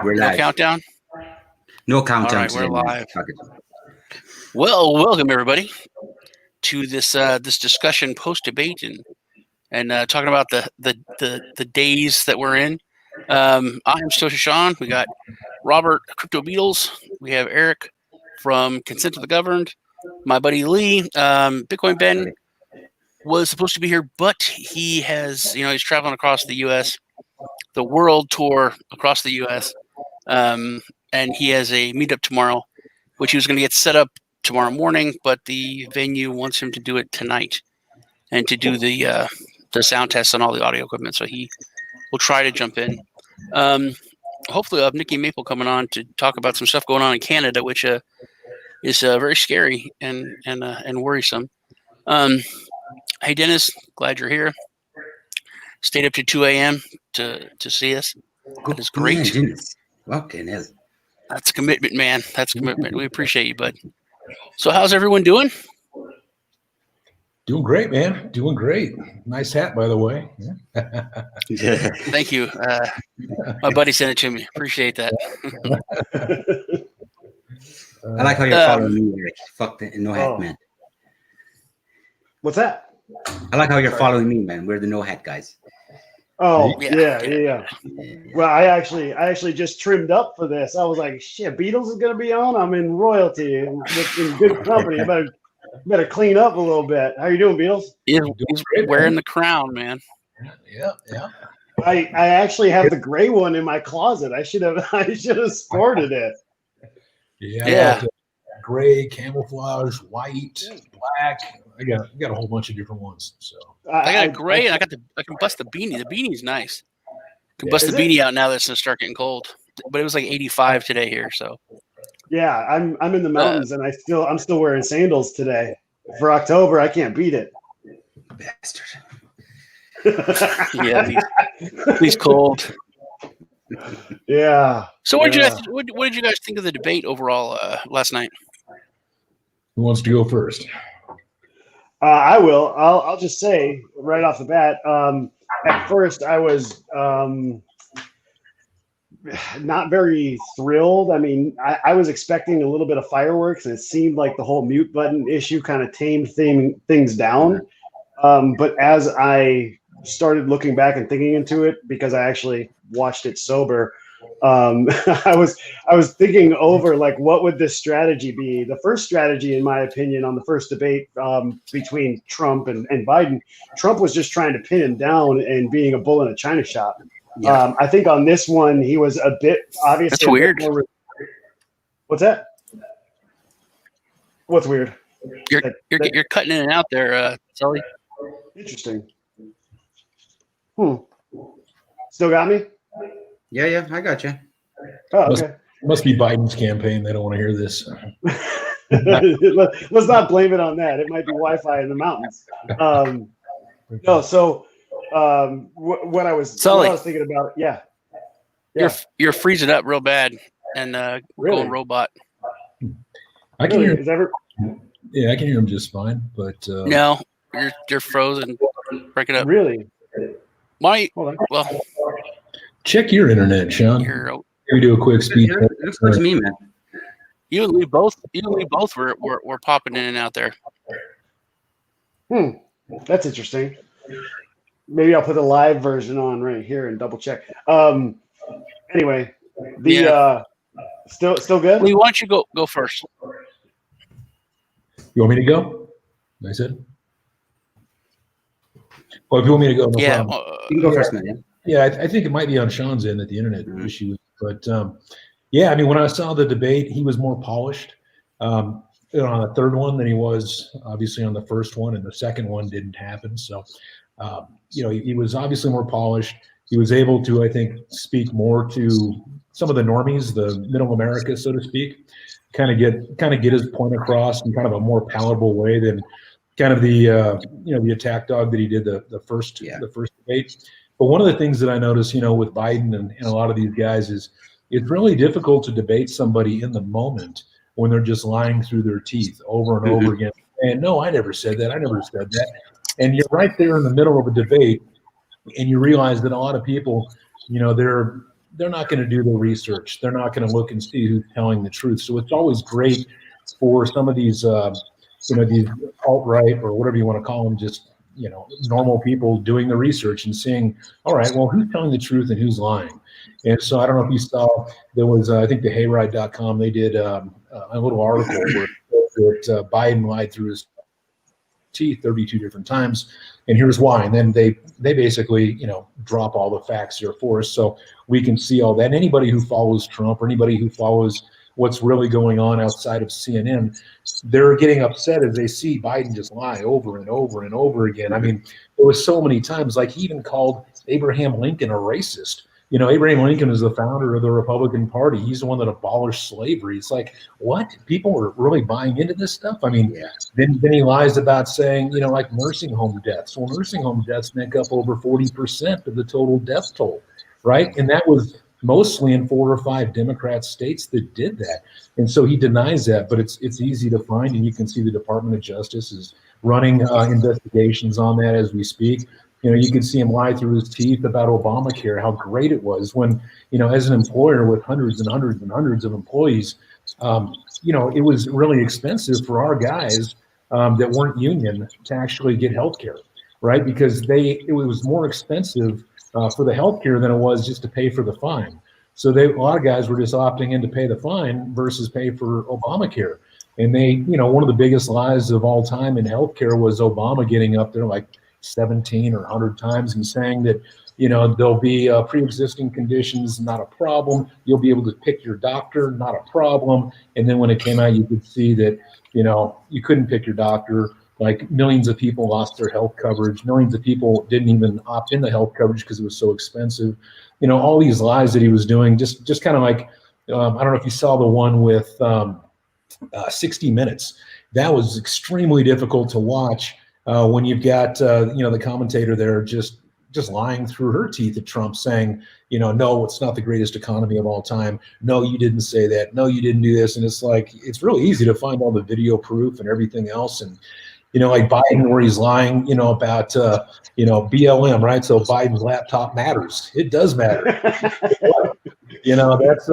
We're No live. countdown? No countdown. All right, today, we're man. live. Fuck it. Well, welcome everybody to this this discussion post debate and talking about the days that we're in. I'm Social Sean. We got Robert Crypto Beadles. We have Eric from Consent to the Governed. My buddy Lee, Bitcoin Ben, was supposed to be here, but he has he's traveling across the U.S. the world tour across the U.S. And he has a meetup tomorrow, which he was going to get set up tomorrow morning, but the venue wants him to do it tonight and to do the sound tests on all the audio equipment. So he will try to jump in. Hopefully, we'll have Nicki Maple coming on to talk about some stuff going on in Canada, which is very scary and worrisome. Hey, Dennis, glad you're here. Stayed up to 2 a.m. to see us. That is great. Fucking hell. That's commitment, man. That's commitment. We appreciate you, bud. So how's everyone doing? Doing great, man. Doing great. Nice hat, by the way. Yeah. Thank you. My buddy sent it to me. Appreciate that. I like how you're following me, Eric. Fuck the no hat, man. What's that? I like how you're following me, man. We're the no hat guys. Oh, yeah. Well, I actually just trimmed up for this. I was like, shit, Beadles is gonna be on. I'm in royalty and in good company. I better clean up a little bit. How you doing, Beadles? He's wearing the crown, man. Yeah. I actually have the gray one in my closet. I should have sported it. Yeah. Gray, camouflage, white, black. I got a whole bunch of different ones. So I got a gray, and I can bust the beanie. The beanie's nice. Can bust the beanie out now that it's gonna start getting cold. But it was like 85 today here, so. Yeah, I'm in the mountains, and I'm still wearing sandals today. For October, I can't beat it. Bastard. Yeah, he's cold. Yeah. So what did you guys think of the debate overall last night? who wants to go first? I will. I'll just say right off the bat. At first, I was not very thrilled. I mean, I was expecting a little bit of fireworks, and it seemed like the whole mute button issue kind of tamed things down. But as I started looking back and thinking into it, because I actually watched it sober, I was thinking over, like, what would this strategy be? The first strategy, in my opinion, on the first debate between Trump and Biden, Trump was just trying to pin him down and being a bull in a china shop. Yeah. I think on this one, he was a bit obviously. That's weird. What's that? What's weird? You're cutting in and out there, Sully. Interesting. Still got me? Yeah, I got you. Oh, okay. Must be Biden's campaign. They don't want to hear this. Let's not blame it on that. It might be Wi-Fi in the mountains. No, so what I was thinking about, yeah. You're freezing up real bad and really? Going robot. I can hear him. Yeah, I can hear him just fine. But no, you're frozen. Break it up. Really? Why? Hold on. Well, check your internet, Sean. We do a quick speed. It looks good to me, man. You and Lee both were popping in and out there. That's interesting. Maybe I'll put the live version on right here and double check. Anyway, still good? Lee, why don't you go first? You want me to go? I said. Well, if you want me to go, no problem. You can go first, man. Yeah, I think it might be on Sean's end that the internet issue. But yeah, I mean, when I saw the debate, he was more polished on the third one than he was obviously on the first one, and the second one didn't happen. So, he was obviously more polished. He was able to, I think, speak more to some of the normies, the middle America, so to speak, kind of get his point across in kind of a more palatable way than kind of the the attack dog that he did the first debate. But one of the things that I noticed, with Biden and a lot of these guys is it's really difficult to debate somebody in the moment when they're just lying through their teeth over and over again. And no, I never said that. I never said that. And you're right there in the middle of a debate, and you realize that a lot of people, they're they're not going to do the research. They're not going to look and see who's telling the truth. So it's always great for some of these, these alt-right or whatever you want to call them, just, normal people doing the research and seeing, all right, well, who's telling the truth and who's lying? And so I don't know if you saw, there was, I think the hayride.com, they did a little article where that Biden lied through his teeth 32 different times, and here's why. And then they basically, drop all the facts here for us so we can see all that. And anybody who follows Trump or anybody who follows what's really going on outside of CNN, they're getting upset as they see Biden just lie over and over and over again. I mean, there was so many times, like he even called Abraham Lincoln a racist. Abraham Lincoln is the founder of the Republican Party. He's the one that abolished slavery. It's like, what? People are really buying into this stuff? I mean, then he lies about saying, like nursing home deaths. Well, nursing home deaths make up over 40% of the total death toll, right? And that was mostly in 4 or 5 Democrat states that did that. And so he denies that, but it's easy to find, and you can see the Department of Justice is running investigations on that as we speak. You can see him lie through his teeth about Obamacare, how great it was when, as an employer with hundreds and hundreds and hundreds of employees, it was really expensive for our guys that weren't union to actually get health care, right? Because it was more expensive for the health care than it was just to pay for the fine. So a lot of guys were just opting in to pay the fine versus pay for Obamacare. And one of the biggest lies of all time in healthcare was Obama getting up there like 17 or 100 times and saying that, there'll be pre-existing conditions, not a problem. You'll be able to pick your doctor, not a problem. And then when it came out, you could see that, you couldn't pick your doctor. Like millions of people lost their health coverage. Millions of people didn't even opt in the health coverage because it was so expensive. All these lies that he was doing, just kind of like, I don't know if you saw the one with 60 Minutes. That was extremely difficult to watch when you've got, the commentator there just lying through her teeth at Trump saying, no, it's not the greatest economy of all time. No, you didn't say that. No, you didn't do this. And it's like, it's really easy to find all the video proof and everything else. And, like Biden, where he's lying, about, BLM, right? So Biden's laptop matters. It does matter. That's,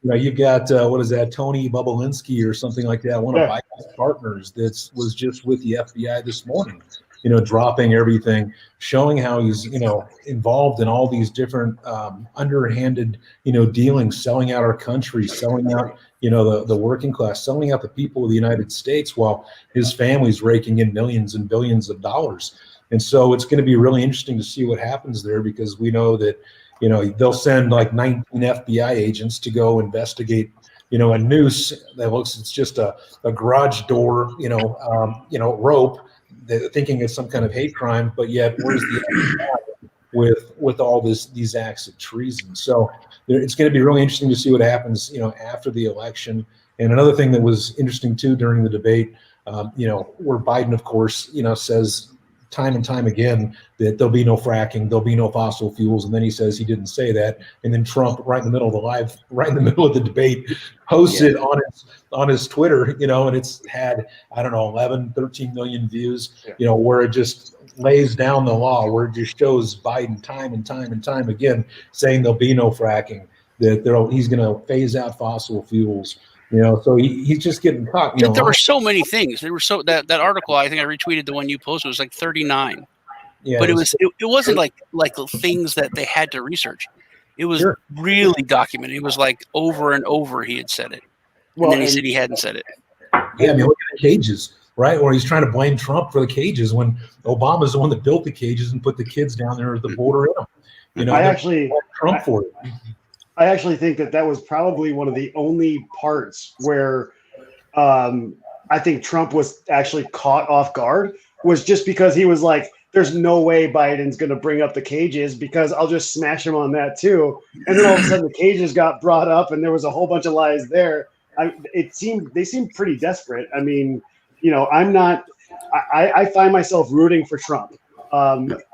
you've got, what is that, Tony Bobolinsky or something like that, one of Biden's partners that was just with the FBI this morning, dropping everything, showing how he's, involved in all these different underhanded, dealings, selling out our country, selling out, the working class, selling out the people of the United States while his family's raking in millions and billions of dollars. And so it's going to be really interesting to see what happens there, because we know that, they'll send like 19 FBI agents to go investigate, a noose that looks, it's just a garage door, rope, thinking it's some kind of hate crime, but yet where's the FBI with all these acts of treason? So it's going to be really interesting to see what happens, after the election. And another thing that was interesting too during the debate, where Biden, of course, says time and time again that there'll be no fracking, there'll be no fossil fuels, and then he says he didn't say that, and then Trump, right in the middle of the debate, posts it on his Twitter, and it's had, I don't know, 11, 13 million views, where it just lays down the law, where it just shows Biden time and time and time again saying there'll be no fracking, that he's going to phase out fossil fuels. So he's just getting caught. There were so many things. There were that article. I think I retweeted the one you posted. It was like 39. Yeah, but it wasn't like things that they had to research. It was really documented. It was like over and over he had said it, and then he said he hadn't said it. Yeah, I mean, look at the cages, right? Or he's trying to blame Trump for the cages when Obama's the one that built the cages and put the kids down there at the border in them. I actually Trump for it. I actually think that was probably one of the only parts where I think Trump was actually caught off guard, was just because he was like, there's no way Biden's going to bring up the cages because I'll just smash him on that too. And then all of a sudden the cages got brought up and there was a whole bunch of lies there. They seemed pretty desperate. I mean, I find myself rooting for Trump.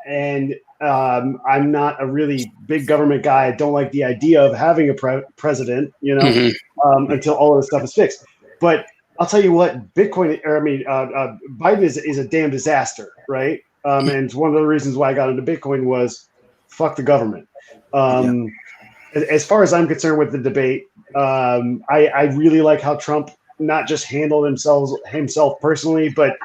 And I'm not a really big government guy. I don't like the idea of having a president, until all of this stuff is fixed. But I'll tell you what, Biden is a damn disaster, right? And one of the reasons why I got into Bitcoin was fuck the government. as far as I'm concerned with the debate, I really like how Trump not just handled himself personally, but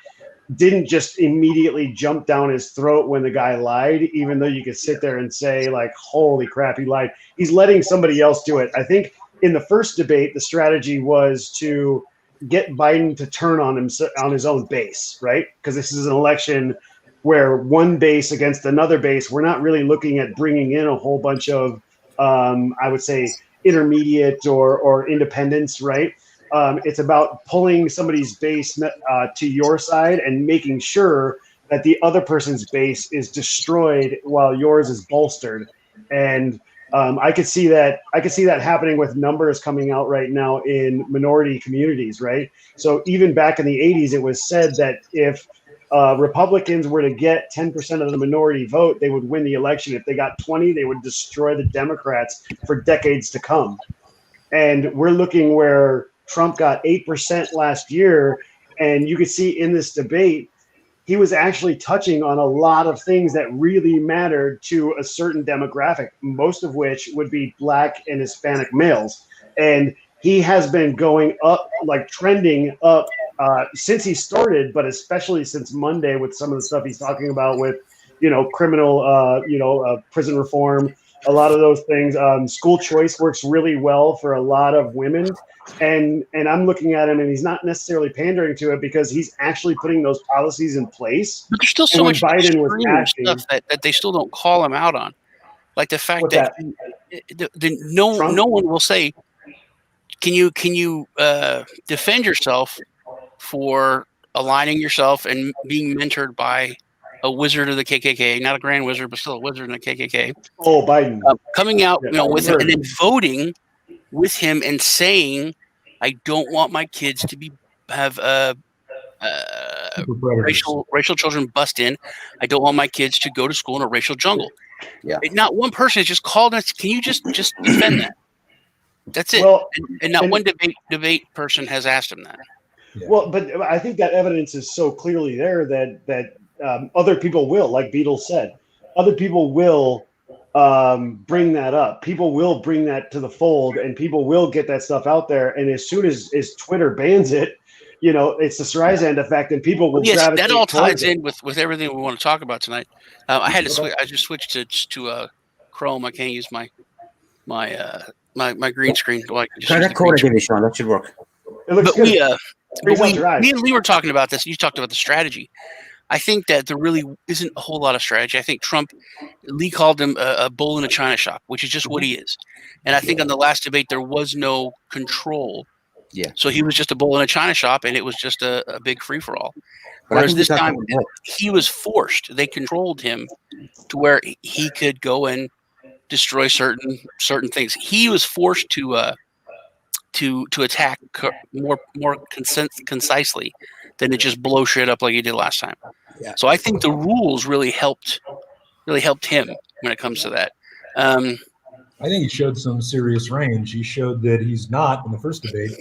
didn't just immediately jump down his throat when the guy lied, even though you could sit there and say, like, holy crap, he lied. He's letting somebody else do it. I think in the first debate, the strategy was to get Biden to turn on his own base, right? Because this is an election where one base against another base, we're not really looking at bringing in a whole bunch of, I would say, intermediate or independents, right? It's about pulling somebody's base to your side and making sure that the other person's base is destroyed while yours is bolstered. And I could see that happening with numbers coming out right now in minority communities, right? So even back in the 80s, it was said that if Republicans were to get 10% of the minority vote, they would win the election. If they got 20, they would destroy the Democrats for decades to come. And we're looking where Trump got 8% last year, and you could see in this debate, he was actually touching on a lot of things that really mattered to a certain demographic, most of which would be Black and Hispanic males. And he has been going up, like trending up since he started, but especially since Monday with some of the stuff he's talking about with, criminal, prison reform, a lot of those things. School choice works really well for a lot of women. And I'm looking at him, and he's not necessarily pandering to it because he's actually putting those policies in place. But there's still so much Biden was acting, stuff that they still don't call him out on, like the fact that no one will say, "Can you defend yourself for aligning yourself and being mentored by a wizard of the KKK, not a grand wizard, but still a wizard in the KKK." Oh, Biden coming out, with him and then voting with him and saying, "I don't want my kids to have racial children bust in. I don't want my kids to go to school in a racial jungle." Yeah. Not one person has just called us. Can you just defend that? That's it. Well, and not one debate person has asked him that. Yeah. Well, but I think that evidence is so clearly there that other people will, like Beadles said, other people will bring that up. People will bring that to the fold, and people will get that stuff out there. And as soon as Twitter bans it, it's the Streisand effect, and people will gravitate. That all ties in with everything we want to talk about tonight. I had to switch. I just switched to Chrome. I can't use my green screen. Try that code I gave you, Sean. That should work. It looks good. Me and Lee were talking about this. You talked about the strategy. I think that there really isn't a whole lot of strategy. I think Lee called him a bull in a china shop, which is just what he is. And I think on the last debate, there was no control. Yeah. So he was just a bull in a china shop, and it was just a big free-for-all. Whereas this time, he was forced. They controlled him to where he could go and destroy certain things. He was forced to attack more concisely than to just blow shit up like he did last time. Yeah. So I think the rules really helped him when it comes to that. I think he showed some serious range. He showed that he's not, in the first debate,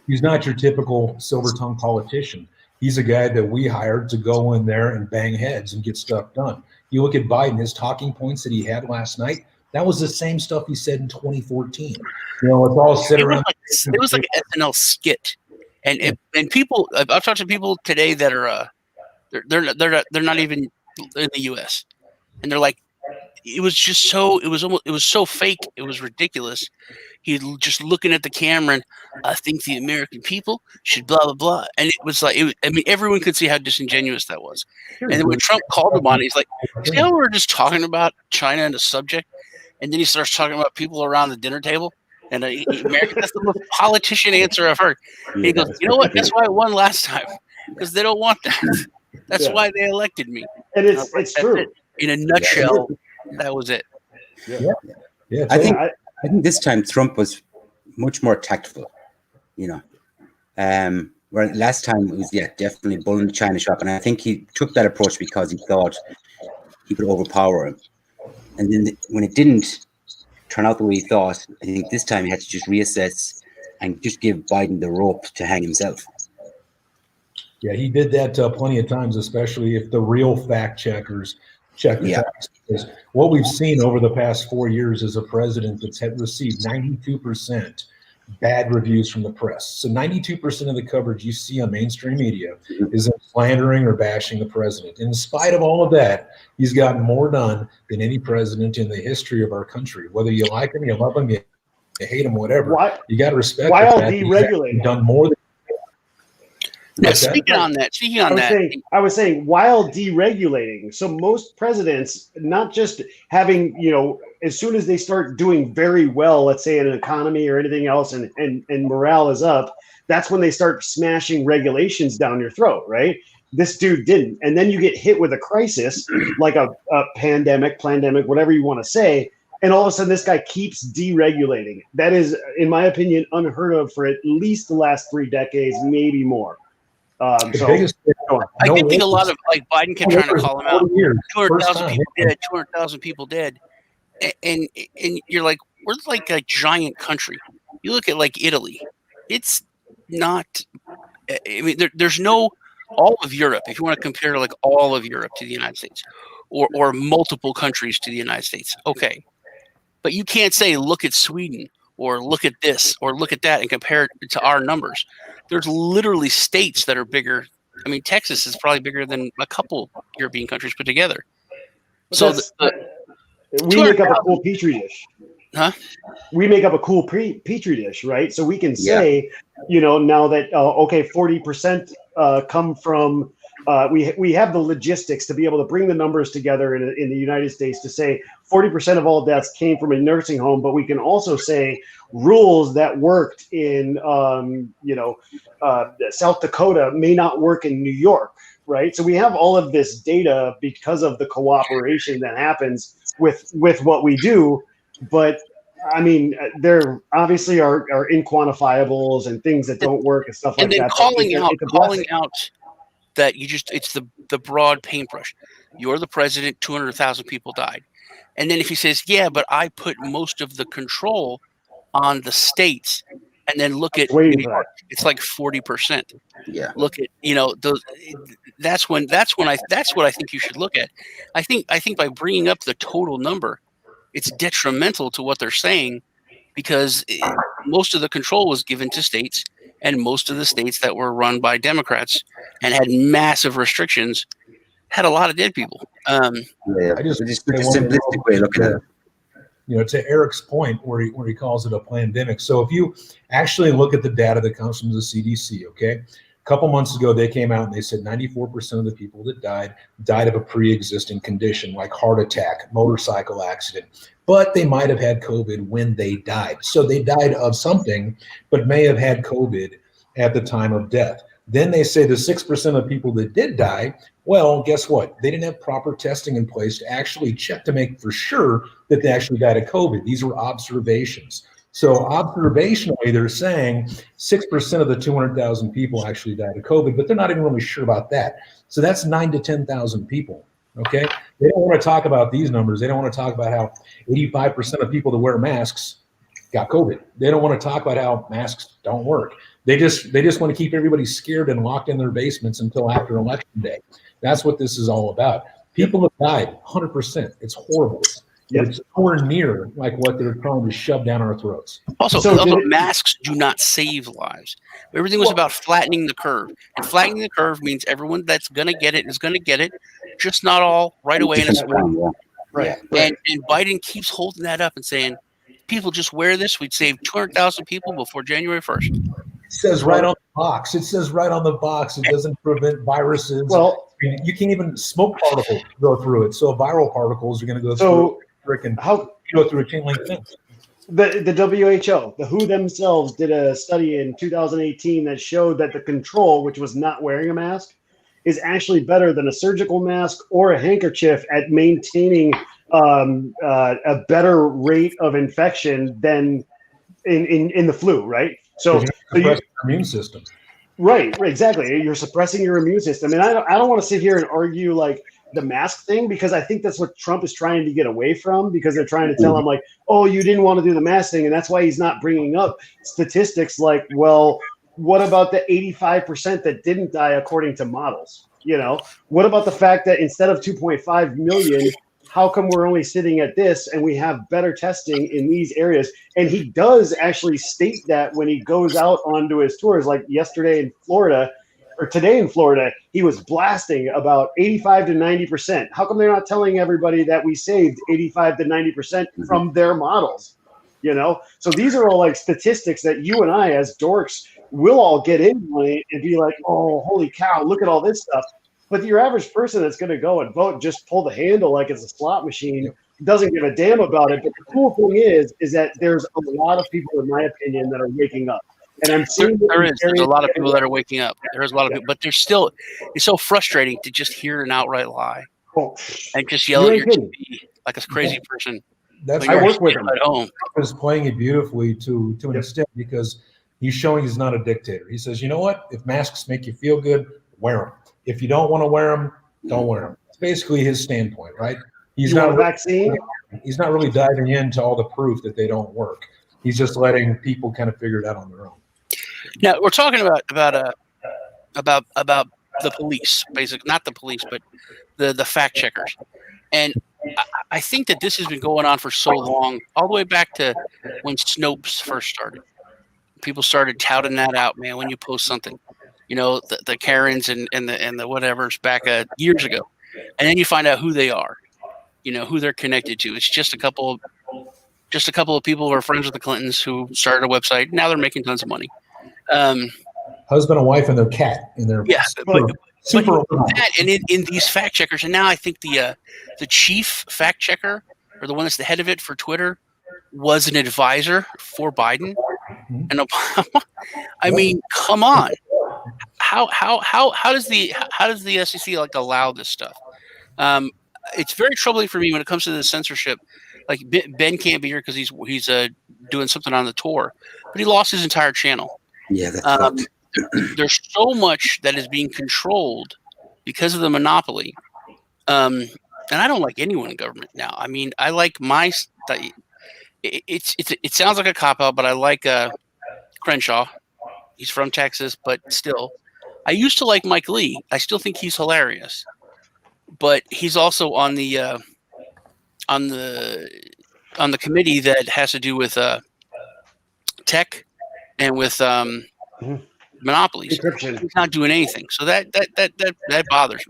he's not your typical silver-tongued politician. He's a guy that we hired to go in there and bang heads and get stuff done. You look at Biden, his talking points that he had last night, that was the same stuff he said in 2014. It's all sit around. It was like an SNL skit. And people, I've talked to people today that are they're not even in the U.S. and they're like, it was so fake. It was ridiculous. He's just looking at the camera and I think the American people should blah blah blah. And it was like, everyone could see how disingenuous that was. And then when Trump called him on, he's like, "See how we're just talking about China and the subject?" And then he starts talking about people around the dinner table. And that's the most politician answer I've heard. And he goes, "You know what? That's why I won last time, because they don't want that. That's why they elected me." And it's true. It. In a nutshell, that was it. Yeah. I think this time Trump was much more tactful. Where last time it was definitely bull in the china shop, and I think he took that approach because he thought he could overpower him. And then when it didn't turn out the way he thought, I think this time he had to just reassess and just give Biden the rope to hang himself. Yeah, he did that plenty of times, especially if the real fact checkers check the facts. Because what we've seen over the past 4 years is a president that's had received 92% bad reviews from the press. So 92% of the coverage you see on mainstream media is slandering or bashing the president. In spite of all of that, he's gotten more done than any president in the history of our country. Whether you like him, you love him, you hate him, whatever. You got to respect while the fact deregulating. he's done more than. Now, speaking on that, I was saying while deregulating. So most presidents, not just having, as soon as they start doing very well, let's say in an economy or anything else, and morale is up, that's when they start smashing regulations down your throat, right? This dude didn't. And then you get hit with a crisis, like a pandemic, whatever you want to say, and all of a sudden this guy keeps deregulating. That is, in my opinion, unheard of for at least the last 3 decades, maybe more. I think a lot of Biden kept trying to call him out. 200,000 people dead. 200,000 people dead, and you're like, we're like a giant country. You look at like Italy. It's not. I mean, there's no all of Europe. If you want to compare like all of Europe to the United States, or multiple countries to the United States, okay, but you can't say look at Sweden or look at this or look at that and compare it to our numbers. There's literally states that are bigger. I mean, Texas is probably bigger than a couple European countries put together. So we make up a cool petri dish. Huh? We make up a cool petri dish, right? So we can say, now that 40% come from. We have the logistics to be able to bring the numbers together in the United States to say 40% of all deaths came from a nursing home, but we can also say rules that worked in South Dakota may not work in New York, right? So we have all of this data because of the cooperation that happens with what we do, but I mean, there obviously are inquantifiables and things that don't work and stuff like that. And then calling out that it's the broad paintbrush. You're the president, 200,000 people died. And then if he says, yeah, but I put most of the control on the states, and then look at New York, it's like 40%. Yeah. Look at, those, that's what I think you should look at. I think by bringing up the total number, it's detrimental to what they're saying, because most of the control was given to states, and most of the states that were run by Democrats and had massive restrictions had a lot of dead people. I just simplistic way of looking at it. To Eric's point where he calls it a pandemic. So if you actually look at the data that comes from the CDC, okay, a couple months ago they came out and they said 94% of the people that died of a pre-existing condition like heart attack, motorcycle accident, but they might have had COVID when they died. So they died of something, but may have had COVID at the time of death. Then they say the 6% of people that did die, well, guess what? They didn't have proper testing in place to actually check to make for sure that they actually died of COVID. These were observations. So observationally, they're saying 6% of the 200,000 people actually died of COVID, but they're not even really sure about that. So that's 9,000 to 10,000 people. Okay, they don't want to talk about these numbers. They don't want to talk about how 85% of people that wear masks got COVID. They don't want to talk about how masks don't work. They just want to keep everybody scared and locked in their basements until after election day. That's what this is all about. People have died 100%. It's horrible. Yep. It's nowhere near like what they're trying to shove down our throats. Also, masks do not save lives. Everything was about flattening the curve. And flattening the curve means everyone that's going to get it is going to get it, just not all right away. Right. And Biden keeps holding that up and saying, people just wear this. We'd save 200,000 people before January 1st. It says right on the box. It says right on the box. It doesn't prevent viruses. Well, you can't even smoke particles go through it. So viral particles are going to go through a chain link fence. The WHO, the WHO themselves did a study in 2018 that showed that the control, which was not wearing a mask, is actually better than a surgical mask or a handkerchief at maintaining a better rate of infection than in the flu, right? So your immune system. Right, exactly. You're suppressing your immune system. And I don't want to sit here and argue like the mask thing, because I think that's what Trump is trying to get away from, because they're trying to tell him like, oh, you didn't want to do the mask thing. And that's why he's not bringing up statistics like, well, what about the 85% that didn't die according to models? You know, what about the fact that instead of 2.5 million, how come we're only sitting at this and we have better testing in these areas? And he does actually state that when he goes out onto his tours, like yesterday in Florida or today in Florida, he was blasting about 85 to 90%. How come they're not telling everybody that we saved 85 to 90% from their models? You know, so these are all like statistics that you and I, as dorks, will all get in on it and be like, oh, holy cow, look at all this stuff. But your average person that's going to go and vote, just pull the handle like it's a slot machine, doesn't give a damn about it. But the cool thing is that there's a lot of people, in my opinion, that are waking up. And I'm seeing there's a lot of people that are waking up. There's a lot of people, but there's still, it's so frustrating to just hear an outright lie and just yell at your TV like a crazy person. That's I work with him at home. Is playing it beautifully to an extent, because he's showing he's not a dictator. He says, you know what? If masks make you feel good, wear them. If you don't want to wear them, don't wear them. It's basically his standpoint, right? He's not vaccine. He's not really diving into all the proof that they don't work. He's just letting people kind of figure it out on their own. Now we're talking about the police, basically, not the police, but the fact checkers, and I think that this has been going on for so long, all the way back to when Snopes first started. People started touting that out, man. When you post something, you know, the Karens and the whatever's back years ago, and then you find out who they are, you know, who they're connected to. It's just a couple of people who are friends with the Clintons who started a website. Now they're making tons of money. Husband and wife and their cat in their super that, and in these fact checkers, and now I think the chief fact checker, or the one that's the head of it for Twitter, was an advisor for Biden and Obama. I mean, come on. How does the SEC like allow this stuff? It's very troubling for me when it comes to the censorship. Like Ben can't be here because he's doing something on the tour, but he lost his entire channel. Yeah, that's there's so much that is being controlled because of the monopoly. And I don't like anyone in government now. I mean, I like my. It sounds like a cop out, but I like Crenshaw. He's from Texas, but still, I used to like Mike Lee. I still think he's hilarious, but he's also on the committee that has to do with tech and with monopolies. Encryption. He's not doing anything, so that bothers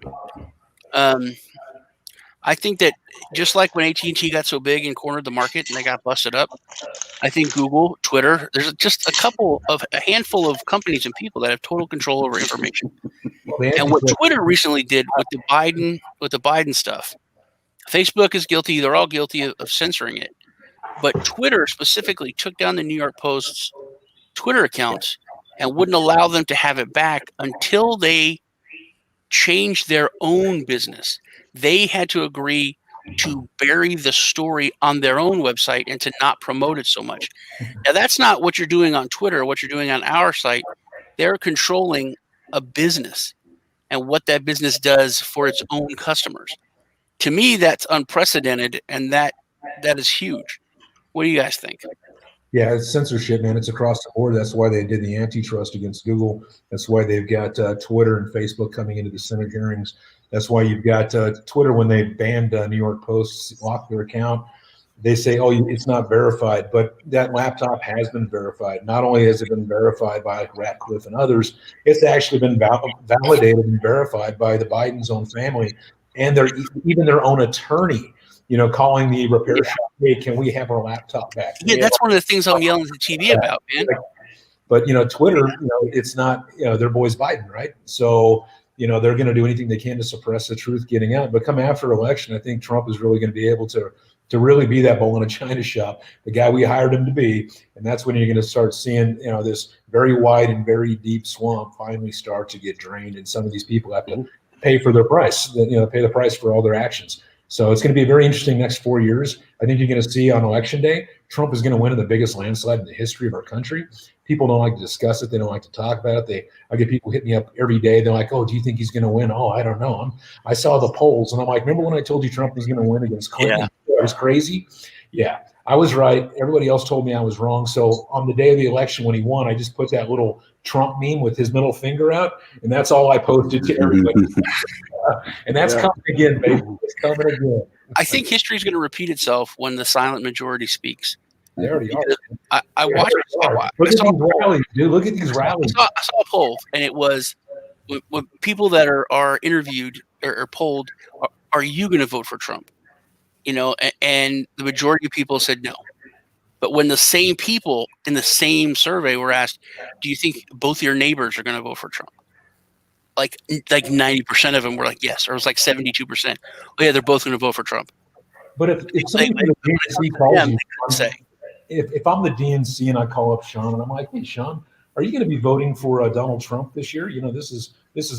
me. I think that just like when AT&T got so big and cornered the market and they got busted up, I think Google, Twitter, there's just a handful of companies and people that have total control over information. And what Twitter recently did with the Biden stuff, Facebook is guilty. They're all guilty of censoring it. But Twitter specifically took down the New York Post's Twitter accounts and wouldn't allow them to have it back until they changed their own business. They had to agree to bury the story on their own website and to not promote it so much. Now, that's not what you're doing on Twitter, what you're doing on our site. They're controlling a business and what that business does for its own customers. To me, that's unprecedented, and that is huge. What do you guys think? Yeah, it's censorship, man. It's across the board. That's why they did the antitrust against Google. That's why they've got Twitter and Facebook coming into the Senate hearings. That's why you've got Twitter, when they banned New York Post, locked their account. They say, oh, it's not verified. But that laptop has been verified. Not only has it been verified by Ratcliffe and others, it's actually been validated and verified by the Biden's own family and even their own attorney. You know, calling the repair shop, hey, can we have our laptop back? Yeah, that's one of the things I'm yelling at the TV about, man. But, you know, Twitter, you know, it's not, you know, their boy's Biden, right? So, you know, they're going to do anything they can to suppress the truth getting out. But come after election, I think Trump is really going to be able to really be that bull in a china shop, the guy we hired him to be. And that's when you're going to start seeing, you know, this very wide and very deep swamp finally start to get drained. And some of these people have to pay for their price, you know, pay the price for all their actions. So it's going to be a very interesting next 4 years. I think you're going to see on election day, Trump is going to win in the biggest landslide in the history of our country. People don't like to discuss it. They don't like to talk about it. I get people hit me up every day. They're like, oh, do you think he's going to win? Oh, I don't know. I saw the polls, and I'm like, remember when I told you Trump was going to win against Clinton? Yeah. It was crazy. Yeah. I was right. Everybody else told me I was wrong. So on the day of the election when he won, I just put that little Trump meme with his middle finger out, and that's all I posted to everybody. And that's coming again, baby. It's coming again. I think history is going to repeat itself when the silent majority speaks. They already are. I watched. Look at these rallies, dude. Look at these rallies. I saw a poll, and it was when people that are interviewed or polled, are you going to vote for Trump? You know, and the majority of people said no. But when the same people in the same survey were asked, do you think both your neighbors are going to vote for Trump? Like 90% of them were like, yes. Or it was like 72%. Oh, yeah, they're both going to vote for Trump. But if somebody from the DNC calls you, if I'm the DNC and I call up Sean and I'm like, hey, Sean, are you going to be voting for Donald Trump this year? You know, this is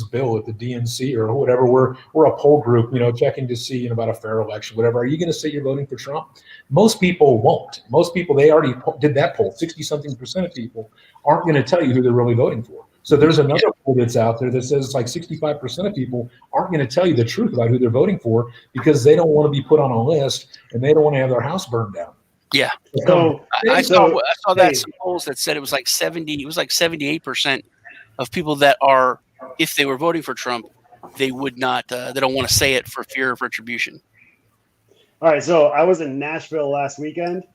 Bill at the DNC or whatever. We're a poll group, you know, checking to see about a fair election, whatever. Are you going to say you're voting for Trump? Most people won't. Most people, they already did that poll. 60-something% of people aren't going to tell you who they're really voting for. So there's another poll that's out there that says like 65% of people aren't going to tell you the truth about who they're voting for because they don't want to be put on a list and they don't want to have their house burned down. Yeah. So I saw that some polls that said it was like 78% of people that are, if they were voting for Trump, they would not, they don't want to say it for fear of retribution. All right. So I was in Nashville last weekend.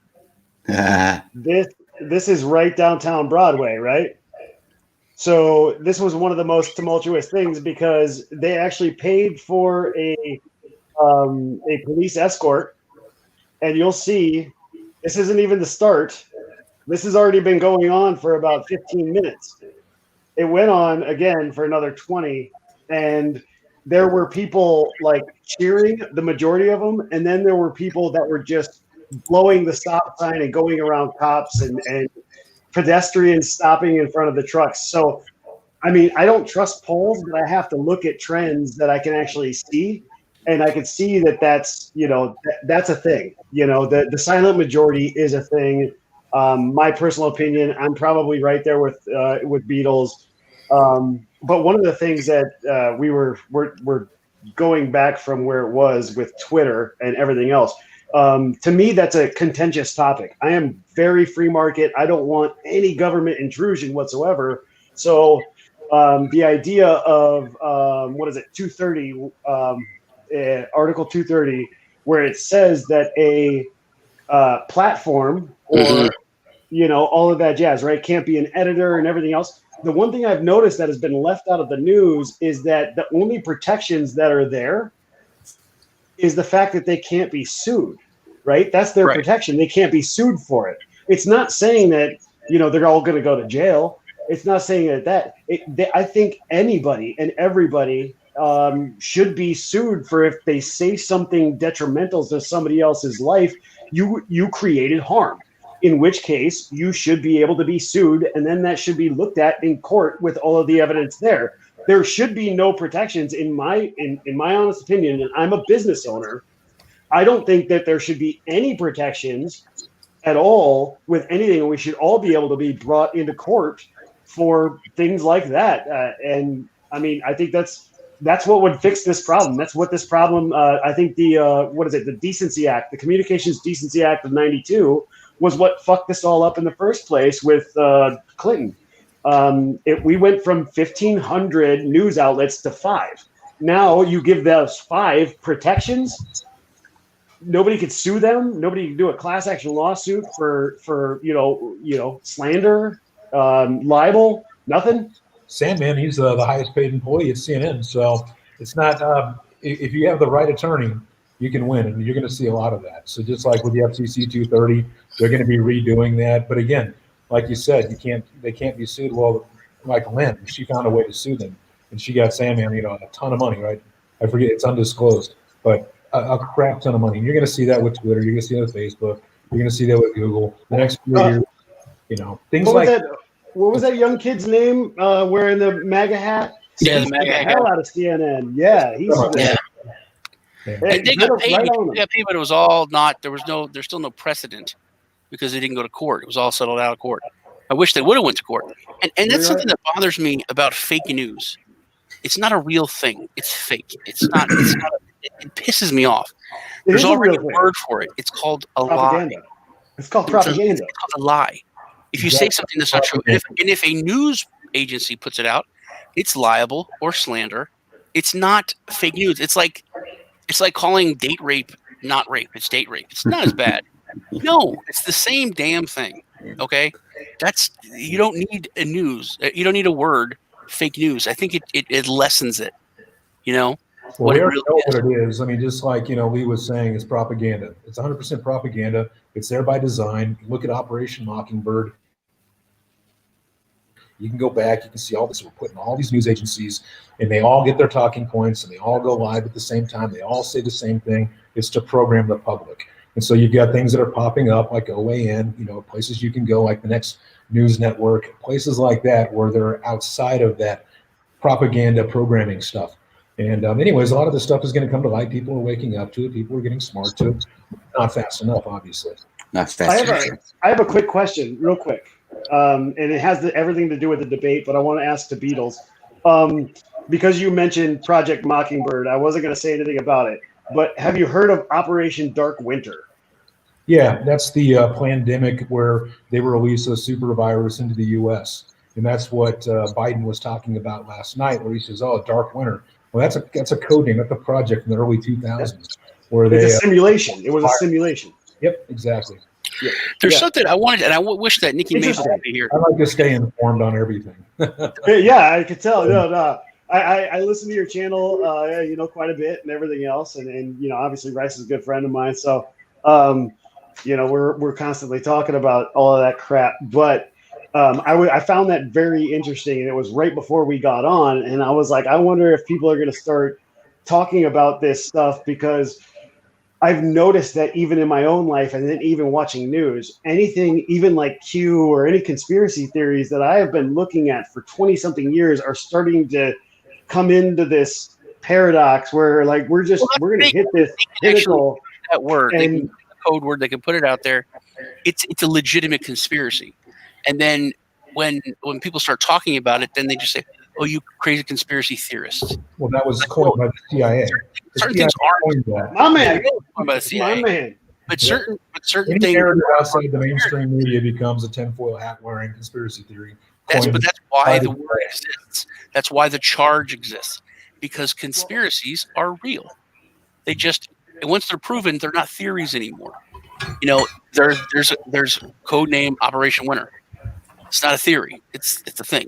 This is right downtown Broadway, right? So this was one of the most tumultuous things because they actually paid for a police escort, and you'll see this isn't even the start. This has already been going on for about 15 minutes. It went on again for another 20, and there were people like cheering, the majority of them, and then there were people that were just blowing the stop sign and going around cops and pedestrians stopping in front of the trucks. So, I mean, I don't trust polls, but I have to look at trends that I can actually see. And I can see that that's, you know, that's a thing. You know, the silent majority is a thing. My personal opinion, I'm probably right there with Beadles. But one of the things that we're going back from where it was with Twitter and everything else. To me, that's a contentious topic. I am very free market. I don't want any government intrusion whatsoever. So the idea of, 230, Article 230, where it says that a platform or, you know, all of that jazz, right, can't be an editor and everything else. The one thing I've noticed that has been left out of the news is that the only protections that are there is the fact that they can't be sued, right? That's their protection. They can't be sued for it. It's not saying that, you know, they're all going to go to jail. It's not saying that I think anybody and everybody should be sued for if they say something detrimental to somebody else's life, you created harm, in which case you should be able to be sued. And then that should be looked at in court with all of the evidence there. There should be no protections in my honest opinion. And I'm a business owner. I don't think that there should be any protections at all with anything. And we should all be able to be brought into court for things like that. And I mean, I think that's what would fix this problem. That's what this problem, I think the Decency Act, the Communications Decency Act of 92 was what fucked this all up in the first place with Clinton. We went from 1,500 news outlets to 5. Now you give those 5 protections. Nobody could sue them. Nobody can do a class action lawsuit for slander, libel, nothing. Sandman, he's the highest paid employee at CNN. So it's not if you have the right attorney, you can win, and you're going to see a lot of that. So just like with the FCC 230, they're going to be redoing that. But again, like you said, they can't be sued. Well, like Lynn, she found a way to sue them, and she got Sandman, a ton of money, right? I forget, it's undisclosed, but a crap ton of money. And you're going to see that with Twitter. You're going to see that with Facebook. You're going to see that with Google. The next few years, things like that. What was that young kid's name wearing the MAGA hat? Yeah, the MAGA hat. Hell out of CNN. Yeah, he's They got paid, but it was all not. There's still no precedent because they didn't go to court. It was all settled out of court. I wish they would have went to court. And that's something that bothers me about fake news. It's not a real thing. It's fake. It's not. It pisses me off. There's already a word for it. It's called a lie. It's called propaganda. It's called a lie. If you say something that's not true, and if a news agency puts it out, it's liable or slander. It's not fake news. It's like calling date rape not rape. It's date rape. It's not as bad. No, it's the same damn thing. Okay, you don't need a news. You don't need a word fake news. I think it lessens it. You know. Well, we already know what it is. I mean, just like, Lee was saying, it's propaganda. It's 100% propaganda. It's there by design. You look at Operation Mockingbird. You can go back. You can see all this. We're putting all these news agencies, and they all get their talking points, and they all go live at the same time. They all say the same thing. It's to program the public. And so you've got things that are popping up like OAN, places you can go like the Next News Network, places like that where they're outside of that propaganda programming stuff. And anyways, a lot of this stuff is going to come to light. People are waking up to it. People are getting smart to it. Not fast enough, obviously. Not fast enough. I have a quick question, real quick. And it has everything to do with the debate, but I want to ask the Beadles. Because you mentioned Project Mockingbird, I wasn't going to say anything about it. But have you heard of Operation Dark Winter? Yeah, that's the pandemic where they released a super virus into the U.S. And that's what Biden was talking about last night, where he says, "Oh, Dark Winter." Well, that's a code name. That's a project in the early 2000s where it's a simulation. It was a simulation. Yep, exactly. Yeah. There's something I wanted, and I wish that Nicki Maple would be here. I like to stay informed on everything. Yeah, I could tell. No. I listen to your channel, quite a bit and everything else, and obviously Rice is a good friend of mine, so we're constantly talking about all of that crap, but. I found that very interesting, and it was right before we got on, and I was like, I wonder if people are going to start talking about this stuff, because I've noticed that even in my own life, and then even watching news, anything, even like Q or any conspiracy theories that I have been looking at for 20-something years are starting to come into this paradox where, like, we're going to hit this pinnacle. That word, the code word, they can put it out there. It's a legitimate conspiracy. And then when people start talking about it, then they just say, "Oh, you crazy conspiracy theorists." Well, that was coined by the CIA. Certain things aren't. My man. By the CIA. My man. But certain any things narrative outside the mainstream media becomes a tinfoil hat wearing conspiracy theory. That's why the word exists. That's why the charge exists, because conspiracies are real. They just, once they're proven, they're not theories anymore. There's code name Operation Winter. It's not a theory. It's a thing.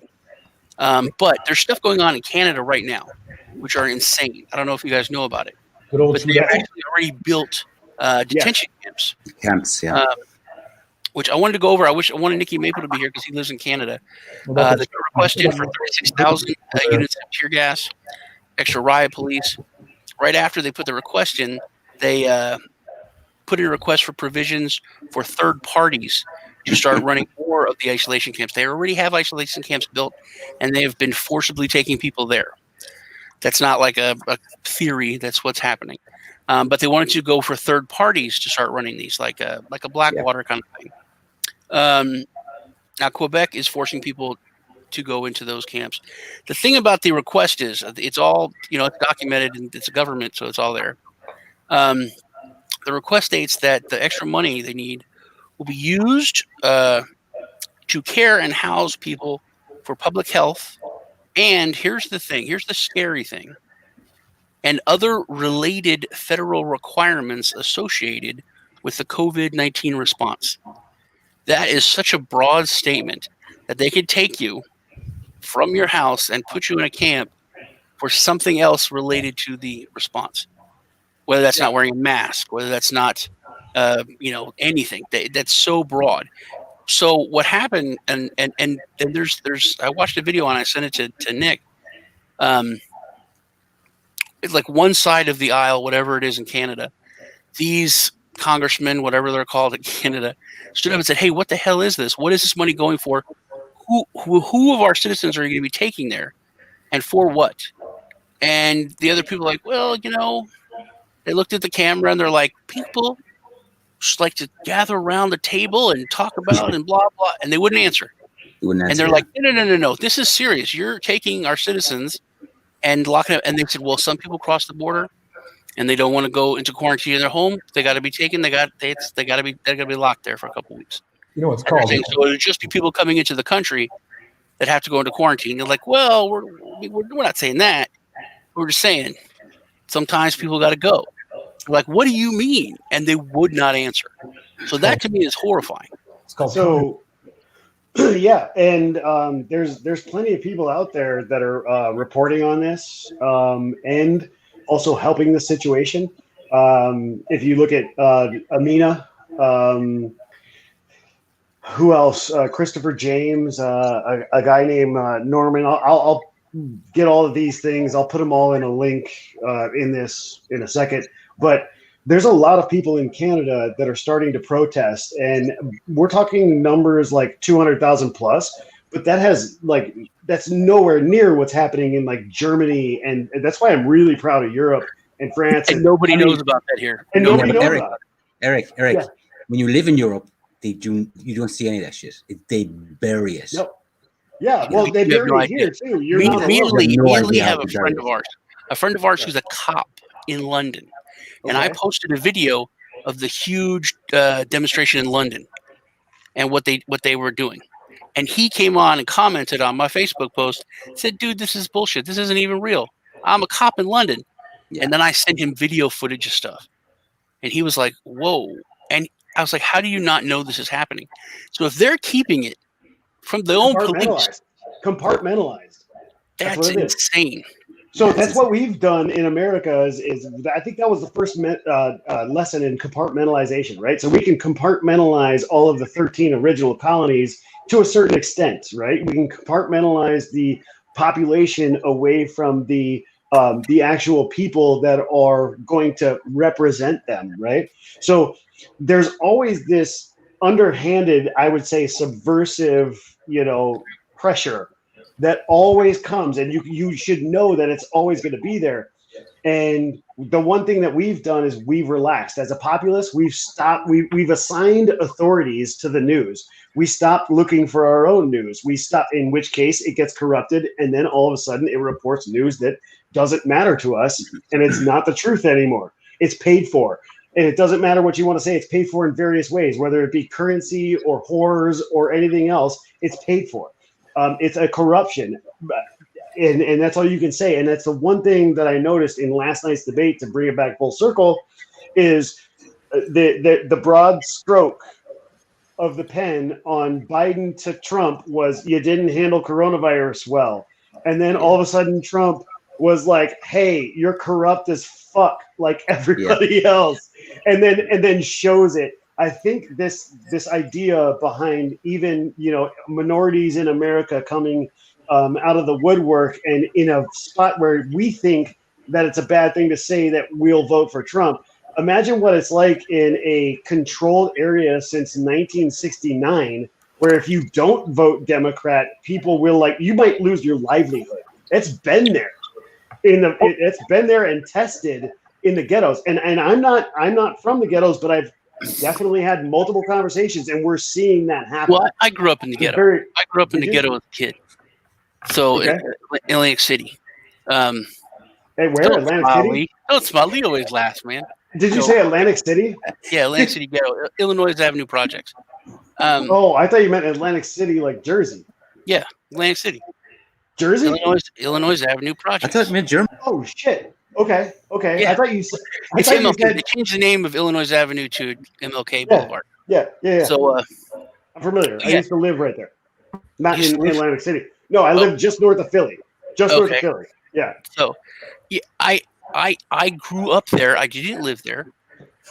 But there's stuff going on in Canada right now, which are insane. I don't know if you guys know about it. But they actually already built detention camps. Camps, yeah. Which I wanted to go over. I wanted Nicki Maple to be here because he lives in Canada. They requested for 36,000 units of tear gas, extra riot police. Right after they put the request in, they put in a request for provisions for third parties to start running more of the isolation camps. They already have isolation camps built, and they have been forcibly taking people there. That's not like a theory. That's what's happening. But they wanted to go for third parties to start running these, like a Blackwater kind of thing. Now, Quebec is forcing people to go into those camps. The thing about the request is it's all, it's documented, and it's a government, so it's all there. The request states that the extra money they need will be used to care and house people for public health. And here's the thing. Here's the scary thing. And other related federal requirements associated with the COVID-19 response. That is such a broad statement that they could take you from your house and put you in a camp for something else related to the response. Whether that's not wearing a mask, whether that's not, anything. That's so broad. So what happened, and there's I watched a video and I sent it to Nick. It's like one side of the aisle, whatever it is in Canada, these congressmen, whatever they're called in Canada, stood up and said, "Hey, what the hell is this? What is this money going for? Who of our citizens are you going to be taking there, and for what?" And the other people are like, "Well, they looked at the camera and they're like, people just like to gather around the table and talk about and blah, blah." And they wouldn't answer. And they're like, no, this is serious. You're taking our citizens and locking up. And they said, well, some people cross the border and they don't want to go into quarantine in their home, they got to be taken. They got to be locked there for a couple of weeks. You know what's And they're called? saying, so it'll just be people coming into the country that have to go into quarantine. They're like, well, we're not saying that. We're just saying sometimes people got to go. They're like, what do you mean? And they would not answer. So that to me is horrifying. It's called. So, yeah, and there's plenty of people out there that are reporting on this and also helping the situation. If you look at Amina, who else? Christopher James, a guy named Norman. I'll get all of these things. I'll put them all in a link in a second. But there's a lot of people in Canada that are starting to protest, and we're talking numbers like 200,000 plus. But that's nowhere near what's happening in like Germany, and that's why I'm really proud of Europe and France. And nobody knows about that here. And nobody knows Eric, about it. Eric, Yeah. when you live in Europe, you don't see any of that shit. They bury it. Nope. Yeah, well, they You have bury no it here too. You're We not alone. immediately idea have how a to friend bury of ours who's a cop in London, and I Okay. posted a video of the huge demonstration in London and what they were doing, and he came on and commented on my Facebook post, said, "Dude, this is bullshit. This isn't even real. I'm a cop in London," and then I sent him video footage of stuff, and he was like, "Whoa!" And I was like, "How do you not know this is happening?" So if they're keeping it from their own police, Compartmentalized. That's that's what it is. insane. So that's what we've done in America is I think that was the first lesson in compartmentalization, right? So we can compartmentalize all of the 13 original colonies to a certain extent, right? We can compartmentalize the population away from the actual people that are going to represent them, right? So there's always this underhanded, I would say, subversive, pressure that always comes, and you should know that it's always going to be there. And the one thing that we've done is we've relaxed as a populace. We've assigned authorities to the news. We stopped looking for our own news. We stopped, in which case it gets corrupted, and then all of a sudden it reports news that doesn't matter to us, and it's not the truth anymore. It's paid for. And it doesn't matter what you want to say. It's paid for in various ways, whether it be currency or horrors or anything else. It's paid for. It's a corruption, and that's all you can say. And that's the one thing that I noticed in last night's debate, to bring it back full circle, is the broad stroke of the pen on Biden to Trump was, you didn't handle coronavirus well. And then all of a sudden Trump was like, hey, you're corrupt as fuck like everybody else. And then shows it. I think this idea behind even, minorities in America coming out of the woodwork and in a spot where we think that it's a bad thing to say that we'll vote for Trump. Imagine what it's like in a controlled area since 1969, where if you don't vote Democrat, people will you might lose your livelihood. It's been there. It's been there and tested in the ghettos. And I'm not from the ghettos, but I've definitely had multiple conversations, and we're seeing that happen. Well, I grew up in the ghetto. I grew up in the ghetto as a kid. So in Atlantic City. Hey, where? Atlantic City? Don't smile. Lee always laughs, man. Did you say Atlantic City? Yeah, Atlantic City ghetto. Illinois Avenue projects. I thought you meant Atlantic City, like Jersey. Yeah, Atlantic City. Jersey? Illinois Avenue projects. I thought it meant Germany. Oh, shit. Okay. Yeah. I thought you said. They changed the name of Illinois Avenue to MLK Boulevard. Yeah. So I'm familiar. I used to live right there. Not in Atlantic City. No, I live just north of Philly. North of Philly. Yeah. So, yeah, I grew up there. I didn't live there.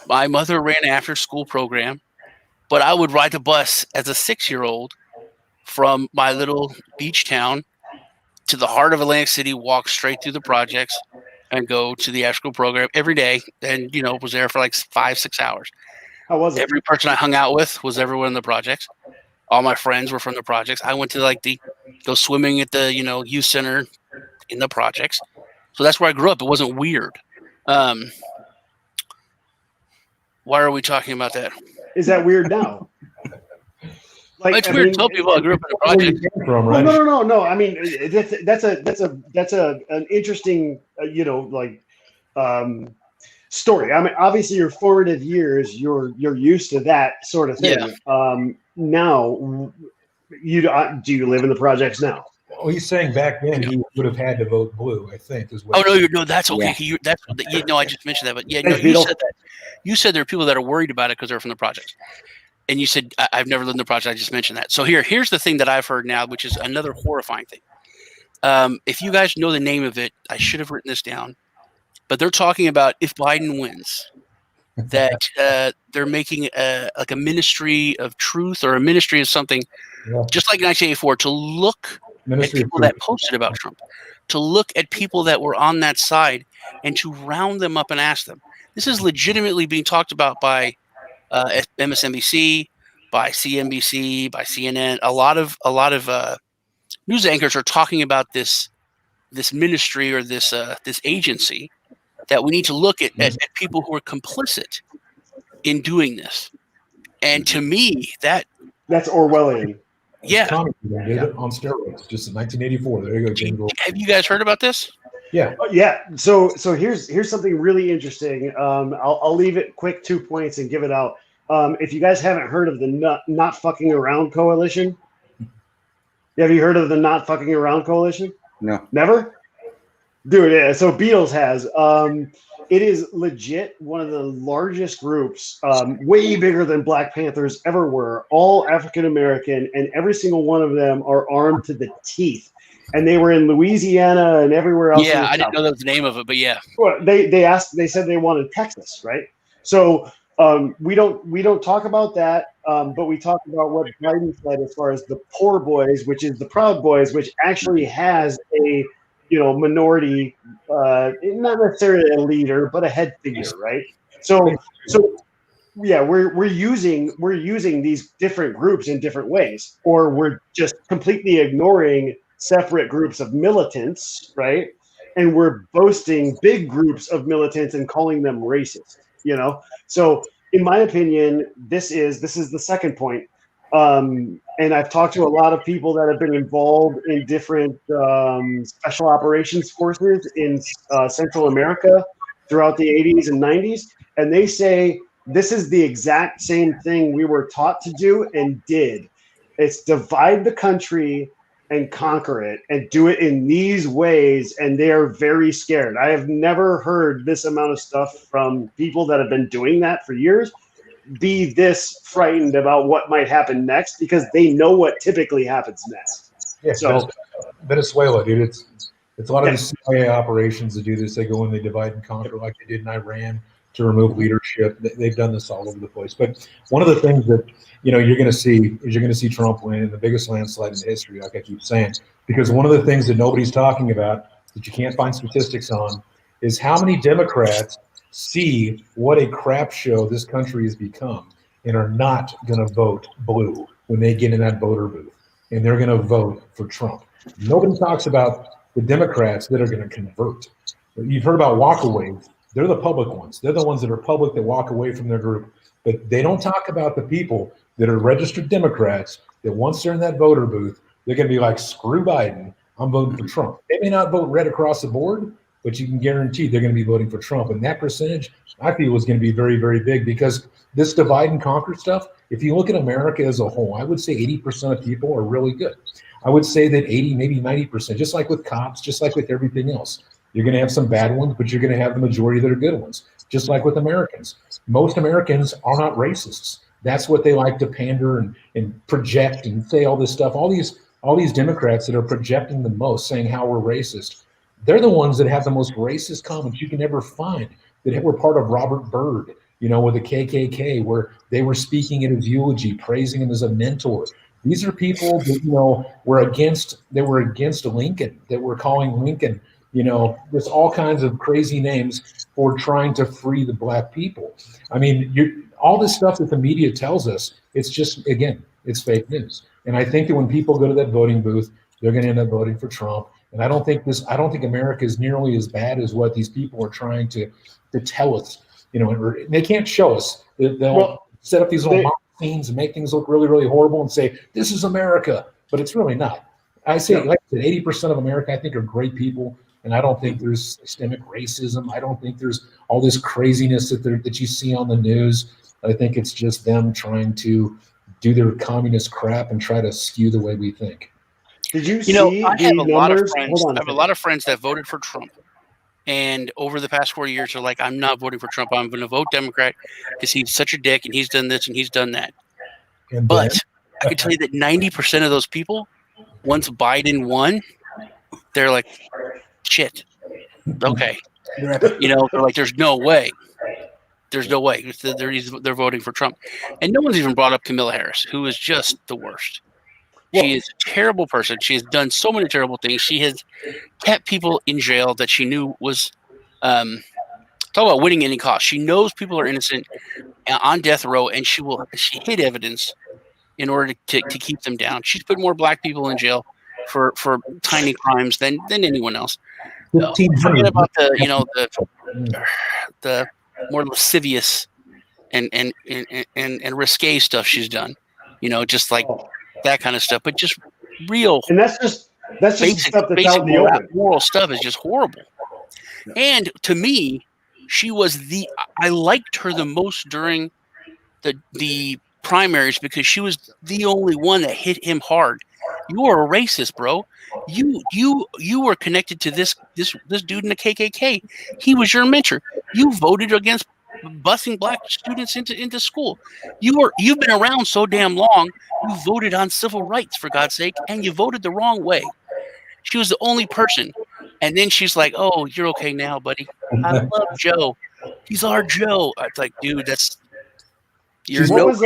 My mother ran an after-school program, but I would ride the bus as a 6-year-old from my little beach town to the heart of Atlantic City, walk straight through the projects, and go to the after-school program every day. And, was there for like 5-6 hours. How was it? Every person I hung out with was everyone in the projects. All my friends were from the projects. I went to go swimming at the, youth center in the projects. So that's where I grew up. It wasn't weird. Why are we talking about that? Is that weird now? It's weird to tell people I grew up in the project. No. I mean, that's an interesting, story. I mean, obviously, your formative years, you're used to that sort of thing. Yeah. Now, do you live in the projects now? Well, he's saying back then he would have had to vote blue, I think, is what. Oh no, that's okay. Yeah. I just mentioned that, but yeah, no, Thanks, you Beadle. said that. You said there are people that are worried about it because they're from the projects, and you said I've never lived in the project. I just mentioned that. So here's the thing that I've heard now, which is another horrifying thing. If you guys know the name of it, I should have written this down, but they're talking about if Biden wins, that they're making like a ministry of truth or a ministry of something, just like 1984, to look at people that posted about Trump, to look at people that were on that side and to round them up and ask them. This is legitimately being talked about by MSNBC, by CNBC, by CNN. A lot of news anchors are talking about this ministry or this agency that we need to look at people who are complicit in doing this. And to me, that's Orwellian. Yeah. On steroids, just in 1984. There you go, James. Have you guys heard about this? Yeah. Yeah. So here's something really interesting. I'll leave it quick 2 points and give it out. If you guys haven't heard of the Not Fucking Around Coalition, have you heard of the Not Fucking Around Coalition? No. Never? Dude, yeah. So Beadles has. It is legit one of the largest groups, way bigger than Black Panthers ever were, all African-American, and every single one of them are armed to the teeth. And they were in Louisiana and everywhere else. Yeah, I didn't know that was the name of it, but yeah. Well, they said they wanted Texas, right? So we don't talk about that, but we talk about what Biden said as far as the Poor Boys, which is the Proud Boys, which actually has a minority, not necessarily a leader, but a head figure, right? So yeah, we're using these different groups in different ways, or we're just completely ignoring separate groups of militants, right? And we're boasting big groups of militants and calling them racist, So in my opinion, this is the second point. And I've talked to a lot of people that have been involved in different special operations forces in Central America throughout the 80s and 90s. And they say this is the exact same thing we were taught to do and did. It's divide the country and conquer it and do it in these ways. And they are very scared. I have never heard this amount of stuff from people that have been doing that for years be this frightened about what might happen next, because they know what typically happens next. Yeah, so Venezuela, dude, it's a lot of these CIA operations that do this. They go in, they divide and conquer like they did in Iran to remove leadership. They've done this all over the place. But one of the things that you're going to see Trump win in the biggest landslide in history, like I keep saying, because one of the things that nobody's talking about that you can't find statistics on is how many Democrats see what a crap show this country has become and are not going to vote blue when they get in that voter booth, and they're going to vote for Trump. Nobody talks about the Democrats that are going to convert. You've heard about walkaways. They're the public ones. They're the ones that are public that walk away from their group. But they don't talk about the people that are registered Democrats that once they're in that voter booth, they're going to be like, screw Biden, I'm voting for Trump. They may not vote red across the board, but you can guarantee they're going to be voting for Trump. And that percentage, I feel, is going to be very, very big, because this divide and conquer stuff, if you look at America as a whole, I would say 80% of people are really good. I would say that 80, maybe 90%, just like with cops, just like with everything else. You're going to have some bad ones, but you're going to have the majority that are good ones, just like with Americans. Most Americans are not racists. That's what they like to pander and project and say all this stuff. All these Democrats that are projecting the most, saying how we're racist, they're the ones that have the most racist comments you can ever find, that were part of Robert Byrd, with the KKK, where they were speaking in his eulogy, praising him as a mentor. These are people that, were against Lincoln, that were calling Lincoln, there's all kinds of crazy names for trying to free the black people. I mean, all this stuff that the media tells us, it's just, again, it's fake news. And I think that when people go to that voting booth, they're going to end up voting for Trump. And I don't think America is nearly as bad as what these people are trying to tell us. They can't show us. They'll set up these little scenes and make things look really, really horrible and say, this is America, but it's really not. I say, like I said, 80% of America, I think, are great people And I don't think there's systemic racism. I don't think there's all this craziness that you see on the news. I think it's just them trying to do their communist crap and try to skew the way we think. Did you see I the have a lot of numbers? friends. Hold on I have a lot of friends that voted for Trump, and over the past 4 years are like, I'm not voting for Trump. I'm going to vote Democrat because he's such a dick and he's done this and he's done that. And But I can tell you that 90% of those people, once Biden won, they're like, shit. Okay. They're like, there's no way. There's no way. They're voting for Trump. And no one's even brought up Kamala Harris, who is just the worst. She is a terrible person. She has done so many terrible things. She has kept people in jail that she knew was talk about winning at any cost. She knows people are innocent on death row, and she hid evidence in order to keep them down. She's put more black people in jail for tiny crimes than anyone else. Forget about the more lascivious and risque stuff she's done. Just like that kind of stuff, but just real. And that's just basic stuff that's out in the open. Moral stuff is just horrible. Yeah. And to me, I liked her the most during the primaries because she was the only one that hit him hard. You are a racist, bro. You were connected to this dude in the KKK. He was your mentor. You voted against busing black students into school. You've been around so damn long. You voted on civil rights, for God's sake, and you voted the wrong way. She was the only person. And then she's like, "Oh, you're okay now, buddy. I love Joe. He's our Joe." I was like, "Dude, she's what was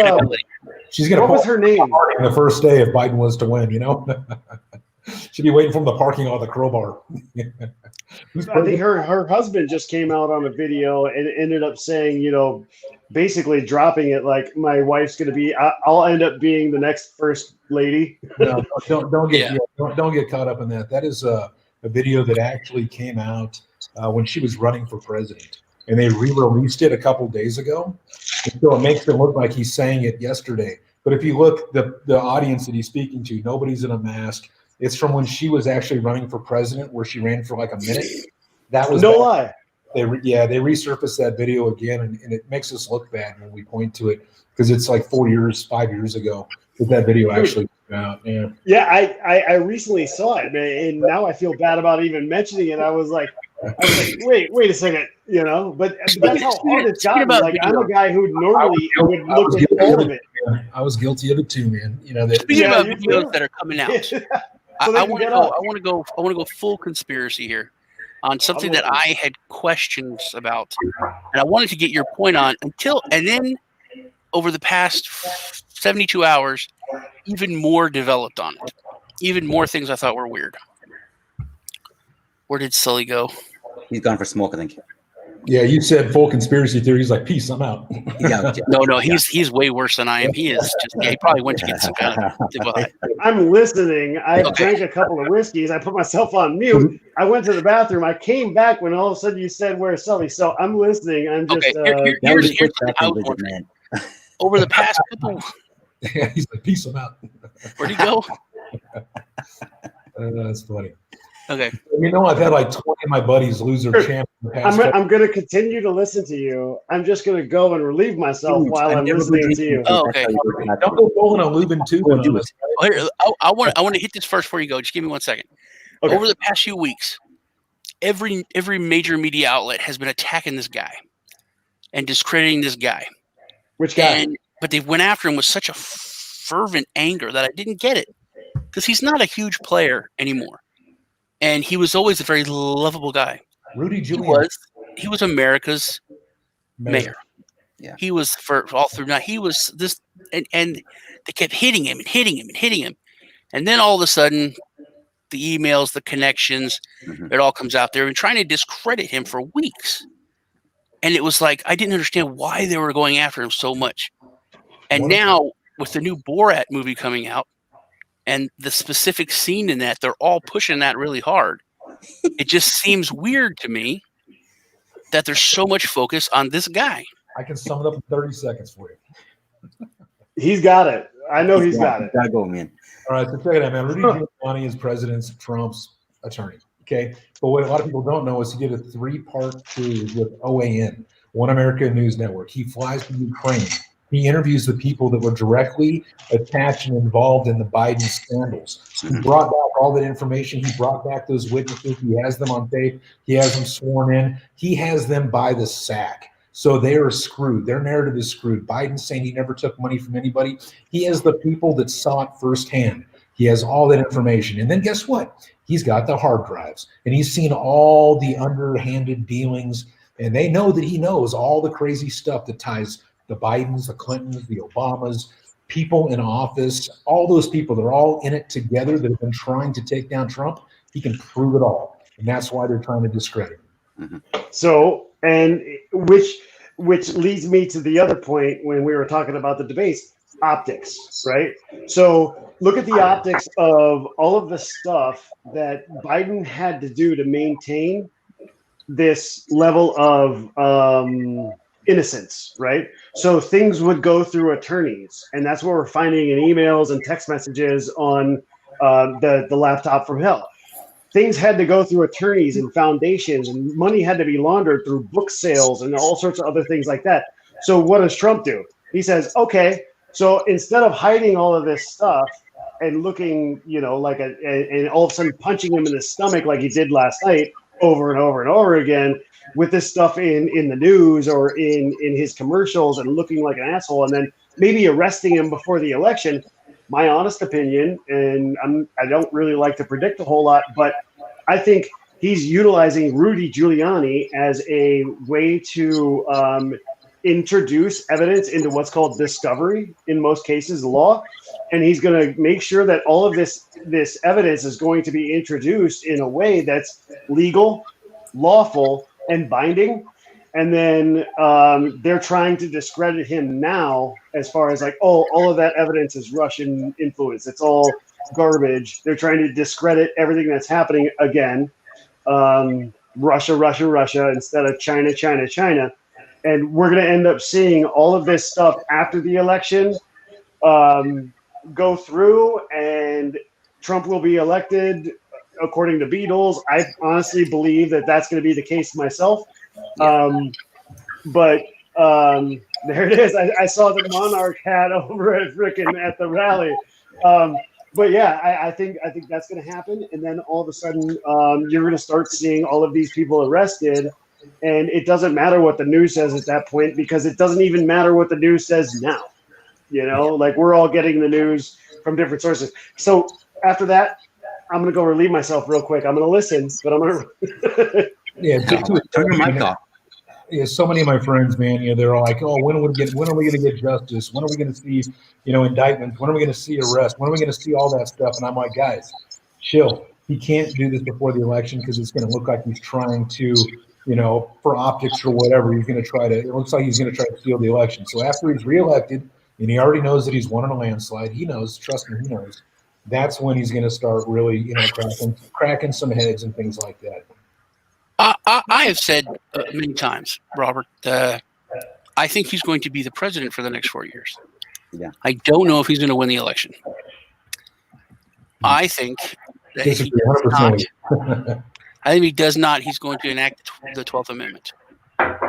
her name? The first day if Biden was to win, she'd be waiting for him to parking lot of the crowbar." I think her husband just came out on a video and ended up saying, basically dropping it like, my wife's going to be, I'll end up being the next first lady. No, don't get caught up in that. That is a video that actually came out when she was running for president, and they re-released it a couple days ago. And so it makes it look like he's saying it yesterday. But if you look, the audience that he's speaking to, nobody's in a mask. It's from when she was actually running for president, where she ran for like a minute. That was lie. They resurfaced that video again, and it makes us look bad when we point to it because it's like 5 years ago that video actually came out. Yeah, I recently saw it, man, and now I feel bad about even mentioning it. I was like, wait a second, but that's how hard it's gotten. Like, I'm a guy who normally would look at all of it. I was guilty of it too, man. Speaking about videos that are coming out. So I want to go full conspiracy here on something that I had questions about, and I wanted to get your point on and then over the past 72 hours, even more developed on it, even more things I thought were weird. Where did Sully go? He's gone for smoke, I think. Yeah, you said full conspiracy theory. He's like, peace, I'm out. No, he's way worse than I am. He is just, he probably went to get some kind of I'm listening. I drank a couple of whiskeys. I put myself on mute. I went to the bathroom. I came back when all of a sudden you said, "Where's Sully?" So I'm listening. I'm just here's the outward, man. Over the past couple, he's like, peace, I'm out. Where'd he go? That's funny. Okay. I've had like 20 of my buddies lose their champ. I'm going to continue to listen to you. I'm just going to go and relieve myself while I'm listening to you. Oh, okay. Don't go bowling on Lubin too. I want to hit this first before you go. Just give me 1 second. Okay. Over the past few weeks, every major media outlet has been attacking this guy and discrediting this guy. Which guy? But they went after him with such a fervent anger that I didn't get it, because he's not a huge player anymore. And he was always a very lovable guy. Rudy Giuliani. He was America's mayor. Yeah. He was for all through night. He was this, and they kept hitting him. And then all of a sudden, the emails, the connections, it all comes out there and trying to discredit him for weeks. And it was like, I didn't understand why they were going after him so much. And now with the new Borat movie coming out, and the specific scene in that, they're all pushing that really hard. It just seems weird to me that there's so much focus on this guy. I can sum it up in 30 seconds for you. He's got it. I know he's got it. Gotta go, man. All right, so check it out, man. Rudy Giuliani is President Trump's attorney. Okay. But what a lot of people don't know is he did a 3-part series with OAN, One America News Network. He flies to Ukraine. He interviews the people that were directly attached and involved in the Biden scandals. He brought back all that information. He brought back those witnesses. He has them on tape. He has them sworn in. He has them by the sack. So they are screwed. Their narrative is screwed. Biden's saying he never took money from anybody. He has the people that saw it firsthand. He has all that information. And then guess what? He's got the hard drives. And he's seen all the underhanded dealings. And they know that he knows all the crazy stuff that ties the Bidens, the Clintons, the Obamas, people in office, all those people, they're all in it together that have been trying to take down Trump. He can prove it all. And that's why they're trying to discredit him. So, and which leads me to the other point when we were talking about the debates, optics, right? So look at the optics of all of the stuff that Biden had to do to maintain this level of innocence, right? So things would go through attorneys, and that's what we're finding in emails and text messages on the laptop from hell. Things had to go through attorneys and foundations, and money had to be laundered through book sales and all sorts of other things like that. So what does Trump do? He says, okay, so instead of hiding all of this stuff and looking, like and all of a sudden punching him in the stomach like he did last night over and over and over again with this stuff in the news or in his commercials and looking like an asshole, and then maybe arresting him before the election. My honest opinion, and I don't really like to predict a whole lot, but I think he's utilizing Rudy Giuliani as a way to introduce evidence into what's called discovery, in most cases, law. And he's going to make sure that all of this evidence is going to be introduced in a way that's legal, lawful, and binding. And then they're trying to discredit him now as far as like, oh, all of that evidence is Russian influence. It's all garbage. They're trying to discredit everything that's happening again. Russia, Russia, Russia, instead of China, China, China. And we're going to end up seeing all of this stuff after the election go through, and Trump will be elected according to Beadles. I honestly believe that that's going to be the case myself. But there it is. I saw the Monarch hat over at the rally. But yeah, I think that's going to happen. And then all of a sudden, you're going to start seeing all of these people arrested. And it doesn't matter what the news says at that point, because it doesn't even matter what the news says now. Like we're all getting the news from different sources. So after that, I'm going to go relieve myself real quick. I'm going to listen, but I'm going to. Yeah, turn your mic off. Yeah, so many of my friends, man, they're all like, "Oh, when are we going to get justice? When are we going to see, indictments? When are we going to see arrests? When are we going to see all that stuff?" And I'm like, guys, chill. He can't do this before the election because it's going to look like he's trying to, for optics or whatever. He's going to try to. It looks like he's going to try to steal the election. So after he's reelected, and he already knows that he's won on a landslide, he knows. Trust me, he knows. That's when he's going to start really, cracking some heads and things like that. I have said many times, Robert, I think he's going to be the president for the next 4 years. Yeah. I don't know if he's going to win the election. I think that if he does not, if he does not, he's going to enact the 12th Amendment.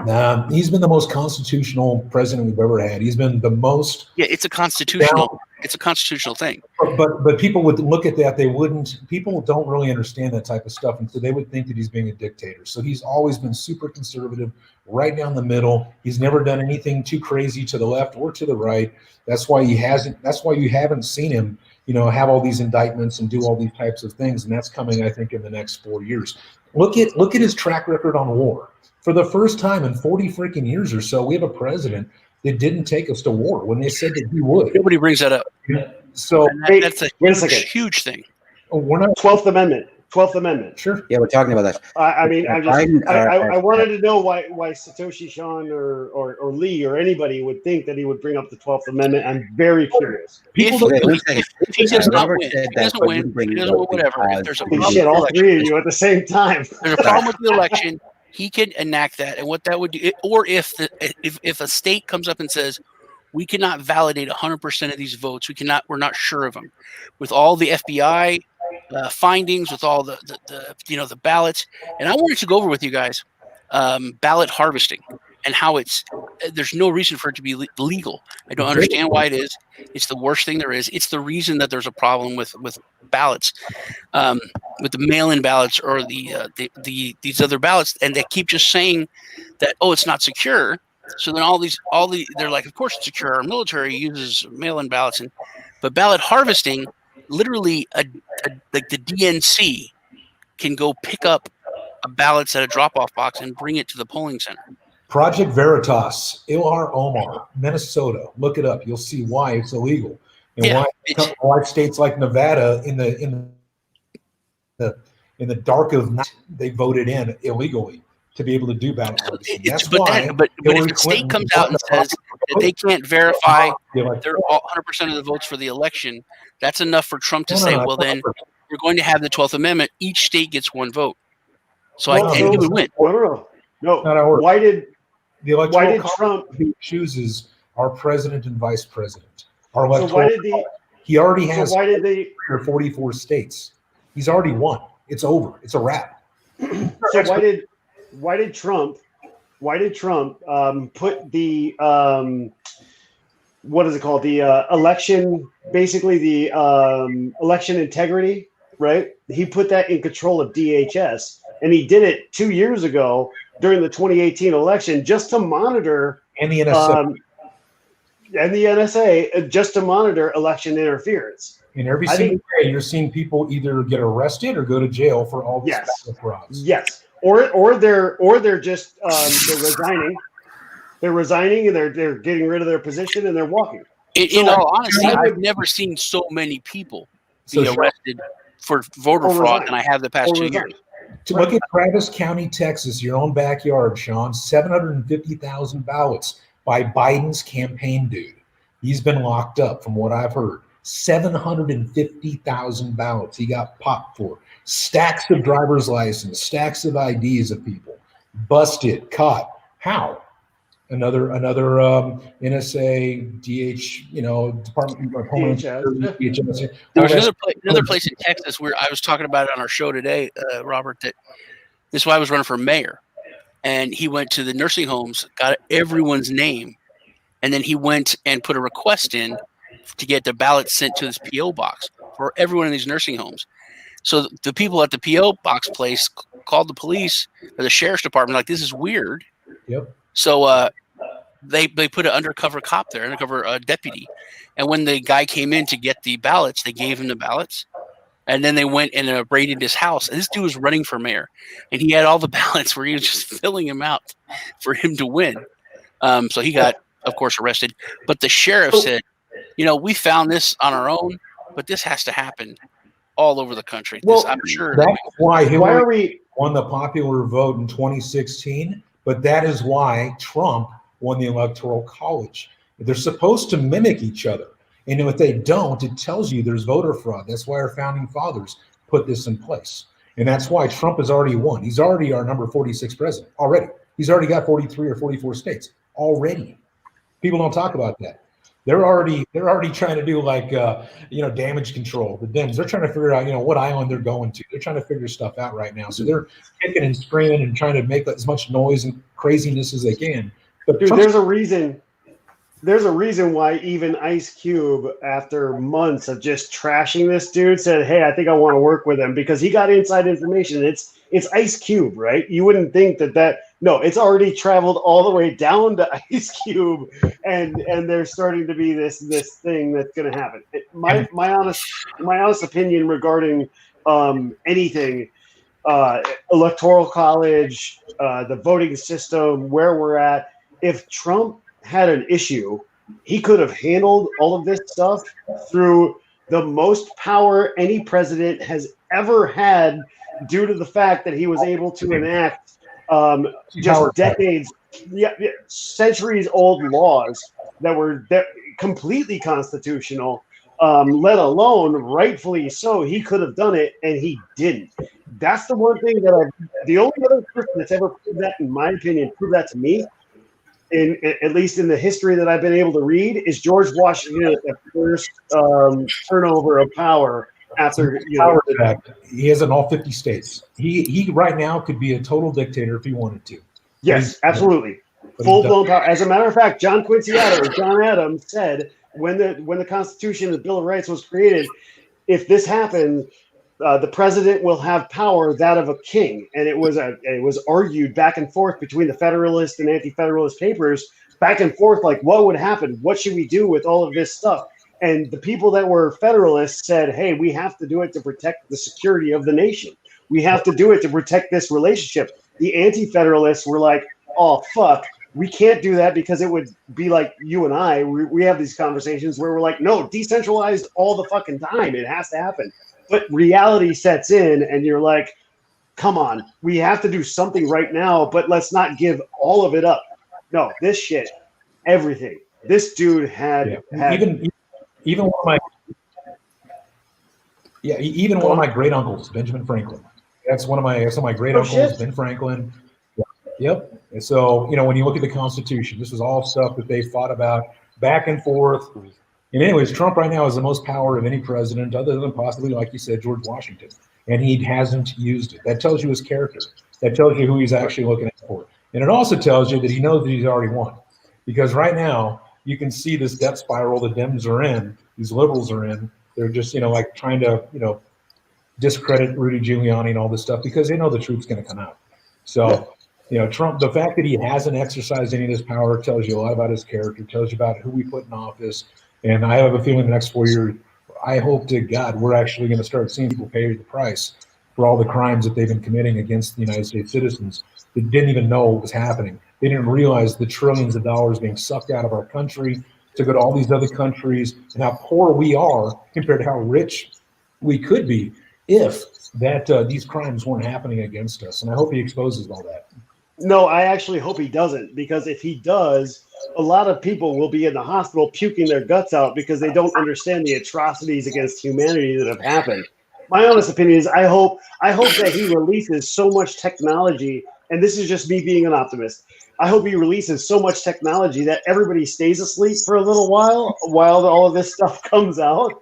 Nah, he's been the most constitutional president we've ever had. He's been the most. Yeah, it's a constitutional. It's a constitutional thing. But people would look at that. They wouldn't. People don't really understand that type of stuff, and so they would think that he's being a dictator. So he's always been super conservative, right down the middle. He's never done anything too crazy to the left or to the right. That's why he hasn't. That's why you haven't seen him, have all these indictments and do all these types of things. And that's coming, I think, in the next 4 years. Look at his track record on war. For the first time in 40 freaking years or so, we have a president that didn't take us to war when they said that he would. Nobody brings that up. So that's a huge thing. We're not 12th Amendment. 12th Amendment. Sure. Yeah, we're talking about that. I wanted to know why Satoshi Sean or Lee or anybody would think that he would bring up the 12th Amendment. I'm very curious. If he does not win, he doesn't win, whatever. If there's a problem shit, all three of you at the same time. There's a problem with the election. He can enact that, and what that would do, or if a state comes up and says, we cannot validate 100% of these votes, we're not sure of them. With all the FBI findings, with all the ballots, and I wanted to go over with you guys ballot harvesting and how there's no reason for it to be legal. I don't understand why it is. It's the worst thing there is. It's the reason that there's a problem with ballots, with the mail-in ballots or these other ballots, and they keep just saying that, oh, it's not secure. So then they're like, of course it's secure. Our military uses mail-in ballots, but ballot harvesting, literally, like the DNC can go pick up a ballots at a drop-off box and bring it to the polling center. Project Veritas, Ilhar Omar, Minnesota. Look it up. You'll see why it's illegal, and why states like Nevada in the dark of night they voted in illegally to be able to do ballot harvesting. But if a state comes out and says that they can't verify they're 100% of the votes for the election, that's enough for Trump to say, well, then we're going to have the 12th Amendment. Each state gets one vote. So he would win. No. Why did Trump chooses our president and vice president? Our electoral he already has 3 or 44 states. He's already won. It's over. It's a wrap. So why did Trump put the what is it called? The election, basically the election integrity, right? He put that in control of DHS, and he did it 2 years ago during the 2018 election just to monitor and the NSA just to monitor election interference. And every single day, you're seeing people either get arrested or go to jail for all these frauds. Yes, or they're just they're resigning. They're resigning and they're getting rid of their position and they're walking. In all honesty, I've never seen so many people be arrested for voter fraud than I have the past 2 years. To look at Travis County, Texas, your own backyard, Sean, 750,000 ballots by Biden's campaign dude. He's been locked up, from what I've heard. 750,000 ballots he got popped for. Stacks of driver's license, stacks of IDs of people. Busted, caught. How? Another NSA, DH, Department of Homeland Security. There was another place in Texas where I was talking about it on our show today, Robert, that this is why I was running for mayor. And he went to the nursing homes, got everyone's name, and then he went and put a request in to get the ballot sent to this P.O. box for everyone in these nursing homes. So the people at the P.O. box place called the police or the sheriff's department, like, this is weird. Yep. So they put an undercover cop there, undercover deputy. And when the guy came in to get the ballots, they gave him the ballots. And then they went and raided his house. And this dude was running for mayor. And he had all the ballots where he was just filling them out for him to win. So he got, of course, arrested. But the sheriff said, we found this on our own, but this has to happen all over the country. I'm sure that's why Hillary won the popular vote in 2016. But that is why Trump won the Electoral College. They're supposed to mimic each other. And if they don't, it tells you there's voter fraud. That's why our founding fathers put this in place. And that's why Trump has already won. He's already our number 46 president already. He's already got 43 or 44 states already. People don't talk about that. They're already trying to do damage control. The Dems, they're trying to figure out, what island they're going to. They're trying to figure stuff out right now. So they're kicking and screaming and trying to make as much noise and craziness as they can. But dude, there's a reason why even Ice Cube, after months of just trashing this dude, said, "Hey, I think I want to work with him," because he got inside information. It's Ice Cube, right? You wouldn't think that. No, it's already traveled all the way down to Ice Cube, and there's starting to be this thing that's going to happen. My honest opinion regarding anything, Electoral College, the voting system, where we're at. If Trump had an issue, he could have handled all of this stuff through the most power any president has ever had, due to the fact that he was able to enact just decades, centuries old laws that were completely constitutional, let alone rightfully so. He could have done it, and he didn't. That's the one thing that the only other person that's ever proved that, in my opinion, proved that to me, at least in the history that I've been able to read, is George Washington at the first turnover of power after power back. He has in all 50 states. He right now could be a total dictator if he wanted to. Yes, absolutely. Full-blown power. As a matter of fact, John Adams said when the Constitution and the Bill of Rights was created, if this happened, the president will have power that of a king. And it was argued back and forth between the Federalist and Anti-Federalist papers, back and forth, like what would happen? What should we do with all of this stuff? And the people that were Federalists said, hey, we have to do it to protect the security of the nation. We have to do it to protect this relationship. The Anti-Federalists were like, oh, fuck, we can't do that because it would be like you and I. We have these conversations where we're like, no, decentralized all the fucking time. It has to happen. But reality sets in and you're like, come on, we have to do something right now, but let's not give all of it up. No, this shit, everything. This dude had even one of my great uncles, Benjamin Franklin. That's one of my great uncles, Ben Franklin. Yep. And so, when you look at the Constitution, this was all stuff that they fought about back and forth. And anyways, Trump right now has the most power of any president other than possibly, like you said, George Washington. And he hasn't used it. That tells you his character. That tells you who he's actually looking at for. And it also tells you that he knows that he's already won. Because right now, you can see this death spiral the Dems are in, these liberals are in. They're just, like trying to, discredit Rudy Giuliani and all this stuff because they know the truth's going to come out. So, Trump, the fact that he hasn't exercised any of his power tells you a lot about his character, tells you about who we put in office. And I have a feeling the next 4 years, I hope to God we're actually going to start seeing people pay the price for all the crimes that they've been committing against the United States citizens that didn't even know what was happening. They didn't realize the trillions of dollars being sucked out of our country to go to all these other countries and how poor we are compared to how rich we could be if these crimes weren't happening against us. And I hope he exposes all that. No, I actually hope he doesn't, because if he does, a lot of people will be in the hospital puking their guts out because they don't understand the atrocities against humanity that have happened. My honest opinion is I hope that he releases so much technology, and this is just me being an optimist. I hope he releases so much technology that everybody stays asleep for a little while all of this stuff comes out,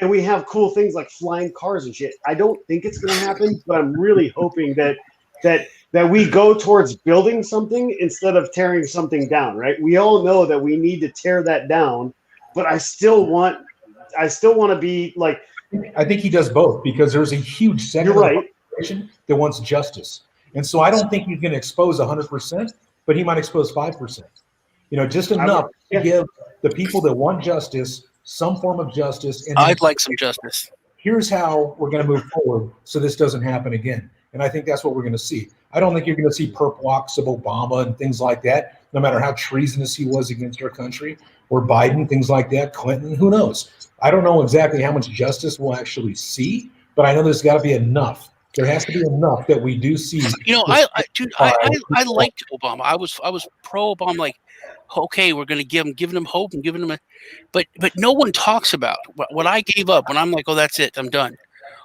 and we have cool things like flying cars and shit. I don't think it's going to happen, but I'm really hoping that we go towards building something instead of tearing something down, right? We all know that we need to tear that down, but I still want to be like. I think he does both because there's a huge segment of the population that wants justice. And so I don't think he's going to expose 100%, but he might expose 5%. Just enough to give the people that want justice some form of justice. And I'd like some justice. Here's how we're going to move forward so this doesn't happen again. And I think that's what we're going to see. I don't think you're going to see perp walks of Obama and things like that, no matter how treasonous he was against our country, or Biden, things like that, Clinton, who knows? I don't know exactly how much justice we'll actually see, but I know there's got to be enough. There has to be enough that we do see. I liked Obama. I was pro Obama. Like, okay, we're going to giving him hope and giving him but no one talks about what I gave up when I'm like, oh, that's it, I'm done.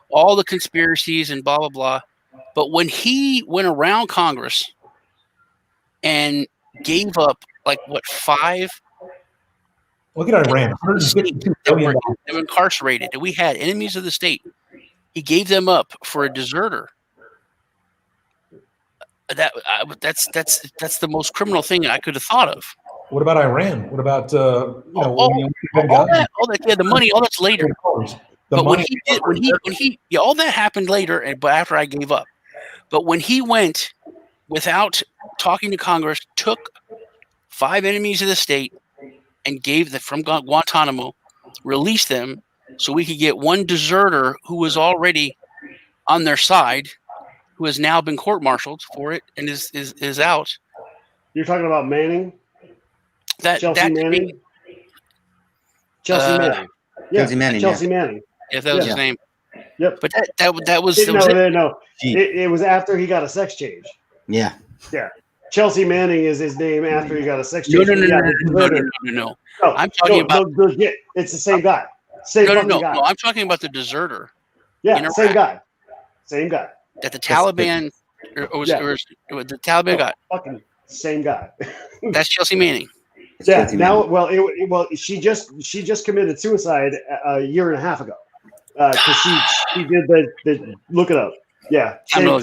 All the conspiracies and blah blah blah. But when he went around Congress and gave up like what 5. Look at Iran. They were incarcerated, and we had enemies of the state. He gave them up for a deserter. That's the most criminal thing I could have thought of. What about Iran? What about all that? Yeah, the money. All that's later. But when he all that happened later, but after I gave up. But when he went without talking to Congress, took 5 enemies of the state and gave them from Guantanamo, released them so we could get one deserter who was already on their side, who has now been court-martialed for it and is out. You're talking about Manning? Chelsea Manning? Chelsea Manning. Chelsea Manning. If that was his name. Yep. But that was no. It was after he got a sex change. Yeah. Yeah. Chelsea Manning is his name after he got a sex change. No. I'm talking about. It's the same guy. Guy. No. I'm talking about the deserter. Yeah, same guy. Same guy. That the Taliban or the Taliban got. Fucking same guy. That's Chelsea Manning. Yeah. Now, she just committed suicide a year and a half ago. because she did the look it up. Yeah, same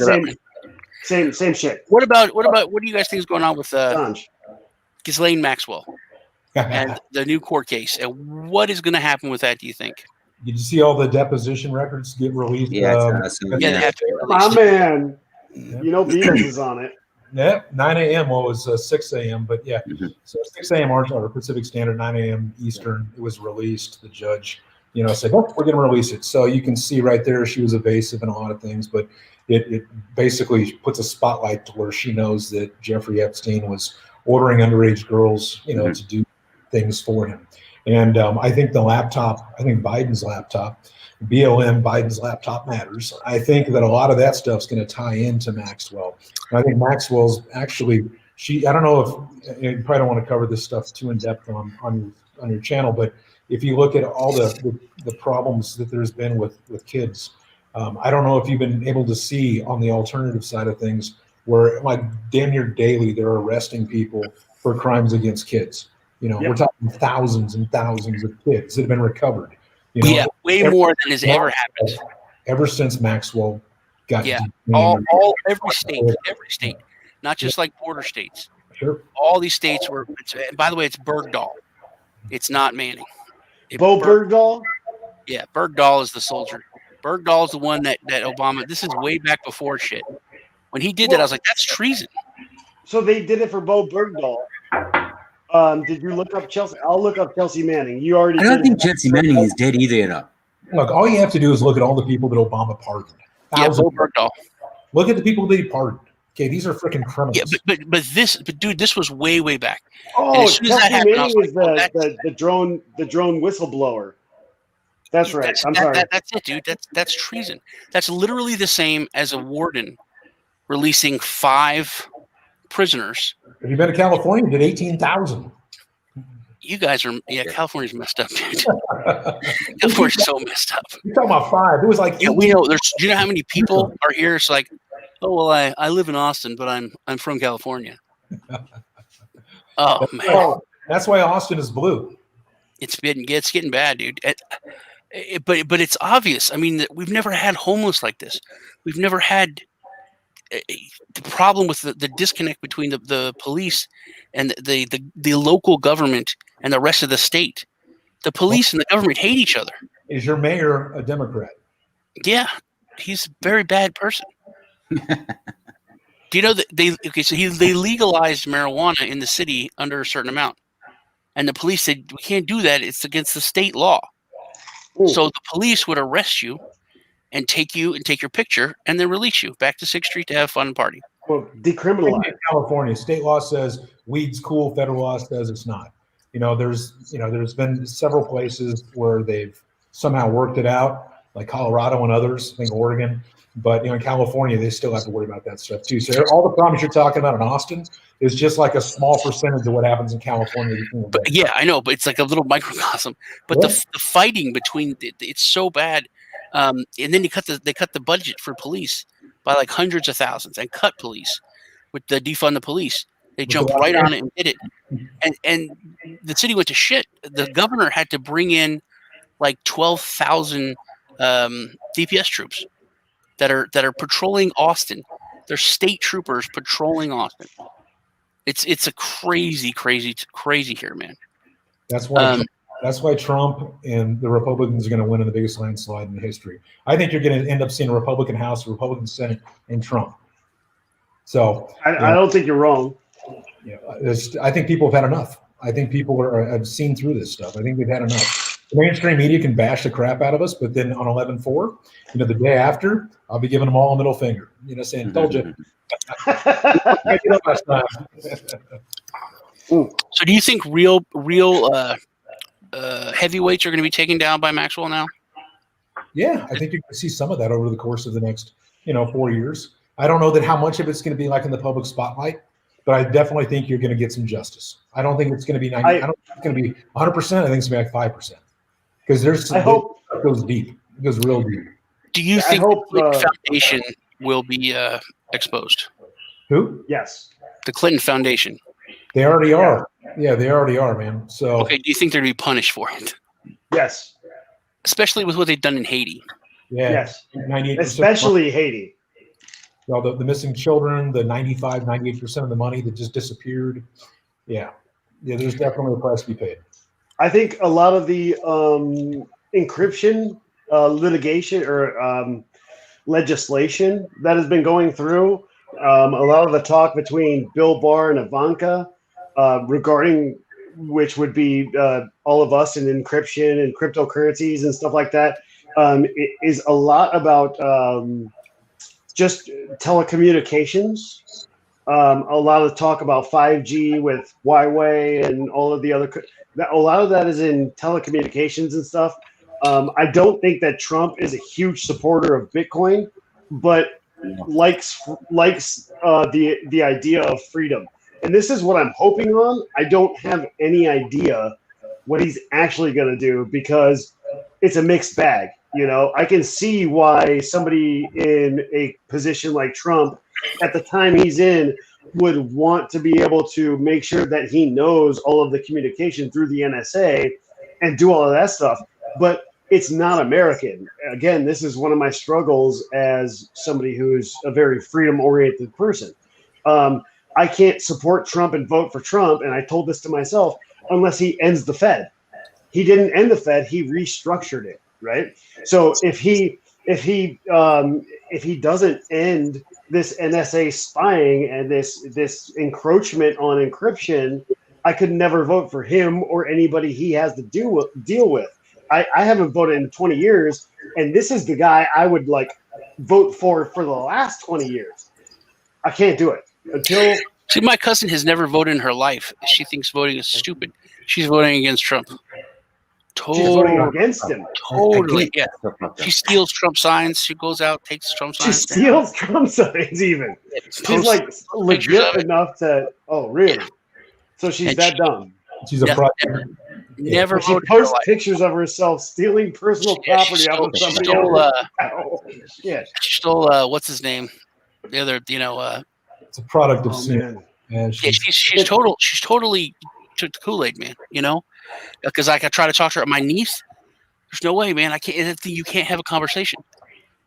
shit. What do you guys think is going on with Assange. Ghislaine Maxwell and the new court case? And what is going to happen with that? Do you think? Did you see all the deposition records get released? Yeah, They have to be My released. man, Yeah. you know Beadles is on it. Yeah, 9 a.m. Well, it was 6 a.m. But yeah, Mhm. so 6 a.m. or Pacific Standard, 9 a.m. Eastern. It was released. The judge, said, "Oh, we're going to release it." So you can see right there, she was evasive in a lot of things, but it basically puts a spotlight to where she knows that Jeffrey Epstein was ordering underage girls, to do things for him. And I think Biden's laptop, BLM, Biden's laptop matters. I think that a lot of that stuff's going to tie into Maxwell. And I think Maxwell's actually, I don't know if you probably don't want to cover this stuff too in depth on your channel, but if you look at all the problems that there's been with kids, I don't know if you've been able to see on the alternative side of things where like damn near daily they're arresting people for crimes against kids. We're talking thousands and thousands of kids that have been recovered. Yeah, way more than has ever happened. Ever since Maxwell got every state, not just like border states. Sure. All these states were. By the way, it's Bergdahl. It's not Manning. Bo Bergdahl? Yeah, Bergdahl is the soldier. Bergdahl is the one that Obama. This is way back before shit. When he did that, I was like, that's treason. So they did it for Bo Bergdahl. Did you look up Chelsea? I'll look up Chelsea Manning. You already. I don't think Chelsea Manning is dead either. Look, all you have to do is look at all the people that Obama pardoned. Yeah, Bo Bergdahl. Look at the people that he pardoned. Okay, these are freaking criminals. Yeah, but dude, this was way back. Oh, Chelsea Manning is the drone whistleblower. That's right. I'm sorry. That's it, dude. That's treason. That's literally the same as a warden releasing 5 prisoners. Have you been to California? Did 18,000. You guys are, California's messed up, dude. California's so messed up. You're talking about 5. It was like 18. We know. Do you know how many people are here? It's like, oh well, I live in Austin, but I'm from California. Oh man, that's why Austin is blue. It's getting bad, dude. But it's obvious. I mean, we've never had homeless like this. We've never had the problem with the disconnect between the police and the local government and the rest of the state. The police and the government hate each other. Is your mayor a Democrat? Yeah, he's a very bad person. Do you know that they legalized marijuana in the city under a certain amount, and the police said we can't do that. It's against the state law. Ooh. So the police would arrest you and take your picture and then release you back to 6th Street to have fun and party. Well, decriminalize. In California, state law says weed's cool. Federal law says it's not. There's been several places where they've somehow worked it out, like Colorado and others, I think Oregon. But in California, they still have to worry about that stuff too. So all the problems you're talking about in Austin is just like a small percentage of what happens in California. But yeah, I know, but it's like a little microcosm. But the fighting between it's so bad. And then they cut the budget for police by like hundreds of thousands and cut police with the defund the police. They jumped right on it and did it. And the city went to shit. The governor had to bring in like 12,000 DPS troops that are patrolling Austin. They're state troopers patrolling Austin. It's a crazy here, man. That's why Trump and the Republicans are going to win in the biggest landslide in history. I think you're going to end up seeing a Republican House, a Republican Senate, and Trump. So I don't think you're wrong. Yeah, I think people have had enough. I think people have seen through this stuff. I think they've had enough. The mainstream media can bash the crap out of us, but then on 11/4, the day after, I'll be giving them all a middle finger. Saying, "Told you." So, do you think real heavyweights are going to be taken down by Maxwell now? Yeah, I think you're going to see some of that over the course of the next, 4 years. I don't know that how much of it's going to be like in the public spotlight, but I definitely think you're going to get some justice. I don't think it's going to be 90. I don't think it's going to be 100%. I think it's going to be like 5%. Because it goes deep. It goes real deep. Do you think the Clinton Foundation will be exposed? Who? Yes. The Clinton Foundation. They already are. Yeah, they already are, man. So okay, do you think they're going to be punished for it? Yes. especially with what they've done in Haiti. Yeah. Yes. 98%. Especially Haiti. Well, the missing children, the 98% of the money that just disappeared. Yeah. Yeah, there's definitely a price to be paid. I think a lot of the encryption litigation or legislation that has been going through, a lot of the talk between Bill Barr and Ivanka regarding which would be all of us in encryption and cryptocurrencies and stuff like that, is a lot about just telecommunications. A lot of talk about 5G with Huawei and all of the other. A lot of that is in telecommunications and stuff. I don't think that Trump is a huge supporter of Bitcoin, but likes the idea of freedom. And this is what I'm hoping on. I don't have any idea what he's actually going to do because it's a mixed bag. You know, I can see why somebody in a position like Trump at the time he's in would want to be able to make sure that he knows all of the communication through the NSA and do all of that stuff. But it's not American. Again, this is one of my struggles as somebody who's a very freedom-oriented person. I can't support Trump and vote for Trump, and I told this to myself, unless he ends the Fed. He didn't end the Fed; he restructured it, right? So if he doesn't end this NSA spying and this encroachment on encryption, I could never vote for him or anybody he has to deal with. I haven't voted in 20 years, and this is the guy I would like vote for the last 20 years. I can't do it until. See, my cousin has never voted in her life. She thinks voting is stupid. She's voting against Trump. She's voting against him. Totally, yeah. She steals Trump signs. She goes out, takes Trump signs. She steals Trump signs even. She's like legit enough to. Oh, really? So she's that dumb. She's a product. Never she posts pictures of herself stealing personal property out of somebody else. She stole what's his name? The other, it's a product of sin. Man, she's totally took the Kool-Aid, man. You know, because I try to talk to her. My niece, there's no way, man. I can't. You can't have a conversation.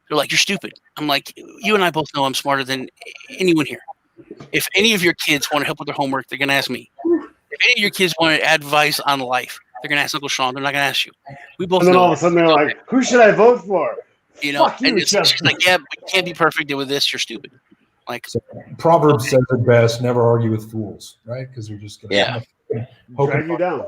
They're like, you're stupid. I'm like, you and I both know I'm smarter than anyone here. If any of your kids want to help with their homework, they're gonna ask me. If any of your kids want advice on life, they're gonna ask Uncle Sean. They're not gonna ask you. We both. And then know all of a sudden they're like, "Who should I vote for?" You know, and she's like, "Yeah, we can't be perfect with this. You're stupid." Like Proverbs says it best: "Never argue with fools," right? Because they're just gonna drag you down.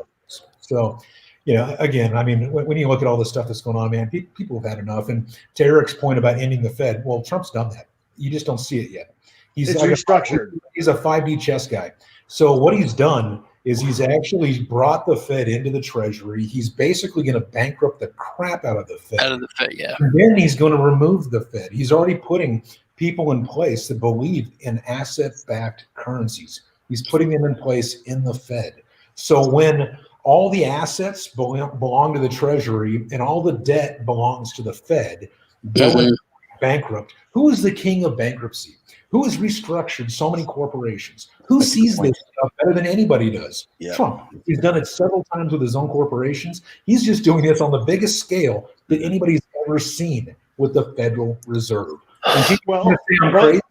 So, again, I mean, when you look at all the stuff that's going on, man, people have had enough. And to Eric's point about ending the Fed, well, Trump's done that. You just don't see it yet. It's restructured. He's a 5D chess guy. So what he's done is he's actually brought the Fed into the Treasury. He's basically going to bankrupt the crap out of the Fed. Out of the Fed, yeah. And then he's going to remove the Fed. He's already putting people in place that believe in asset-backed currencies. He's putting them in place in the Fed. So when all the assets belong to the Treasury and all the debt belongs to the Fed, they're bankrupt. Who is the king of bankruptcy? Who has restructured so many corporations? Who sees this stuff better than anybody does? Yeah. Trump. He's done it several times with his own corporations. He's just doing this on the biggest scale that anybody's ever seen with the Federal Reserve. And people say I'm crazy,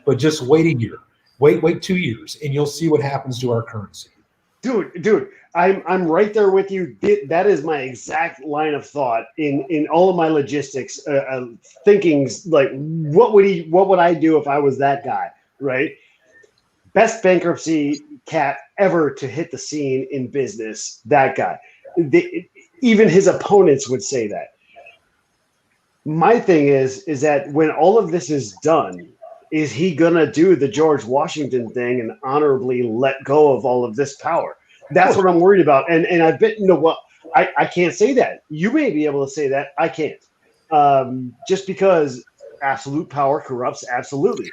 but just wait a year. Wait 2 years, and you'll see what happens to our currency. Dude, I'm right there with you. That is my exact line of thought in all of my logistics thinkings. Like, what would I do if I was that guy? Right? Best bankruptcy cat ever to hit the scene in business. That guy. Even his opponents would say that. My thing is that when all of this is done, is he gonna do the George Washington thing and honorably let go of all of this power? That's what I'm worried about. And I bet I can't say that. You may be able to say that. I can't. Just because absolute power corrupts absolutely.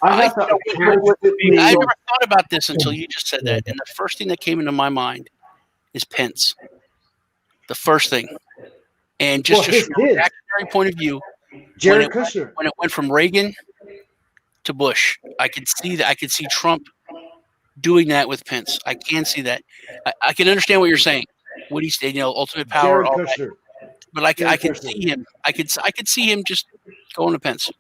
I never thought about this until you just said that. And the first thing that came into my mind is Pence. The first thing. And just from a reactionary point of view, Jared Kushner. When it went from Reagan to Bush, I could see that. I could see Trump doing that with Pence. I can see that. I can understand what you're saying. What he's, ultimate power. Jared Kushner. But I could see him. I could see him just going to Pence.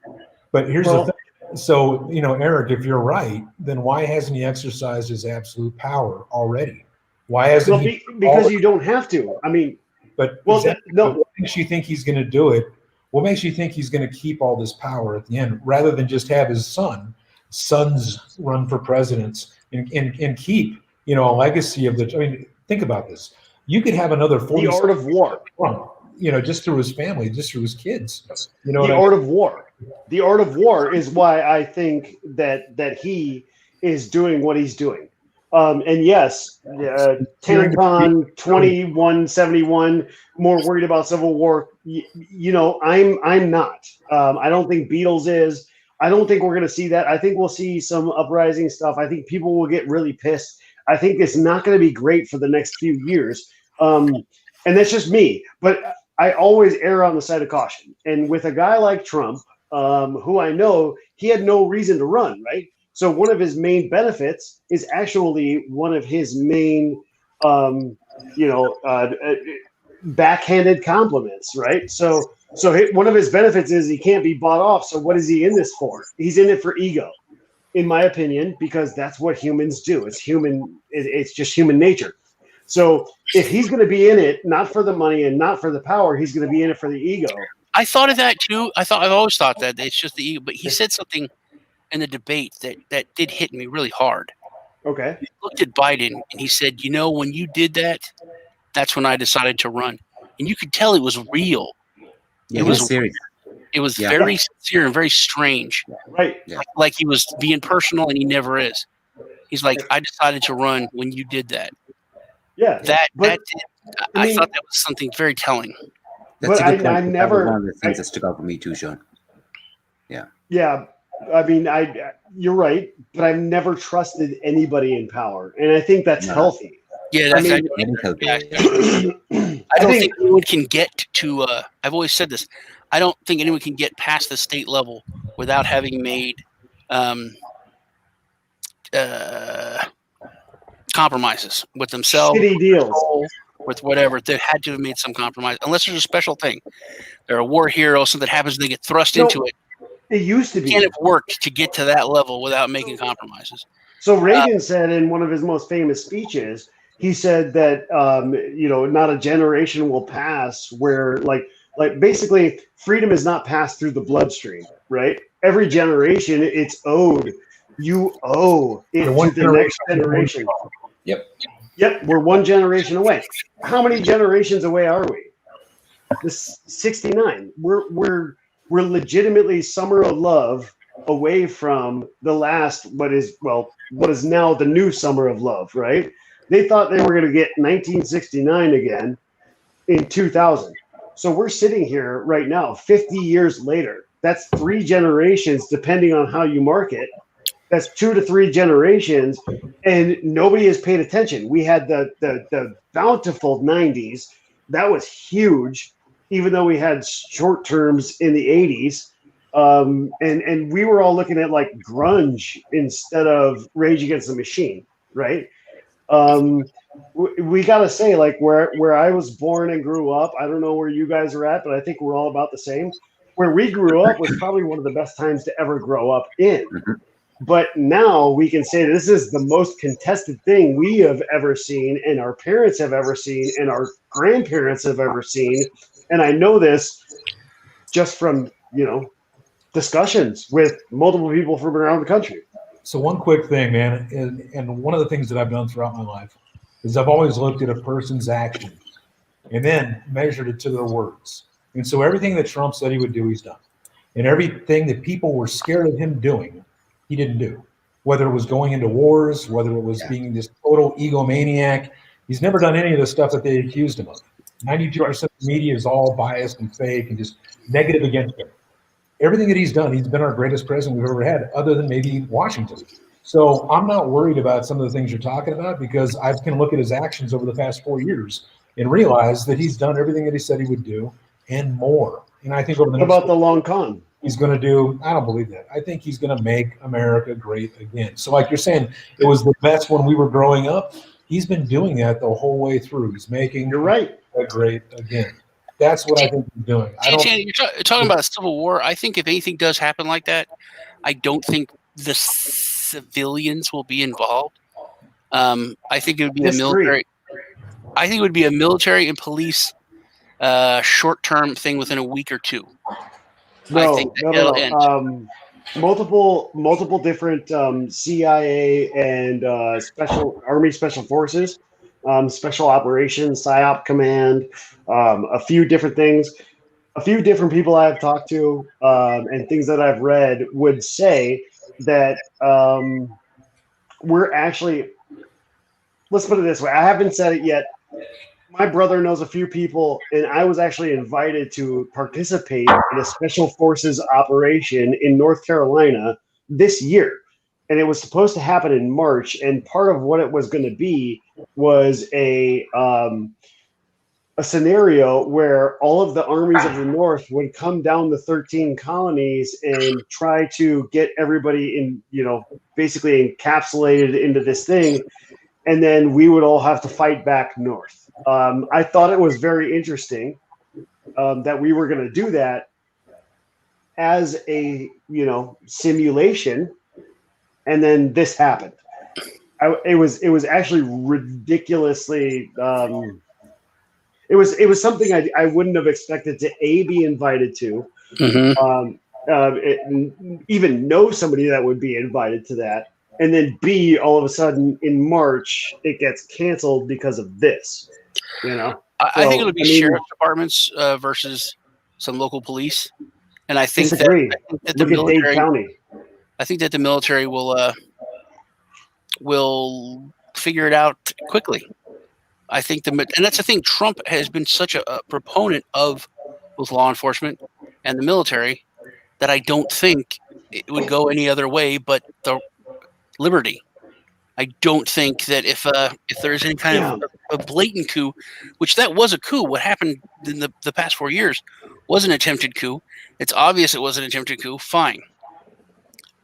But here's the thing. So, Eric, if you're right, then why hasn't he exercised his absolute power already? Why hasn't he? Because you don't have to. I mean, but no. What makes you think he's going to do it? What makes you think he's going to keep all this power at the end, rather than just have his sons run for presidents and keep, a legacy of the? I mean, think about this. You could have another 40. The art of war. Just through his family, just through his kids. The art of war. The art of war is why I think that he is doing what he's doing. And yes, TANCON 2171, more worried about civil war. I'm not. I don't think Beadles is. I don't think we're going to see that. I think we'll see some uprising stuff. I think people will get really pissed. I think it's not going to be great for the next few years. And that's just me. But I always err on the side of caution. And with a guy like Trump, who I know, he had no reason to run, right? So one of his main benefits is actually one of his main, backhanded compliments, right? So one of his benefits is he can't be bought off. So what is he in this for? He's in it for ego, in my opinion, because that's what humans do. It's human. It's just human nature. So if he's going to be in it, not for the money and not for the power, he's going to be in it for the ego. I thought of that too. I've always thought that it's just the ego. But he said something in the debate that did hit me really hard. Okay. He looked at Biden and he said, when you did that, that's when I decided to run. And you could tell it was real. Yeah, it was serious. It was very sincere and very strange. Right. Yeah. Like he was being personal, and he never is. He's like, I decided to run when you did that. Yeah. I thought that was something very telling. That's but a good point. I never. One of the things that stuck out for me too, Sean. Yeah. Yeah. I mean, you're right, but I've never trusted anybody in power, and I think that's healthy. Yeah, that's healthy. I don't think anyone can get to. I've always said this. I don't think anyone can get past the state level without having made compromises with themselves, shitty deals, with whatever. They had to have made some compromise, unless there's a special thing. They're a war hero. Something happens, they get thrust into it. It used to be. Can't have worked to get to that level without making compromises. So Reagan said in one of his most famous speeches, he said that not a generation will pass where like basically freedom is not passed through the bloodstream, right? Every generation it's owed. You owe it to the next generation. Yep, we're one generation away. How many generations away are we? This 69. We're legitimately summer of love away from the last what is now the new summer of love, right? They thought they were going to get 1969 again in 2000. So we're sitting here right now, 50 years later. That's 3 generations, depending on how you mark it. That's 2 to 3 generations, and nobody has paid attention. We had the bountiful 90s. That was huge, even though we had short terms in the 80s. And we were all looking at like grunge instead of Rage Against the Machine, right? We got to say, like, where I was born and grew up, I don't know where you guys are at, but I think we're all about the same. Where we grew up was probably one of the best times to ever grow up in. But now we can say this is the most contested thing we have ever seen, and our parents have ever seen, and our grandparents have ever seen. And I know this just from, discussions with multiple people from around the country. So one quick thing, man, and one of the things that I've done throughout my life is I've always looked at a person's actions and then measured it to their words. And so everything that Trump said he would do, he's done. And everything that people were scared of him doing, he didn't do. Whether it was going into wars, whether it was being this total egomaniac, he's never done any of the stuff that they accused him of. 92% of the media is all biased and fake and just negative against him. Everything that he's done, he's been our greatest president we've ever had, other than maybe Washington. So I'm not worried about some of the things you're talking about, because I can look at his actions over the past 4 years and realize that he's done everything that he said he would do and more. And I think over the next about the long con, he's going to do, I don't believe that. I think he's going to make America great again. So like you're saying, it was the best when we were growing up. He's been doing that the whole way through. He's making You're right. America great again. That's what I think he's doing. You're talking about a civil war. I think if anything does happen like that, I don't think the civilians will be involved. I think it would be a military. I think it would be a military and police short-term thing within a week or two. No. Multiple different CIA and Army Special Forces, Special Operations, PSYOP Command, a few different things. A few different people I've talked to and things that I've read would say that we're actually, let's put it this way. I haven't said it yet. My brother knows a few people, and I was actually invited to participate in a Special Forces operation in North Carolina this year. And it was supposed to happen in March. And part of what it was going to be was a scenario where all of the armies of the North would come down the 13 colonies and try to get everybody in, basically encapsulated into this thing. And then we would all have to fight back north. I thought it was very interesting that we were going to do that as a, simulation. And then this happened. It was actually ridiculously, it was something I wouldn't have expected to be invited to, even know somebody that would be invited to that. And then B, all of a sudden in March, it gets canceled because of this, I think it'll be sheriff's departments versus some local police. And I think that the military, I think that the military will figure it out quickly. I think and that's the thing. Trump has been such a proponent of both law enforcement and the military that I don't think it would go any other way but the liberty. I don't think that if there's any kind of a blatant coup, which that was a coup, what happened in the past 4 years was an attempted coup. It's obvious it was an attempted coup. Fine.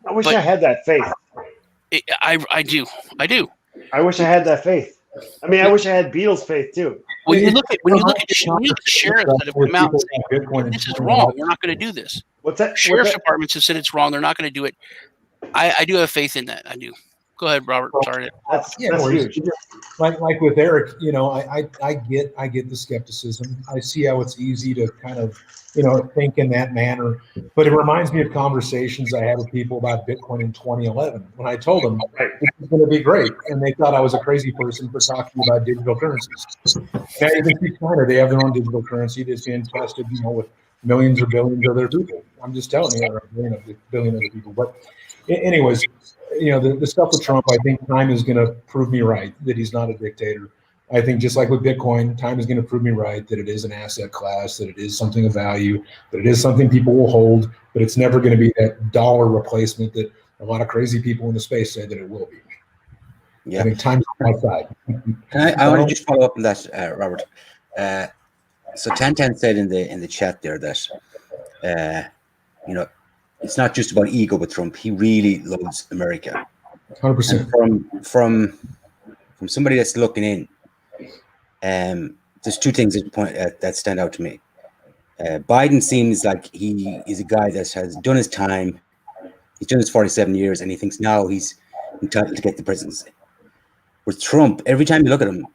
I wish I had that faith. I do. I wish I had that faith. I mean, I wish I had Beadles' faith too. When you look at sheriffs that have come out and say, this is wrong, we're not going to do this. What's that? Sheriff's departments have said it's wrong, they're not going to do it. I do have faith in that. I do. Go ahead, Robert. Sorry. That's huge. Like with Eric, I get the skepticism. I see how it's easy to kind of, think in that manner. But it reminds me of conversations I had with people about Bitcoin in 2011 when I told them this is going to be great, and they thought I was a crazy person for talking about digital currencies. Now even in China, they have their own digital currency that's being tested, with millions or billions of other people. I'm just telling you, a billion other people. But anyways, the stuff with Trump, I think time is going to prove me right that he's not a dictator. I think just like with Bitcoin, time is going to prove me right that it is an asset class, that it is something of value, that it is something people will hold, but it's never going to be that dollar replacement that a lot of crazy people in the space say that it will be. Yeah. I think time's on my side. I want to just follow up on that, Robert. So 1010 said in the chat there that, it's not just about ego with Trump. He really loves America. 100%. And from somebody that's looking in, there's two things that stand out to me. Biden seems like he is a guy that has done his time. He's done his 47 years, and he thinks now he's entitled to get the presidency. With Trump, every time you look at him,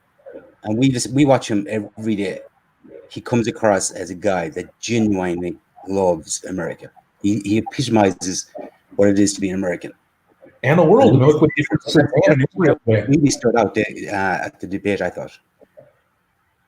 and we watch him every day, he comes across as a guy that genuinely loves America. He epitomizes what it is to be an American. And the world. Really stood out at the debate, I thought.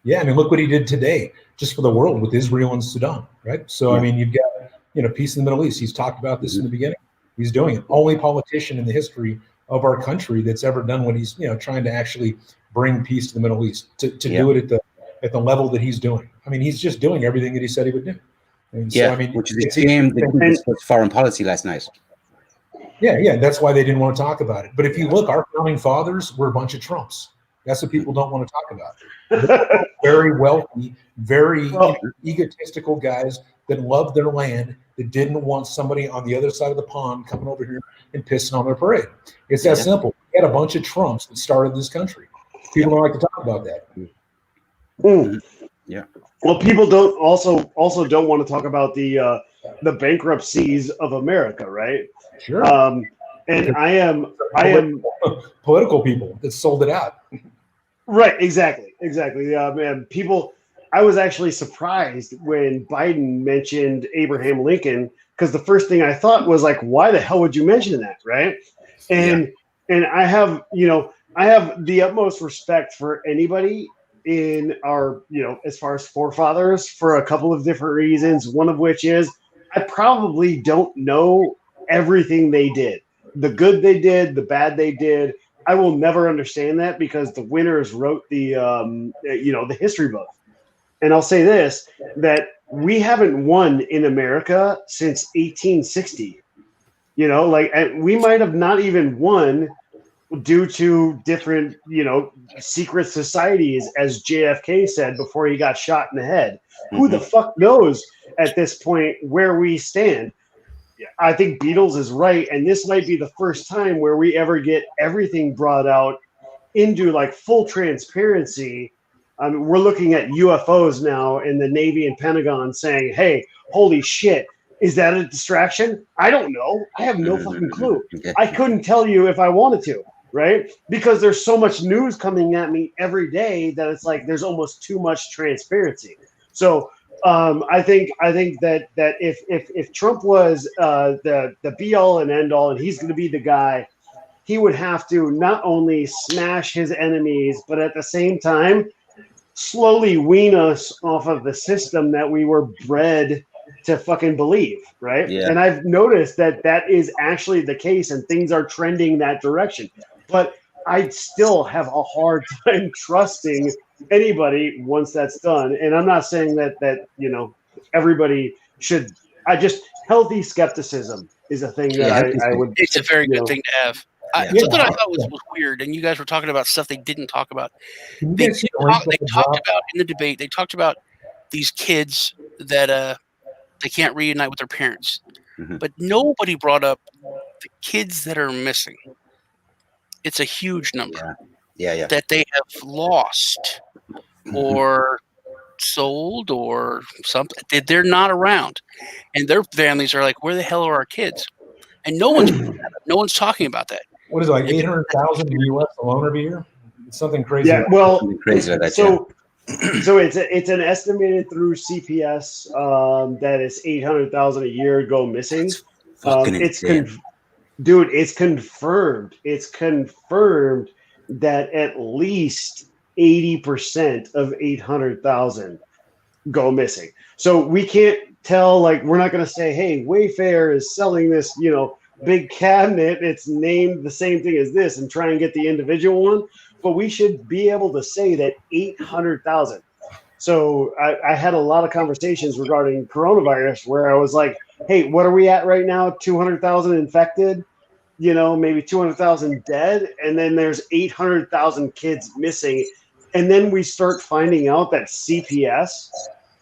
Yeah, I mean, look what he did today, just for the world with Israel and Sudan, right? So, I mean, you've got, peace in the Middle East. He's talked about this in the beginning. He's doing it. Only politician in the history of our country that's ever done what he's, trying to actually bring peace to the Middle East, to do it at the level that he's doing. I mean, he's just doing everything that he said he would do. And so, I mean, which is a shame that he was foreign policy last night. Yeah, that's why they didn't want to talk about it. But if you look, our founding fathers were a bunch of Trumps. That's what people don't want to talk about. Very wealthy, very egotistical guys that loved their land, that didn't want somebody on the other side of the pond coming over here and pissing on their parade. It's that simple. We had a bunch of Trumps that started this country. People don't like to talk about that. Yeah. Well, people don't also don't want to talk about the bankruptcies of America, right? Sure. And I am political people that sold it out. right. Exactly. Man, people. I was actually surprised when Biden mentioned Abraham Lincoln, because the first thing I thought was like, why the hell would you mention that, right? And I have the utmost respect for anybody in our, as far as forefathers, for a couple of different reasons. One of which is I probably don't know everything they did, the good they did, the bad they did. I will never understand that because the winners wrote the history book. And I'll say this, that we haven't won in America since 1860. And we might have not even won due to different, secret societies, as JFK said before he got shot in the head. Mm-hmm. Who the fuck knows at this point where we stand? I think Beadles is right, and this might be the first time where we ever get everything brought out into like full transparency. We're looking at UFOs now in the Navy and Pentagon saying, hey, holy shit, is that a distraction? I don't know. I have no fucking clue. I couldn't tell you if I wanted to, right? Because there's so much news coming at me every day that it's like there's almost too much transparency. So I think that if Trump was the be all and end all, and he's going to be the guy, he would have to not only smash his enemies, but at the same time slowly wean us off of the system that we were bred to fucking believe, right? Yeah. And I've noticed that is actually the case, and things are trending that direction. But I still have a hard time trusting anybody once that's done. And I'm not saying that everybody should. Healthy skepticism is a thing that I would. It's a very good thing to have. Something I thought was weird, and you guys were talking about stuff they didn't talk about. They talked about in the debate. They talked about these kids that they can't reunite with their parents, but nobody brought up the kids that are missing. It's a huge number. Yeah. That they have lost or sold or something. They're not around, and their families are like, "Where the hell are our kids?" And no one's talking about that. What is it, like 800,000 in the U.S. alone every year? It's something crazy. Yeah, well, something crazy like that. So it's an estimated through CPS that is 800,000 a year go missing. It's confirmed. It's confirmed that at least 80% of 800,000 go missing. So we can't tell. Like, we're not going to say, "Hey, Wayfair is selling this, big cabinet. It's named the same thing as this," and try and get the individual one. But we should be able to say that 800,000. So I had a lot of conversations regarding coronavirus where I was like, "Hey, what are we at right now? 200,000 infected, maybe 200,000 dead, and then there's 800,000 kids missing." And then we start finding out that CPS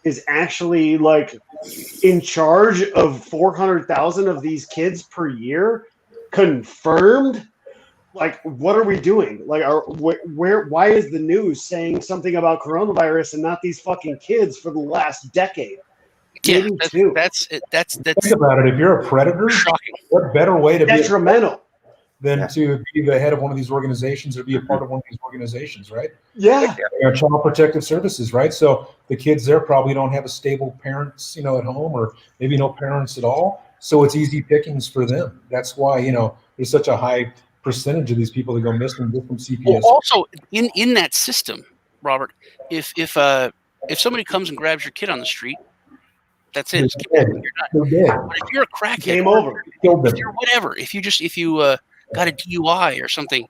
is actually like in charge of 400,000 of these kids per year, confirmed. Like, what are we doing? Like, why is the news saying something about coronavirus and not these fucking kids for the last decade? Yeah, that's think about it. If you're a predator, shocking. What better way to detrimental than to be the head of one of these organizations or be a part of one of these organizations, right? Yeah. Child Protective Services, right? So the kids there probably don't have a stable parents, at home, or maybe no parents at all. So it's easy pickings for them. That's why, there's such a high percentage of these people that go missing from CPS. Well, also in that system, Robert, if somebody comes and grabs your kid on the street, that's it. You're dead. But if you're a crackhead, game over. If you're whatever, if you got a DUI or something,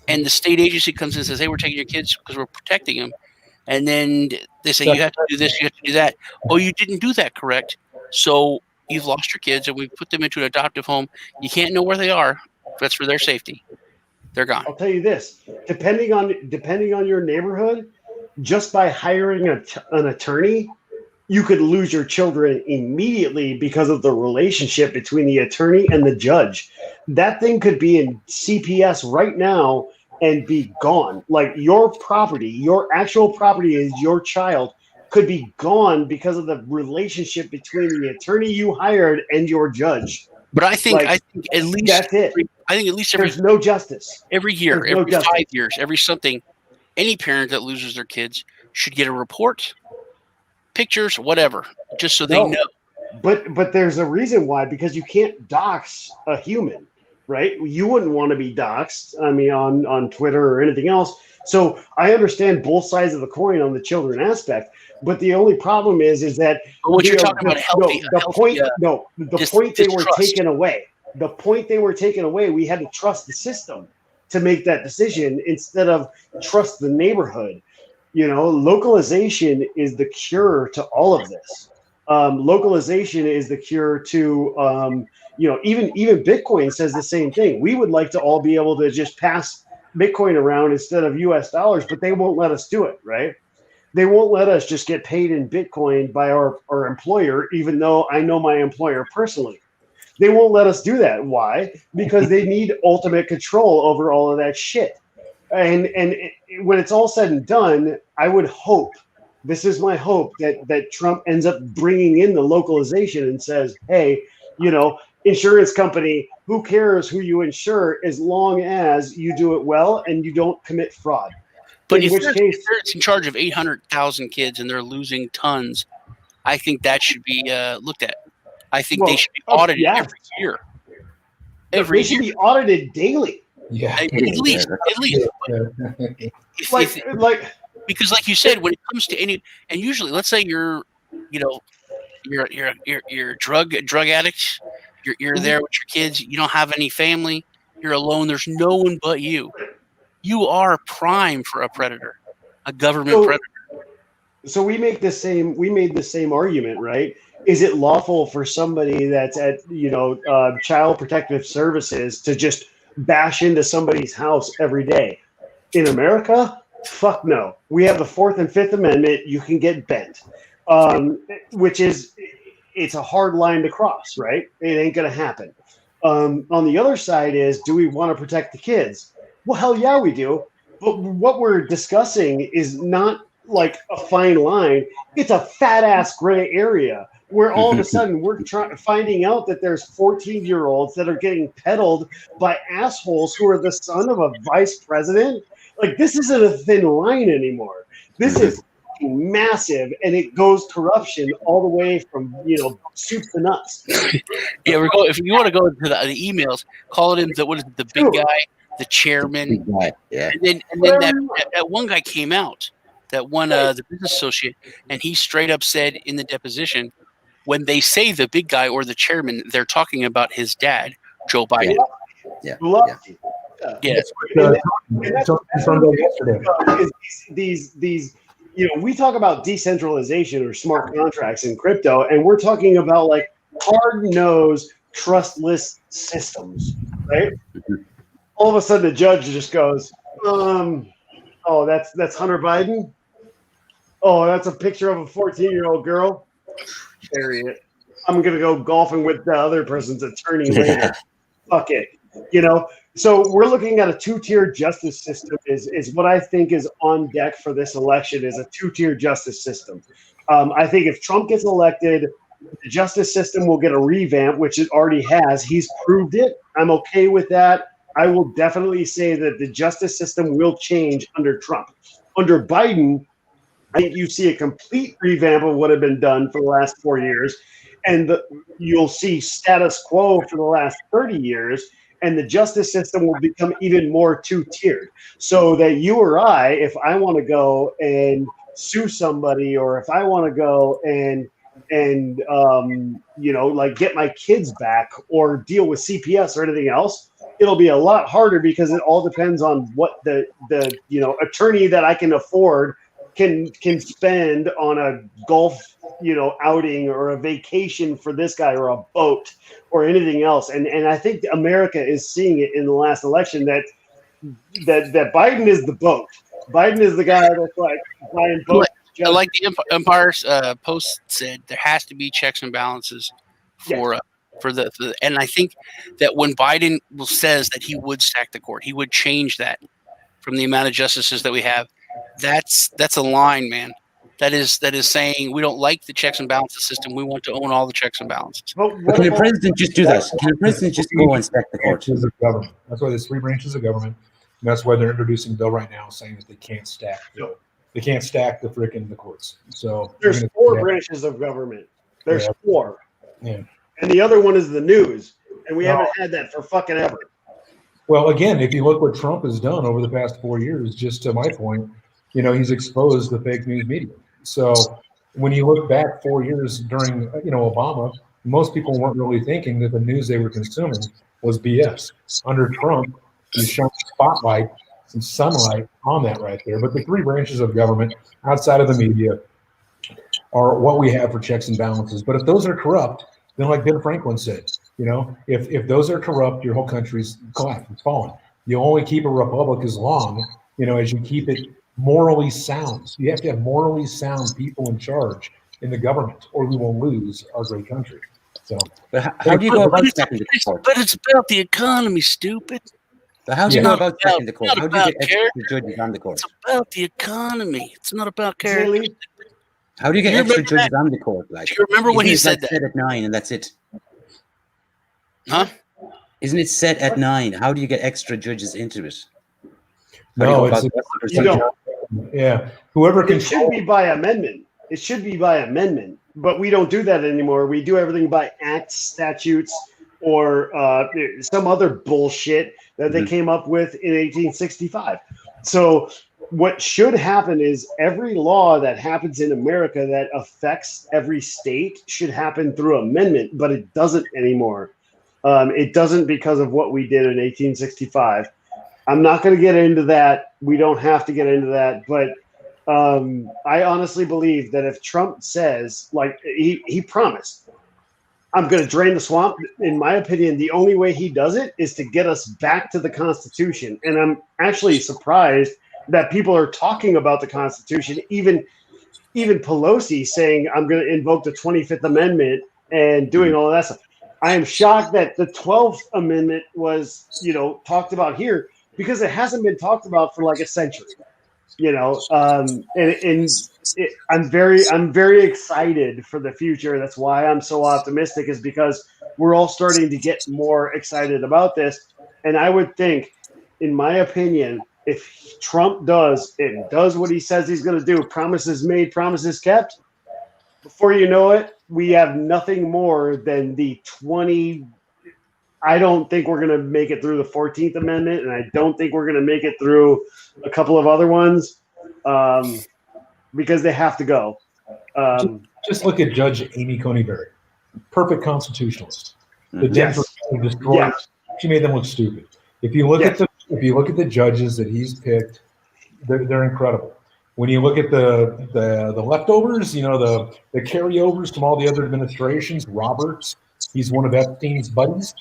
and the state agency comes in and says, "Hey, we're taking your kids because we're protecting them," and then they say, "You have to do this, you have to do that." Oh, you didn't do that correct, so you've lost your kids, and we put them into an adoptive home. You can't know where they are. That's for their safety. They're gone. I'll tell you this: depending on your neighborhood, just by hiring an attorney, you could lose your children immediately because of the relationship between the attorney and the judge. That thing could be in CPS right now and be gone. Like, your property, your actual property is your child, could be gone because of the relationship between the attorney you hired and your judge. But I think Like, at least that's it. I think at least every There's no justice. year, There's no every justice. 5 years, every something, any parent that loses their kids should get a report, pictures, whatever, just so they know. But there's a reason why, because you can't dox a human, right? You wouldn't want to be doxed, I mean, on Twitter or anything else. So I understand both sides of the coin on the children aspect, but the only problem is that what you're talking about, the point they were taken away. The point they were taken away, we had to trust the system to make that decision instead of trust the neighborhood. You know, localization is the cure to all of this. Localization is the cure to, you know, even Bitcoin says the same thing. We would like to all be able to just pass Bitcoin around instead of US dollars, but they won't let us do it, right? They won't let us just get paid in Bitcoin by our employer, even though I know my employer personally. They won't let us do that. Why? Because they need ultimate control over all of that shit. And when it's all said and done, I would hope, this is my hope, that Trump ends up bringing in the localization and says, hey, you know, insurance company, who cares who you insure as long as you do it well and you don't commit fraud. But if they're in charge of 800,000 kids and they're losing tons, I think that should be looked at. I think they should be audited every year. They should be audited daily. Yeah, at least. Because, like you said, when it comes to any, and usually, let's say you're a drug addict, you're there with your kids, you don't have any family, you're alone. There's no one but you. You are prime for a predator, a government predator. So we made the same argument, right? Is it lawful for somebody that's at, you know, Child Protective Services to just bash into somebody's house every day? In America, fuck no. We have the 4th and 5th Amendment. You can get bent, which is, it's a hard line to cross, right? It ain't going to happen. On the other side is, do we want to protect the kids? Well, hell yeah, we do. But what we're discussing is not like a fine line. It's a fat ass gray area where all of a sudden we're finding out that there's 14-year-olds that are getting peddled by assholes who are the son of a vice president. Like, this isn't a thin line anymore. This is massive, and it goes corruption all the way from, you know, soup to nuts. Yeah, we're going. If you want to go into the emails, call it in the big guy, the chairman, yeah, and then that one guy came out, that one the business associate, and he straight up said in the deposition, when they say the big guy or the chairman, they're talking about his dad, Joe Biden. Yeah. These, you know, we talk about decentralization or smart contracts in crypto, and we're talking about like hard-nosed, trustless systems, right? All of a sudden, the judge just goes, "Oh, that's Hunter Biden. Oh, that's a picture of a 14-year-old girl. Bury it. I'm gonna go golfing with the other person's attorney later. Fuck it." You know, so we're looking at a 2-tier justice system is what I think is on deck for this election, is a 2-tier justice system. I think if Trump gets elected, the justice system will get a revamp, which it already has. He's proved it. I'm okay with that. I will definitely say that the justice system will change under Trump. Under Biden, I think you see a complete revamp of what had been done for the last 4 years, and you'll see status quo for the last 30 years. And the justice system will become even more 2-tiered, so that you or I, if I want to go and sue somebody, or if I want to go and you know, like get my kids back or deal with CPS or anything else, it'll be a lot harder because it all depends on what the you know, attorney that I can afford can spend on a golf, you know, outing or a vacation for this guy, or a boat or anything else. And I think America is seeing it in the last election that Biden is the boat. Biden is the guy that's like buying boats. Like the Empire's Post said, there has to be checks and balances for the and I think that when Biden says that he would stack the court, he would change that from the amount of justices that we have. That's a line, man. that is saying we don't like the checks and balances system. We want to own all the checks and balances. But But can the president just do that? Can the president just go inspect the courts? Branches of government. That's why there's 3 branches of government. And that's why they're introducing a bill right now saying that they can't stack the frickin' the courts. So there's 4 branches of government. There's 4. Yeah. And the other one is the news. And we haven't had that for fucking ever. Well, again, if you look what Trump has done over the past 4 years, just to my point, he's exposed the fake news media. So when you look back 4 years during, Obama, most people weren't really thinking that the news they were consuming was BS. Under Trump, he's shone spotlight, some sunlight on that right there. But the 3 branches of government outside of the media are what we have for checks and balances. But if those are corrupt, then like Ben Franklin said, if those are corrupt, your whole country's collapsed, it's fallen. You only keep a republic as long, as you keep it morally sound. You have to have morally sound people in charge in the government, or we will lose our great country. So, but how do you go about checking the court? But it's about the economy, stupid. But how do you go about checking the court? How do you get extra judges on the court? It's about the economy. It's not about character. How do you get extra judges on the court? Like, do you remember when he said that? Set at 9 and that's it. Huh? Isn't it set at 9? How do you get extra judges into it? No, yeah. Whoever can. It should be by amendment. It should be by amendment, but we don't do that anymore. We do everything by acts, statutes, or some other bullshit that they came up with in 1865. So what should happen is every law that happens in America that affects every state should happen through amendment, but it doesn't anymore. It doesn't because of what we did in 1865. I'm not going to get into that. We don't have to get into that, but I honestly believe that if Trump says, like he promised, I'm going to drain the swamp, in my opinion, the only way he does it is to get us back to the Constitution. And I'm actually surprised that people are talking about the Constitution, even Pelosi saying, I'm going to invoke the 25th Amendment and doing all of that stuff. I am shocked that the 12th Amendment was, talked about here because it hasn't been talked about for like a century, I'm very excited for the future. That's why I'm so optimistic, is because we're all starting to get more excited about this. And I would think, in my opinion, if Trump does what he says he's going to do, promises made, promises kept, before you know it, we have nothing more than the 20. I don't think we're going to make it through the 14th Amendment, and I don't think we're going to make it through a couple of other ones because they have to go. Just look at Judge Amy Coney Barrett, perfect constitutionalist. The Denver destroyed. Yes. She made them look stupid. If you look at the judges that he's picked, they're incredible. When you look at the leftovers, the carryovers from all the other administrations, Roberts, he's one of Epstein's buddies.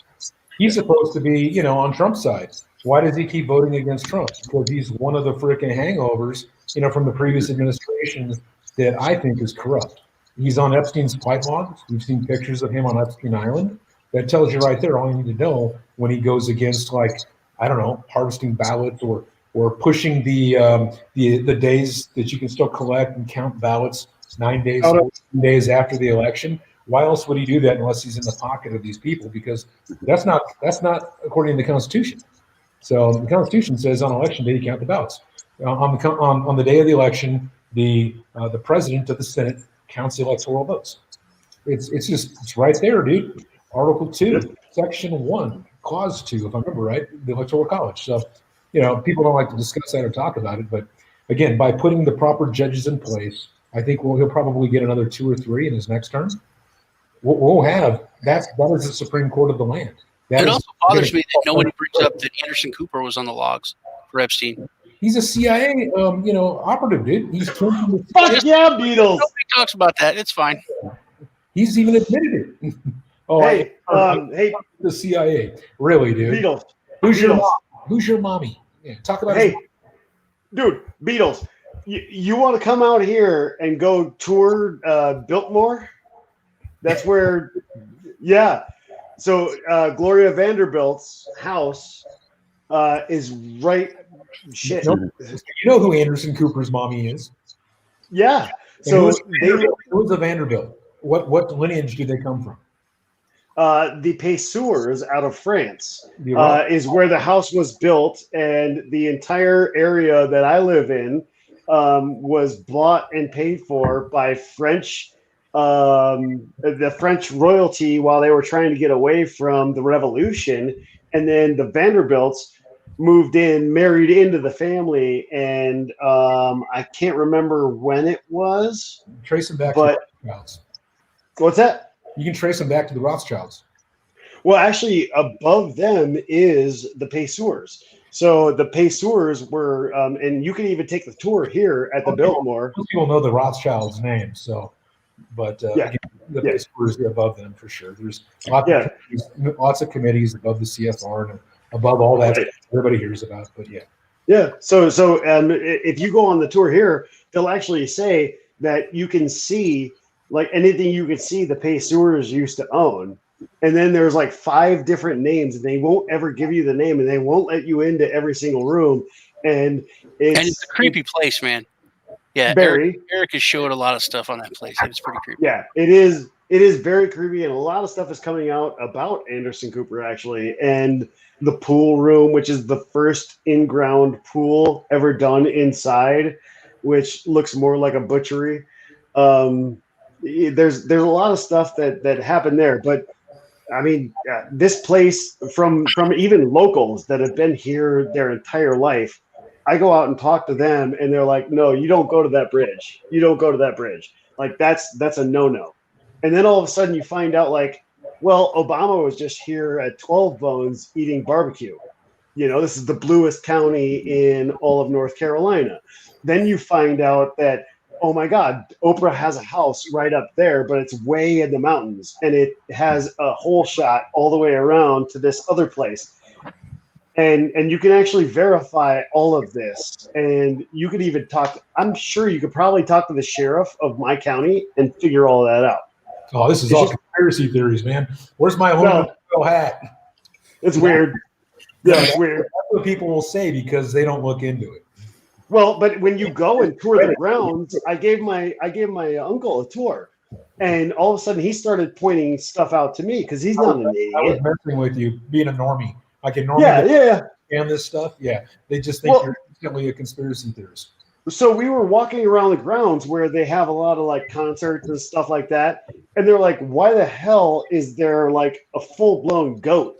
He's supposed to be, on Trump's side. Why does he keep voting against Trump? Because he's one of the freaking hangovers, from the previous administration that I think is corrupt. He's on Epstein's flight logs. We've seen pictures of him on Epstein Island. That tells you right there all you need to know when he goes against, harvesting ballots or pushing the days that you can still collect and count ballots 9 days, 14 days after the election. Why else would he do that unless he's in the pocket of these people? Because that's not according to the Constitution. So the Constitution says on election day you count the ballots. On the day of the election, the president of the Senate counts the electoral votes. It's right there, dude. Article 2, Section 1, Clause 2, if I remember right, the Electoral College. So, people don't like to discuss that or talk about it, but again, by putting the proper judges in place, I think he'll probably get another 2 or 3 in his next term. We'll have that is the Supreme Court of the land. It also bothers me that nobody brings up that Anderson Cooper was on the logs for Epstein. He's a CIA, operative, dude. He's fuck yeah, Beadles. Nobody talks about that. It's fine. He's even admitted it. Hey, the CIA, really, dude. Beadles. Who's your mom? Who's your mommy? Yeah, talk about. Hey, dude, Beadles. You want to come out here and go tour Biltmore? That's where, yeah. So Gloria Vanderbilt's house is right. Shit. You know who Anderson Cooper's mommy is? Yeah. And So who was the Vanderbilt? What lineage do they come from? the Pessours out of France The is where the house was built, and the entire area that I live in was bought and paid for by the French royalty while they were trying to get away from the revolution, and then the Vanderbilts moved in, married into the family, and I can't remember when it was. Trace them back But to the Rothschilds. what's that? You can trace them back to the Rothschilds. Well, actually, above them is the Pessours. So the Pessours were, and you can even take the tour here at the Biltmore. Most people know the Rothschilds' name, so, but Yeah. again, the Yeah. Pessours are above them for sure. There's lots of committees above the CFR and above all that Right. everybody hears about. But yeah, Yeah. So if you go on the tour here, they'll actually say that you can see like anything you can see the Pessours used to own. And then there's like 5 different names, and they won't ever give you the name, and they won't let you into every single room. And it's a creepy place, man. Yeah, Barry. Eric has showed a lot of stuff on that place. It's pretty creepy. Yeah, it is. It is very creepy, and a lot of stuff is coming out about Anderson Cooper actually, and the pool room, which is the first in-ground pool ever done inside, which looks more like a butchery. There's a lot of stuff that happened there, but I mean, this place from even locals that have been here their entire life. I go out and talk to them, and they're like, "No, you don't go to that bridge. You don't go to that bridge. Like that's a no-no." And then all of a sudden, you find out like, well, Obama was just here at 12 Bones eating barbecue. You know, this is the bluest county in all of North Carolina. Then you find out that, oh my God, Oprah has a house right up there, but it's way in the mountains, and it has a whole shot all the way around to this other place. And you can actually verify all of this, and you could even talk. I'm sure you could probably talk to the sheriff of my county and figure all that out. oh, this is all conspiracy theories, man. Where's my home hat? It's weird. Yeah, it's weird. That's what people will say because they don't look into it. Well, but when you go and tour the grounds, I gave my uncle a tour, and all of a sudden he started pointing stuff out to me because he's not an idiot. I was messing with you, being a normie. Like a normie, and this stuff. Yeah, they just think you're instantly a conspiracy theorist. So we were walking around the grounds where they have a lot of like concerts and stuff like that, and they're like, "Why the hell is there like a full-blown goat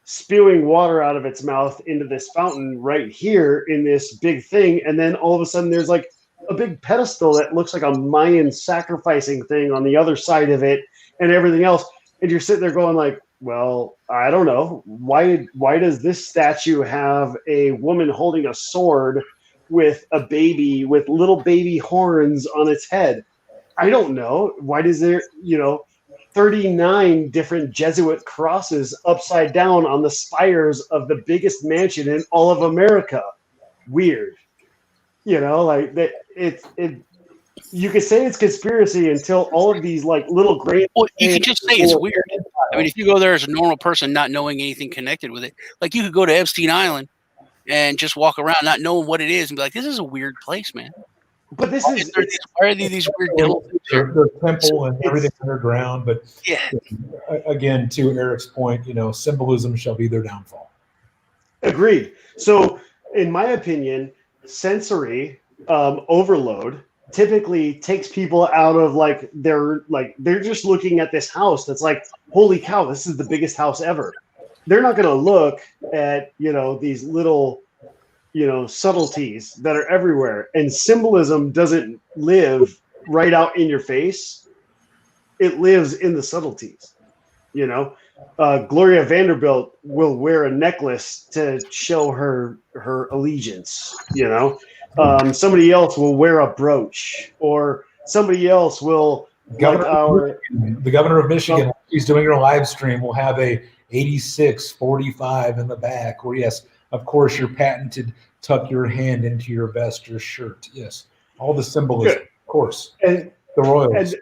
spewing water out of its mouth into this fountain right here in this big thing?" And then all of a sudden there's like a big pedestal that looks like a Mayan sacrificing thing on the other side of it and everything else. And you're sitting there going like, well, I don't know. Why does this statue have a woman holding a sword with a baby with little baby horns on its head? I don't know. Why does there, 39 different Jesuit crosses upside down on the spires of the biggest mansion in all of America? Weird. Like that. You could say it's conspiracy until all of these like little great. Well, you could just say it's weird. I mean, if you go there as a normal person, not knowing anything connected with it, like you could go to Epstein Island and just walk around not knowing what it is and be like, "This is a weird place, man." But this is why are these weird little the temple and everything underground? But yeah, again, to Eric's point, symbolism shall be their downfall. Agreed. So, in my opinion, sensory overload typically takes people out of they're just looking at this house that's like, holy cow, this is the biggest house ever. They're not going to look at these little subtleties that are everywhere. And symbolism doesn't live right out in your face. It lives in the subtleties. Gloria Vanderbilt will wear a necklace to show her allegiance. Somebody else will wear a brooch, or somebody else will. The governor of Michigan, he's doing a live stream, will have a 86-45 in the back. Where yes, of course, your patented tuck your hand into your vest or shirt. Yes, all the symbolism, of course, and the royals.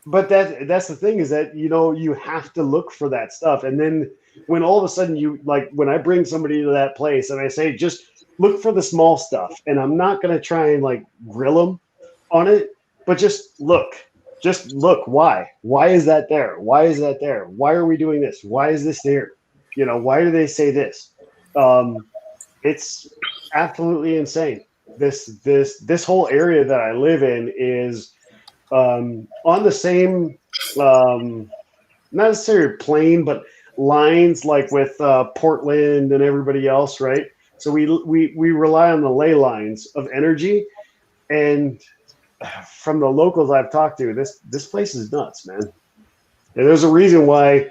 But that's the thing is that you have to look for that stuff, and then when all of a sudden when I bring somebody to that place and I say just look for the small stuff, and I'm not going to try and grill them on it, but just look. Just look. Why? Why is that there? Why is that there? Why are we doing this? Why is this there? You know, why do they say this? It's absolutely insane. This whole area that I live in is on the same, not necessarily plane, but lines like with Portland and everybody else, right? So we rely on the ley lines of energy, and from the locals I've talked to, this place is nuts, man. And there's a reason why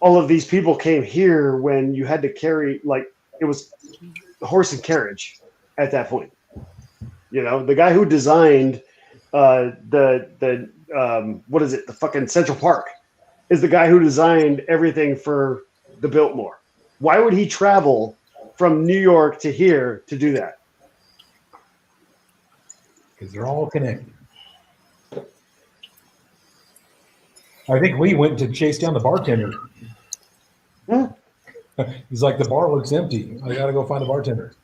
all of these people came here when you had to carry, like, it was horse and carriage at that point. You know, the guy who designed the what is it, the fucking Central Park, is the guy who designed everything for the Biltmore. Why would he travel from New York to here to do that? Because they're all connected. I think Lee went to chase down the bartender. He's like, the bar looks empty. I got to go find a bartender.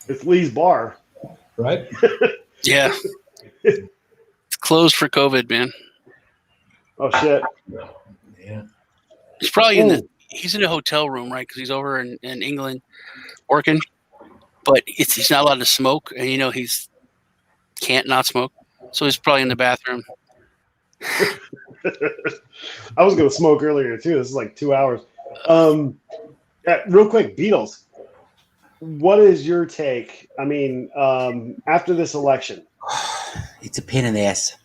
It's Lee's bar. Right? Yeah. It's closed for COVID, man. Oh, shit. Yeah. He's probably he's in a hotel room, right? Because he's over in England working. But he's not allowed to smoke. And, you know, he's can't not smoke. So he's probably in the bathroom. I was going to smoke earlier, too. This is like 2 hours. Real quick, Beadles. What is your take? I mean, after this election, It's a pain in the ass.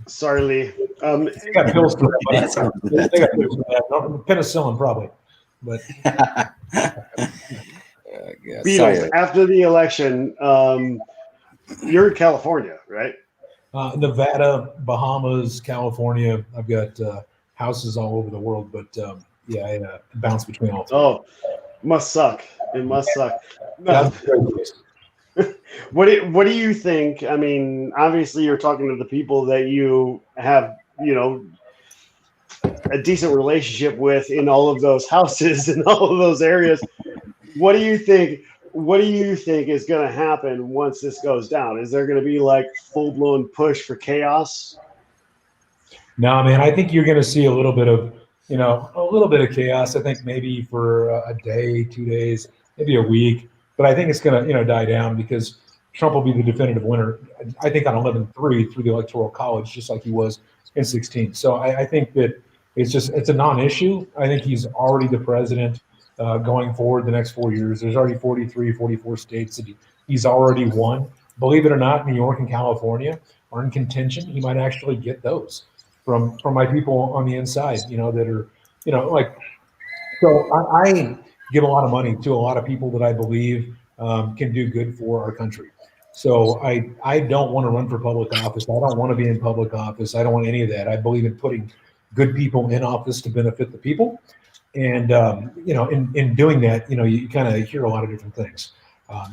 sorry, Lee. They got pills for that. They got pills for that. Penicillin, probably. But Beadles, after the election, you're in California, right? Nevada, Bahamas, California. I've got houses all over the world, but yeah, I bounce between all three. Oh, must suck. It must suck. No. What do you think? I mean, obviously, you're talking to the people that you have, you know, a decent relationship with in all of those houses and all of those areas. What do you think? What do you think is going to happen once this goes down? Is there going to be like full-blown push for chaos? No, man, I think you're going to see a little bit of, you know, a little bit of chaos. I think maybe for a day, 2 days, maybe a week. But I think it's going to, you know, die down because Trump will be the definitive winner, I think, on 11-3 through the Electoral College, just like he was in 16. So I think that it's a non-issue. I think he's already the president going forward the next 4 years. There's already 43, 44 states that he's already won. Believe it or not, New York and California are in contention. He might actually get those from my people on the inside, you know, that are, you know, like, so I give a lot of money to a lot of people that I believe can do good for our country. So I don't want to run for public office. I don't want to be in public office. I don't want any of that. I believe in putting good people in office to benefit the people. And, you know, in doing that, you know, you kind of hear a lot of different things.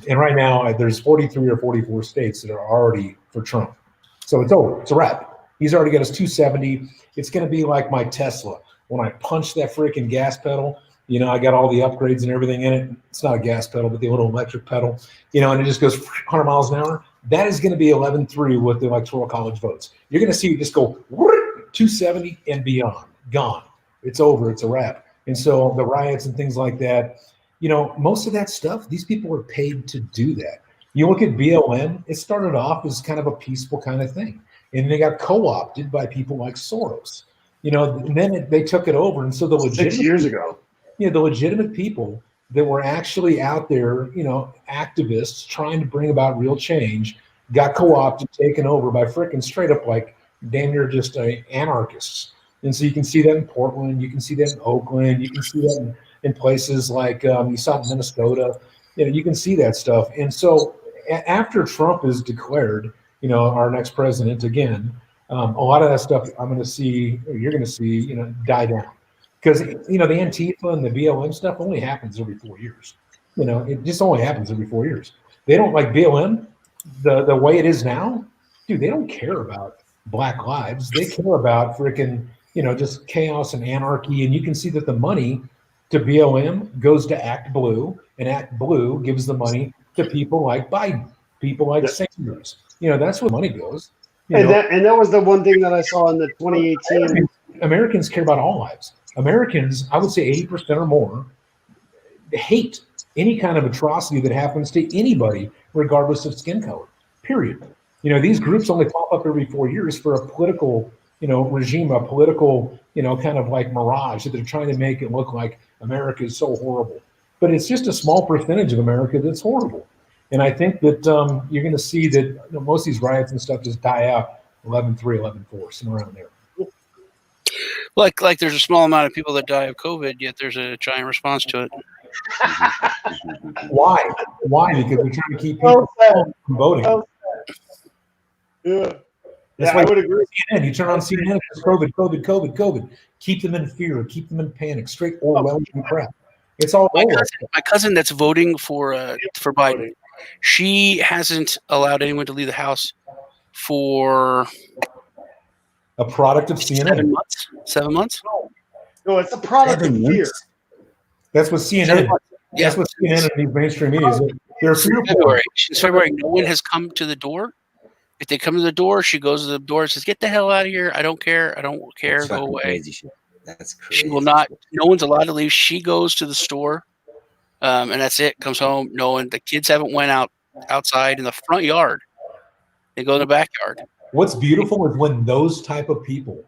And right now there's 43 or 44 states that are already for Trump. So it's over. It's a wrap. He's already got his 270. It's going to be like my Tesla. When I punch that freaking gas pedal, you know, I got all the upgrades and everything in it. It's not a gas pedal, but the little electric pedal, you know, and it just goes 100 miles an hour. That is going to be 11-3 with the Electoral College votes. You're going to see it just go 270 and beyond. Gone. It's over. It's a wrap. And so the riots and things like that, you know, most of that stuff, these people are paid to do that. You look at BLM, it started off as kind of a peaceful kind of thing. And they got co-opted by people like Soros. You know, and then they took it over. And so the legitimate 6 years ago. You know, the legitimate people that were actually out there, you know, activists trying to bring about real change, got co-opted, taken over by freaking straight up like damn near just anarchists. And so you can see that in Portland, you can see that in Oakland, you can see that in places like you saw it in Minnesota. You know, you can see that stuff. And so after Trump is declared, you know, our next president again, a lot of that stuff I'm going to see, or you're going to see, you know, die down. Because, you know, the Antifa and the BLM stuff only happens every 4 years. You know, it just only happens every 4 years. They don't like BLM, the way it is now. Dude, they don't care about Black lives. They care about freaking, you know, just chaos and anarchy. And you can see that the money to BLM goes to Act Blue, and Act Blue gives the money to people like Biden, people like Sanders, that's where money goes. And that was the one thing that I saw in the 2018. Americans care about all lives. Americans, I would say 80% or more, hate any kind of atrocity that happens to anybody, regardless of skin color. Period. These groups only pop up every 4 years for a political, regime, a political, kind of like mirage that they're trying to make it look like America is so horrible. But it's just a small percentage of America that's horrible. And I think that you're going to see that most of these riots and stuff just die out 11-3, 11-4, somewhere around there. Like there's a small amount of people that die of COVID, yet there's a giant response to it. Why? Because we're trying to keep people from voting. Yeah. That's why I would agree. CNN, you turn on CNN, it's COVID. Keep them in fear, keep them in panic, straight Orwellian crap. It's all my cousin that's voting for Biden. She hasn't allowed anyone to leave the house for a product of CNN. 7 months. No, it's a product of fear. That's what CNN. That's what CNN and these mainstream media is. They're February. Since February, no one has come to the door. If they come to the door, she goes to the door and says, "Get the hell out of here! I don't care. That's Go away." Crazy shit. That's crazy. She will not. No one's allowed to leave. She goes to the store, and that's it. Comes home. No one. The kids haven't went outside in the front yard. They go in the backyard. What's beautiful is when those type of people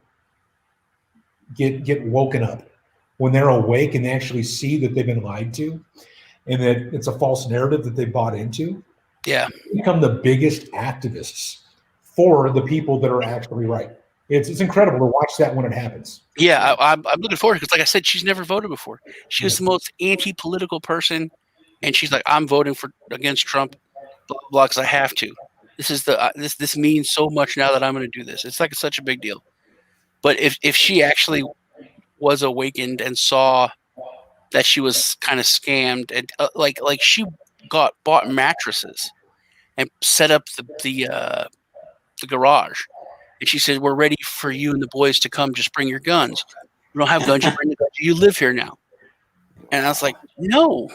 get woken up, when they're awake and they actually see that they've been lied to, and that it's a false narrative that they bought into. Yeah, they become the biggest activists for the people that are actually right. It's incredible to watch that when it happens. Yeah, I'm looking forward because, like I said, she's never voted before. She was the most anti-political person, and she's like, "I'm voting against Trump, blah blah, because I have to. This is this means so much now that I'm going to do this. It's like such a big deal." But if she actually was awakened and saw that she was kind of scammed, and like she bought mattresses and set up the garage. And she said, "We're ready for you and the boys to come. Just bring your guns. You don't have guns. You bring the guns. You live here now." And I was like, "No,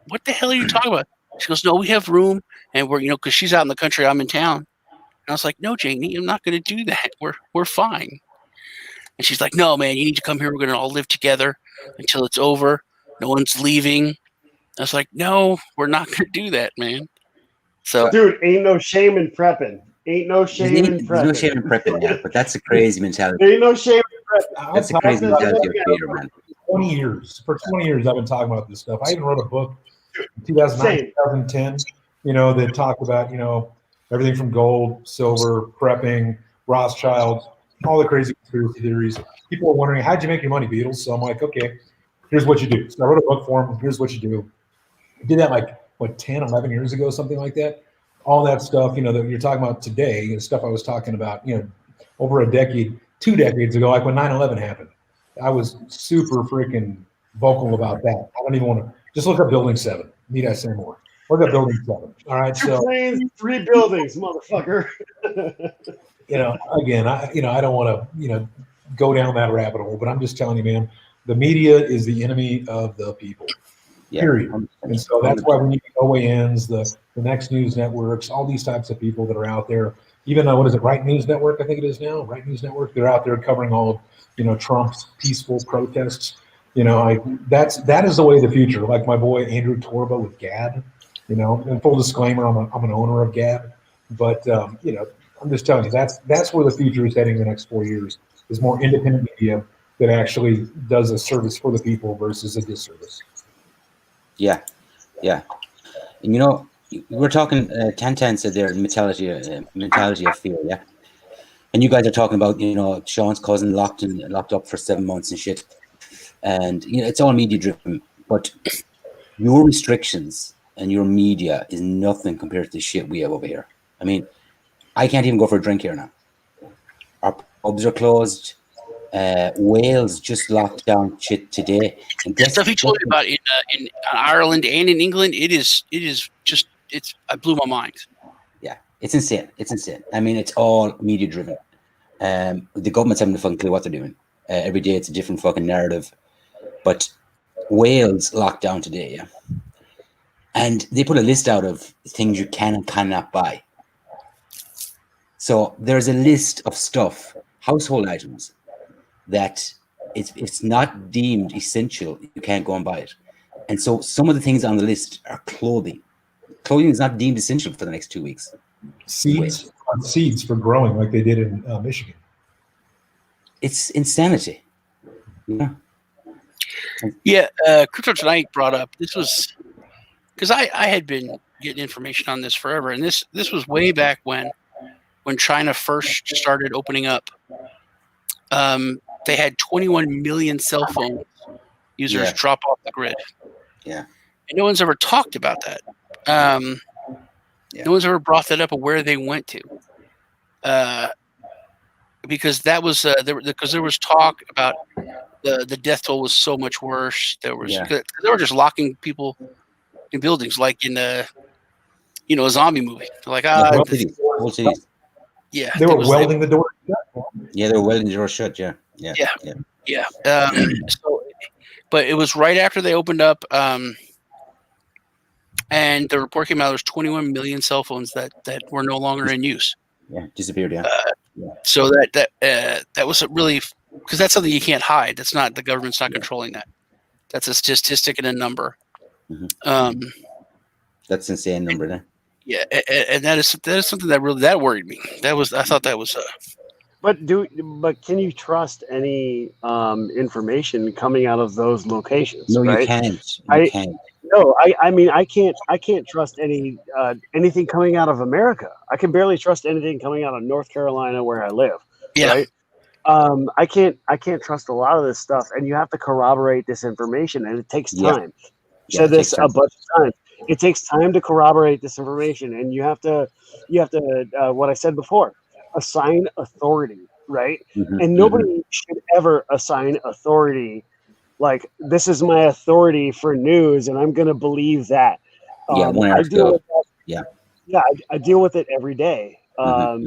what the hell are you talking about?" She goes, "No, we have room, and we're because she's out in the country. I'm in town." And I was like, "No, Janie, I'm not going to do that. We're fine." And she's like, "No, man, you need to come here. We're going to all live together until it's over. No one's leaving." I was like, "No, we're not going to do that, man." So, dude, ain't no shame in prepping. Ain't no shame in prepping. There's no shame in prepping, yeah, but that's a crazy mentality. Ain't no shame in prepping. That's a crazy mentality of Peter, man. 20 years. For 20 years, I've been talking about this stuff. I even wrote a book in 2009, 2010, that talked about, everything from gold, silver, prepping, Rothschilds, all the crazy conspiracy theories. People are wondering, how'd you make your money, Beadles? So I'm like, okay, here's what you do. So I wrote a book for them. Here's what you do. I did that 10, 11 years ago, something like that. All that stuff, that you're talking about today, the stuff I was talking about, over a decade, 2 decades ago, like when 9/11 happened. I was super freaking vocal about that. I don't even want to just look up Building 7. Need I say more? Look up Building 7. All right. 2 planes, 3 buildings, motherfucker. Again, I don't want to, go down that rabbit hole, but I'm just telling you, man, the media is the enemy of the people. Yeah. Period. And so that's why we need the OANs, the Next News Networks, all these types of people that are out there. Even what is it, Right News Network? I think it is now. Right News Network. They're out there covering all of Trump's peaceful protests. That is the way of the future. Like my boy Andrew Torba with Gad. And full disclaimer, I'm an owner of Gad, but I'm just telling you that's where the future is heading the next 4 years. Is more independent media that actually does a service for the people versus a disservice. Yeah. And we're talking 1010 said their mentality of fear, yeah. And you guys are talking about Sean's cousin locked up for 7 months and shit, and it's all media driven. But your restrictions and your media is nothing compared to the shit we have over here. I mean, I can't even go for a drink here now. Our pubs are closed. Wales just locked down shit today. And the stuff he told me about in Ireland and in England, I blew my mind. Yeah, it's insane. I mean, it's all media driven. The government's having no fucking clue what they're doing. Every day it's a different fucking narrative. But Wales locked down today, yeah. And they put a list out of things you can and cannot buy. So there's a list of stuff, household items, that it's not deemed essential. You can't go and buy it. And so some of the things on the list are clothing. Clothing is not deemed essential for the next 2 weeks. Seeds for growing, like they did in Michigan. It's insanity. Yeah. Yeah, Crypto Tonight brought up, this was because I had been getting information on this forever, and this was way back when China first started opening up. They had 21 million cell phone users drop off the grid. Yeah, and no one's ever talked about that. No one's ever brought that up of where they went to, because that was because there was talk about the death toll was so much worse. There was they were just locking people in buildings like in a zombie movie. They're like whole cities. Yeah, they were welding the door shut. Yeah, they were welding the door shut. Yeah. So, but it was right after they opened up, and the report came out. There was 21 million cell phones that were no longer in use. Yeah, disappeared. Yeah. So that was really, because that's something you can't hide. That's not, the government's not controlling that. That's a statistic and a number. Mm-hmm. That's an insane number, then. Yeah, and that is something that really worried me. I thought that was. But can you trust any information coming out of those locations? No, right? You can't. No, I mean I can't trust anything coming out of America. I can barely trust anything coming out of North Carolina where I live. Yeah. Right? I can't trust a lot of this stuff, and you have to corroborate this information, and it takes time. I've said this a bunch of times. It takes time to corroborate this information, and you have to what I said before, assign authority, right? Mm-hmm, and nobody should ever assign authority. Like, this is my authority for news, and I'm going to believe that. I deal with that. Yeah, I deal with it every day. At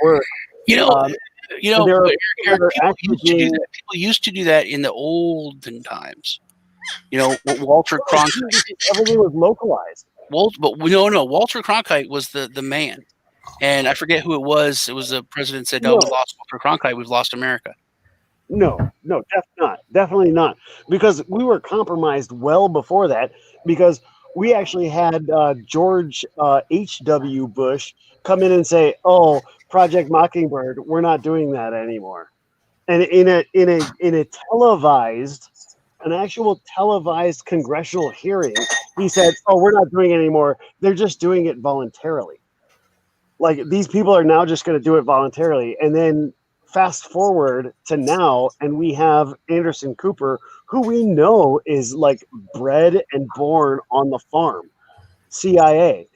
work. People used to do that in the olden times. Walter Cronkite. Everything was localized. Walter Cronkite was the man, and I forget who it was. It was the president said, "No, we lost Walter Cronkite. We've lost America." No, definitely not. Because we were compromised well before that. Because we actually had George H.W. Bush come in and say, "Oh, Project Mockingbird, we're not doing that anymore." And in a televised. An actual televised congressional hearing, he said, "Oh, we're not doing it anymore. They're just doing it voluntarily. Like, these people are now just going to do it voluntarily." And then fast forward to now, and we have Anderson Cooper, who we know is like bred and born on the farm, CIA.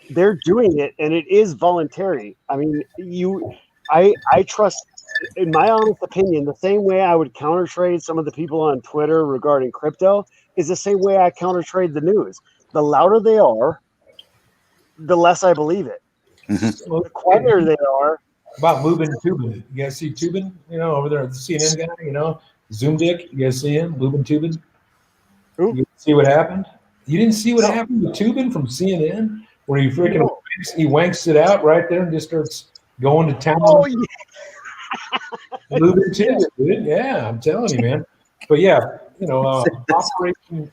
They're doing it, and it is voluntary. I mean, I trust. In my honest opinion, the same way I would counter trade some of the people on Twitter regarding crypto is the same way I counter trade the news. The louder they are, the less I believe it. Mm-hmm. The quieter they are. About Lubin Tubin. You guys see Tubin? Over there, the CNN guy. Zoom Dick. You guys see him? Lubin Tubin. Who? You see what happened? You didn't see what happened with Tubin from CNN, where he freaking wanks it out right there and just starts going to town. Oh yeah. Lubin Tubin, dude. Yeah, I'm telling you, man. But yeah,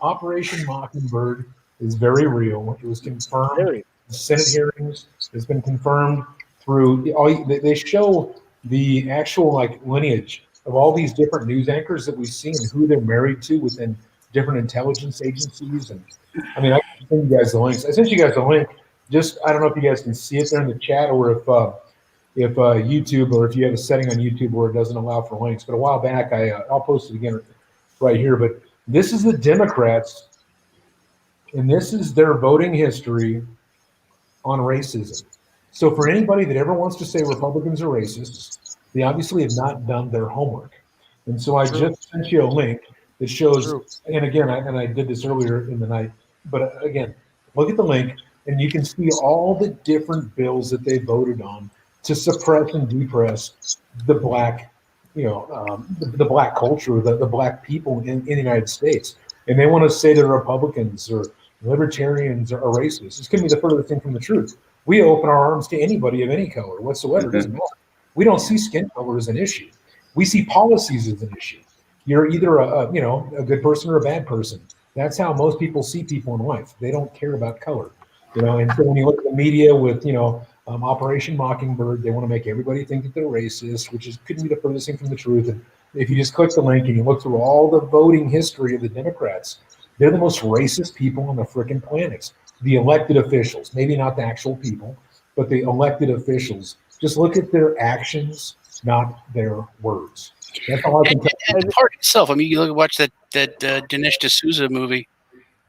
Operation Mockingbird is very real. It was confirmed. The Senate hearings has been confirmed through. They show the actual lineage of all these different news anchors that we see and who they're married to within different intelligence agencies. And I mean, I can send you guys the links. I sent you guys the link. Just, I don't know if you guys can see it there in the chat, or if YouTube, or if you have a setting on YouTube where it doesn't allow for links. But a while back, I'll post it again right here. But this is the Democrats, and this is their voting history on racism. So for anybody that ever wants to say Republicans are racist, they obviously have not done their homework. And so I just sent you a link that shows, and again, I did this earlier in the night, but again, look at the link, and you can see all the different bills that they voted on to suppress and depress the black, the black culture, the black people in the United States. And they want to say that Republicans or libertarians are racist. This couldn't be the furthest thing from the truth. We open our arms to anybody of any color whatsoever. It doesn't matter. We don't see skin color as an issue. We see policies as an issue. You're either a good person or a bad person. That's how most people see people in life. They don't care about color, And so when you look at the media with Operation Mockingbird, they want to make everybody think that they're racist, which couldn't be the furthest thing from the truth. And if you just click the link and you look through all the voting history of the Democrats, they're the most racist people on the freaking planet. The elected officials, maybe not the actual people, but the elected officials. Just look at their actions, not their words. That's all I can tell you. And the party itself. I mean, you watch that Dinesh D'Souza movie,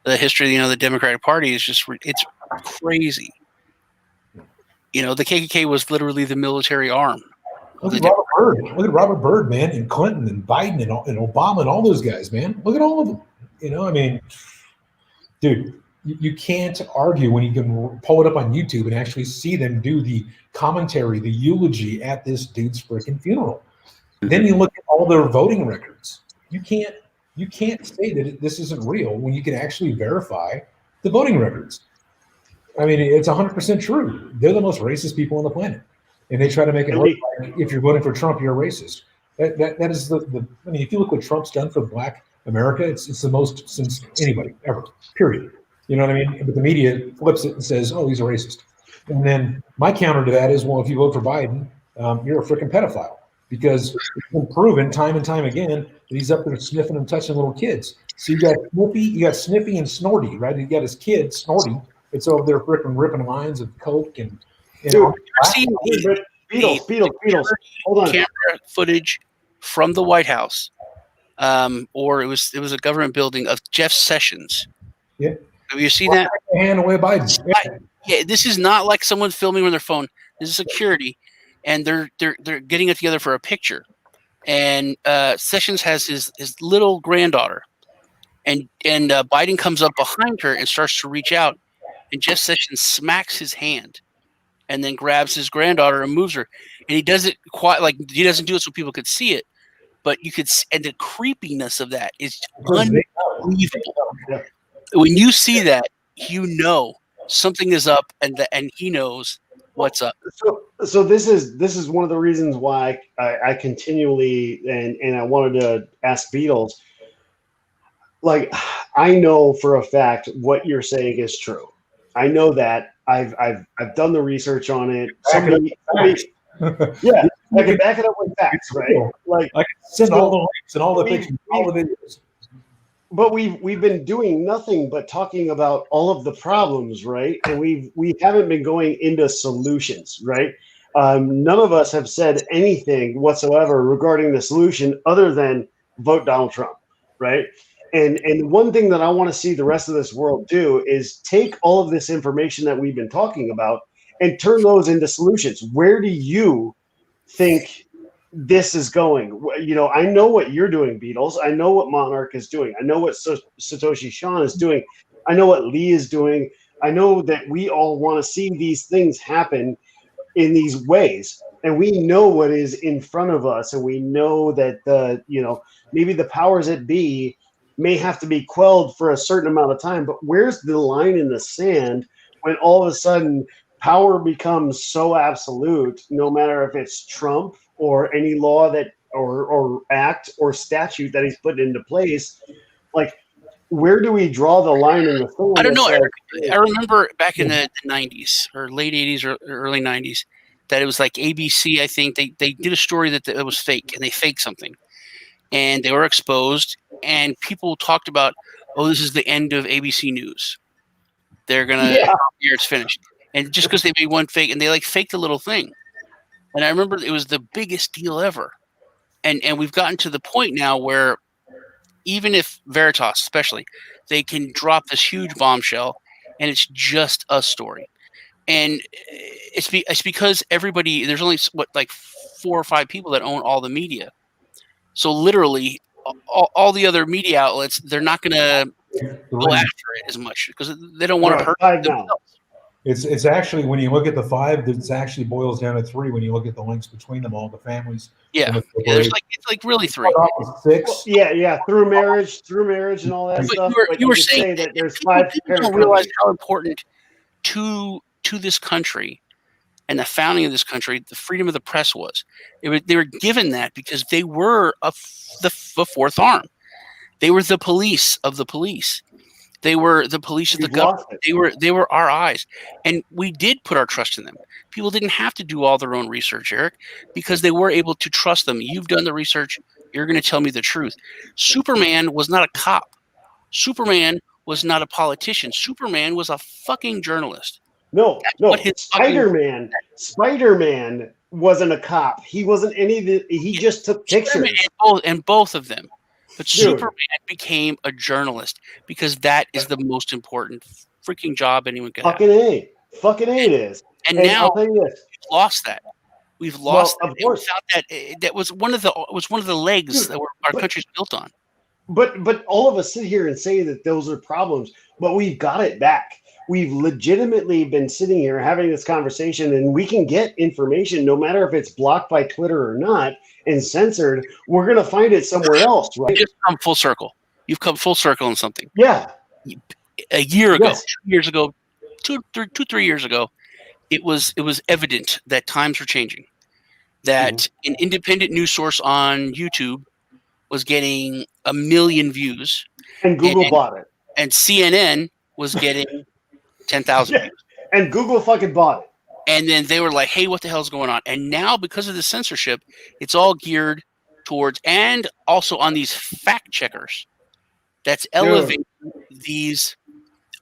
the history of the Democratic Party is it's crazy. The KKK was literally the military arm. Look at Robert Byrd. Look at Robert Byrd, man, and Clinton and Biden and Obama and all those guys, man. Look at all of them. Dude, you can't argue when you can pull it up on YouTube and actually see them do the commentary, the eulogy at this dude's freaking funeral. Then you look at all their voting records. You can't say that this isn't real when you can actually verify the voting records. I mean, it's 100% true. They're the most racist people on the planet, and they try to make it look like if you're voting for Trump, you're a racist. That is the. I mean, if you look what Trump's done for Black America, it's the most since anybody ever. Period. You know what I mean? But the media flips it and says, "Oh, he's a racist." And then my counter to that is, well, if you vote for Biden, you're a freaking pedophile, because it's been proven time and time again that he's up there sniffing and touching little kids. So you got Sniffy and Snorty, right? You got his kid Snorty. It's over there freaking ripping lines of coke and. Dude, Beadles. Hold on. Camera footage from the White House, or it was a government building of Jeff Sessions. Yeah. Have you seen that? Hand away Biden. Yeah, this is not like someone filming on their phone. This is security, and they're getting it together for a picture. And Sessions has his little granddaughter, and Biden comes up behind her and starts to reach out, and Jeff Sessions smacks his hand, and then grabs his granddaughter and moves her. And he does it he doesn't do it so people could see it, but you could. And the creepiness of that is unbelievable. When you see that, something is up, and he knows what's up. So this is one of the reasons why I continually and I wanted to ask Beadles. Like, I know for a fact what you're saying is true. I know that I've done the research on it. Yeah, I can back it up with facts, right? Like, I can send all the links and all the pictures, all the videos. But we've been doing nothing but talking about all of the problems, right? And we haven't been going into solutions, right? None of us have said anything whatsoever regarding the solution other than vote Donald Trump, right? And one thing that I want to see the rest of this world do is take all of this information that we've been talking about and turn those into solutions. Where do you think this is going? I know what you're doing, Beadles. I know what Monarch is doing. I know what Satoshi Sean is doing. I know what Lee is doing. I know that we all want to see these things happen in these ways. And we know what is in front of us. And we know that maybe the powers that be may have to be quelled for a certain amount of time. But where's the line in the sand when all of a sudden power becomes so absolute, no matter if it's Trump or any law that or act or statute that he's put into place? Like, where do we draw the line in the sand? I don't know, Eric. I remember back in the 90s or late 80s or early 90s that it was like ABC, I think. They did a story that it was fake, and they faked something. And they were exposed, and people talked about, oh, this is the end of ABC News. They're going to here it's finished. And just because they made one fake, and they faked a little thing. And I remember it was the biggest deal ever. And we've gotten to the point now where even if Veritas, especially, they can drop this huge bombshell, and it's just a story. And it's because there's only 4 or 5 people that own all the media. So literally, all the other media outlets, they're not going to go after it as much because they don't want to hurt themselves. It's actually, when you look at the 5, it actually boils down to 3 when you look at the links between them all, the families. Yeah, there's it's really 3. 6. Yeah, through marriage and all that stuff. You were saying that there's people 5 don't realize how important two to this country and the founding of this country, the freedom of the press was. They were given that because they were the fourth arm. They were the police of the police. They were the police of the government. They were our eyes. And we did put our trust in them. People didn't have to do all their own research, Eric, because they were able to trust them. You've done the research. You're going to tell me the truth. Superman was not a cop. Superman was not a politician. Superman was a fucking journalist. No. Spider-Man wasn't a cop. He wasn't any of the. He just took pictures. And both of them. But Superman became a journalist because that is the most important freaking job anyone can have. Fucking A it is. And now we've lost that. We've lost that. Without that. That was one of the legs that our country's built on. But all of us sit here and say that those are problems, but we've got it back. We've legitimately been sitting here having this conversation, and we can get information no matter if it's blocked by Twitter or not and censored. We're going to find it somewhere else, right? You've come full circle. You've come full circle on something. Yeah. A year ago, 2 years ago, 3 years ago, it was evident that times were changing. That an independent news source on YouTube was getting 1 million views. And Google bought it. And CNN was getting 10,000 views. And Google fucking bought it. And then they were like, hey, what the hell's going on? And now, because of the censorship, it's all geared towards, and also on these fact checkers, that's elevating these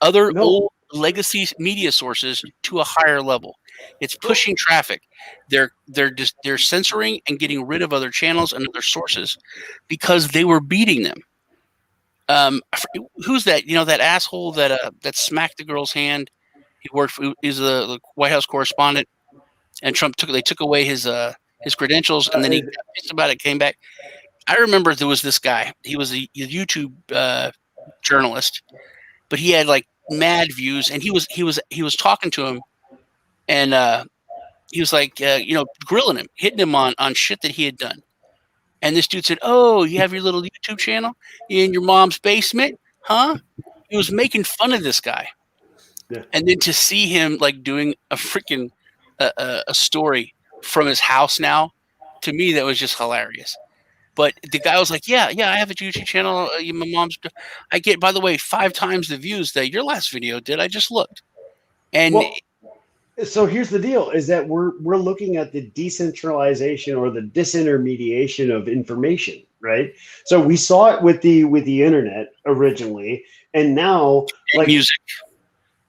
other old legacy media sources to a higher level. It's pushing traffic. They're censoring and getting rid of other channels and other sources because they were beating them. Who's that? You know, that asshole that smacked the girl's hand. He's the White House correspondent, and they took away his credentials, and then he got pissed about it, came back. I remember there was this guy. He was a YouTube journalist, but he had like mad views, and he was talking to him, and he was like grilling him, hitting him on shit that he had done. And this dude said, "Oh, you have your little YouTube channel in your mom's basement, huh?" He was making fun of this guy. Yeah. And then to see him like doing a freaking a story from his house now, to me that was just hilarious. But the guy was like, "Yeah, I have a YouTube channel. My mom's. I get, by the way, 5 times the views that your last video did. I just looked." And so here's the deal: is that we're looking at the decentralization or the disintermediation of information, right? So we saw it with the internet originally, and now like music.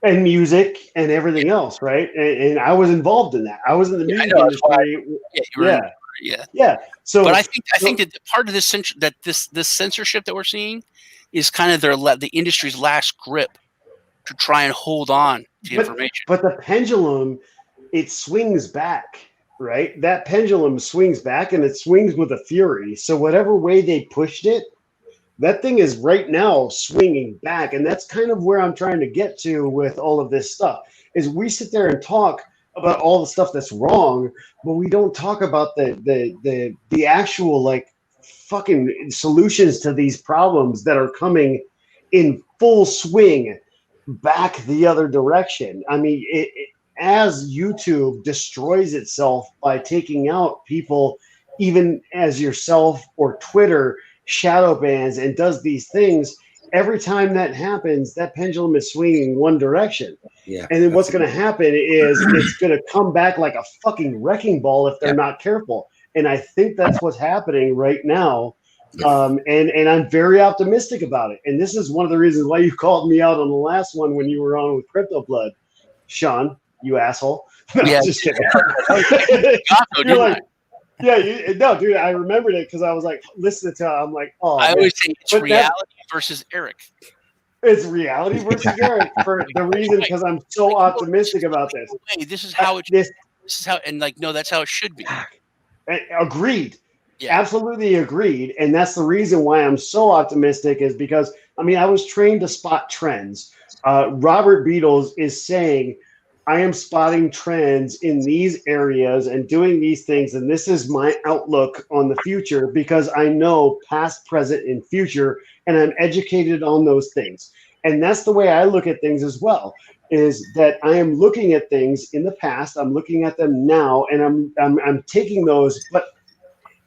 And music and everything else, right? And I was involved in that. I was in the music industry. Yeah. So, but I think that part of this censorship that we're seeing is kind of the industry's last grip to try and hold on to information. But the pendulum, it swings back, right? That pendulum swings back, and it swings with a fury. So whatever way they pushed it, that thing is right now swinging back. And that's kind of where I'm trying to get to with all of this stuff, is we sit there and talk about all the stuff that's wrong, but we don't talk about the actual like fucking solutions to these problems that are coming in full swing back the other direction. I mean, as YouTube destroys itself by taking out people, even as yourself or Twitter shadow bans and does these things, every time that happens, that pendulum is swinging one direction. Yeah. And then what's going to happen is it's going to come back like a fucking wrecking ball if they're not careful. And I think that's what's happening right now. And I'm very optimistic about it. And this is one of the reasons why you called me out on the last one when you were on with Crypto Blood, Sean, you asshole. Yeah, just kidding. You're like, no, dude, I remembered it because I was like, listening to it, I'm like, oh. I always say it's reality versus Eric. It's reality versus Eric for the reason because I'm so optimistic about this. This is how it. This is how, and like, no, that's how it should be. Agreed. Yeah. Absolutely agreed. And that's the reason why I'm so optimistic is because, I mean, I was trained to spot trends. Robert Beadles is saying, I am spotting trends in these areas and doing these things. And this is my outlook on the future because I know past, present, and future, and I'm educated on those things. And that's the way I look at things as well, is that I am looking at things in the past, I'm looking at them now, and I'm taking those, but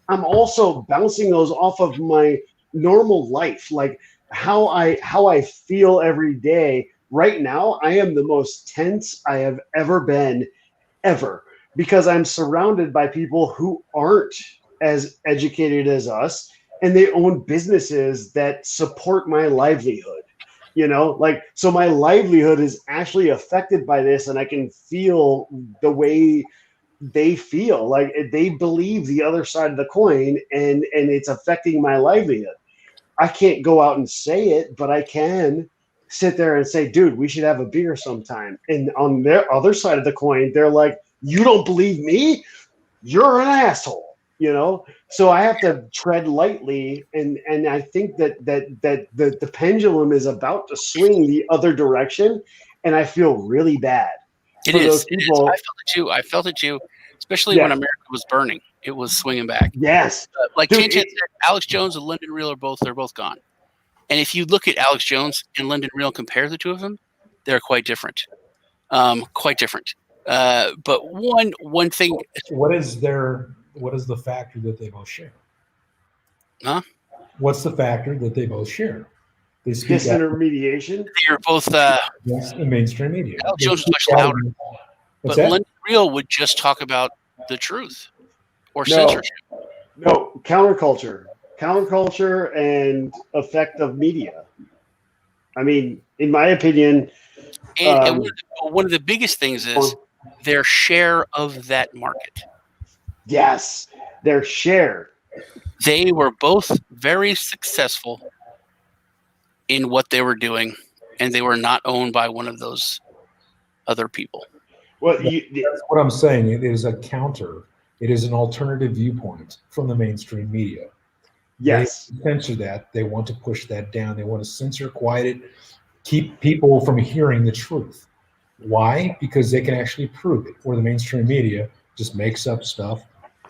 I'm also bouncing those off of my normal life, like how I feel every day. Right now, I am the most tense I have ever been, ever, because I'm surrounded by people who aren't as educated as us, and they own businesses that support my livelihood. Like, so my livelihood is actually affected by this, and I can feel the way they feel, like they believe the other side of the coin, and it's affecting my livelihood. I can't go out and say it, but I can sit there and say, dude, we should have a beer sometime. And on their other side of the coin, they're like, you don't believe me? You're an asshole, So I have to tread lightly, and I think that the pendulum is about to swing the other direction, and I feel really bad. It is. I felt it too. Especially when America was burning, it was swinging back. Yes, like Chan said, Alex Jones and Lyndon Real they're both gone. And if you look at Alex Jones and Lyndon Real, compare the two of them, they're quite different. Quite different. But one thing. What is the factor that they both share? Huh? What's the factor that they both share? They speak disintermediation. They're both the mainstream media. Alex Jones is much louder. But Lyndon Real would just talk about the truth or censorship. No, counterculture and effect of media. I mean, in my opinion, and one of the biggest things is their share of that market. Yes, their share. They were both very successful in what they were doing, and they were not owned by one of those other people. Well, that's what I'm saying. It is a counter. It is an alternative viewpoint from the mainstream media. Yes. They censor that. They want to push that down. They want to censor, quiet it, keep people from hearing the truth. Why? Because they can actually prove it, where the mainstream media just makes up stuff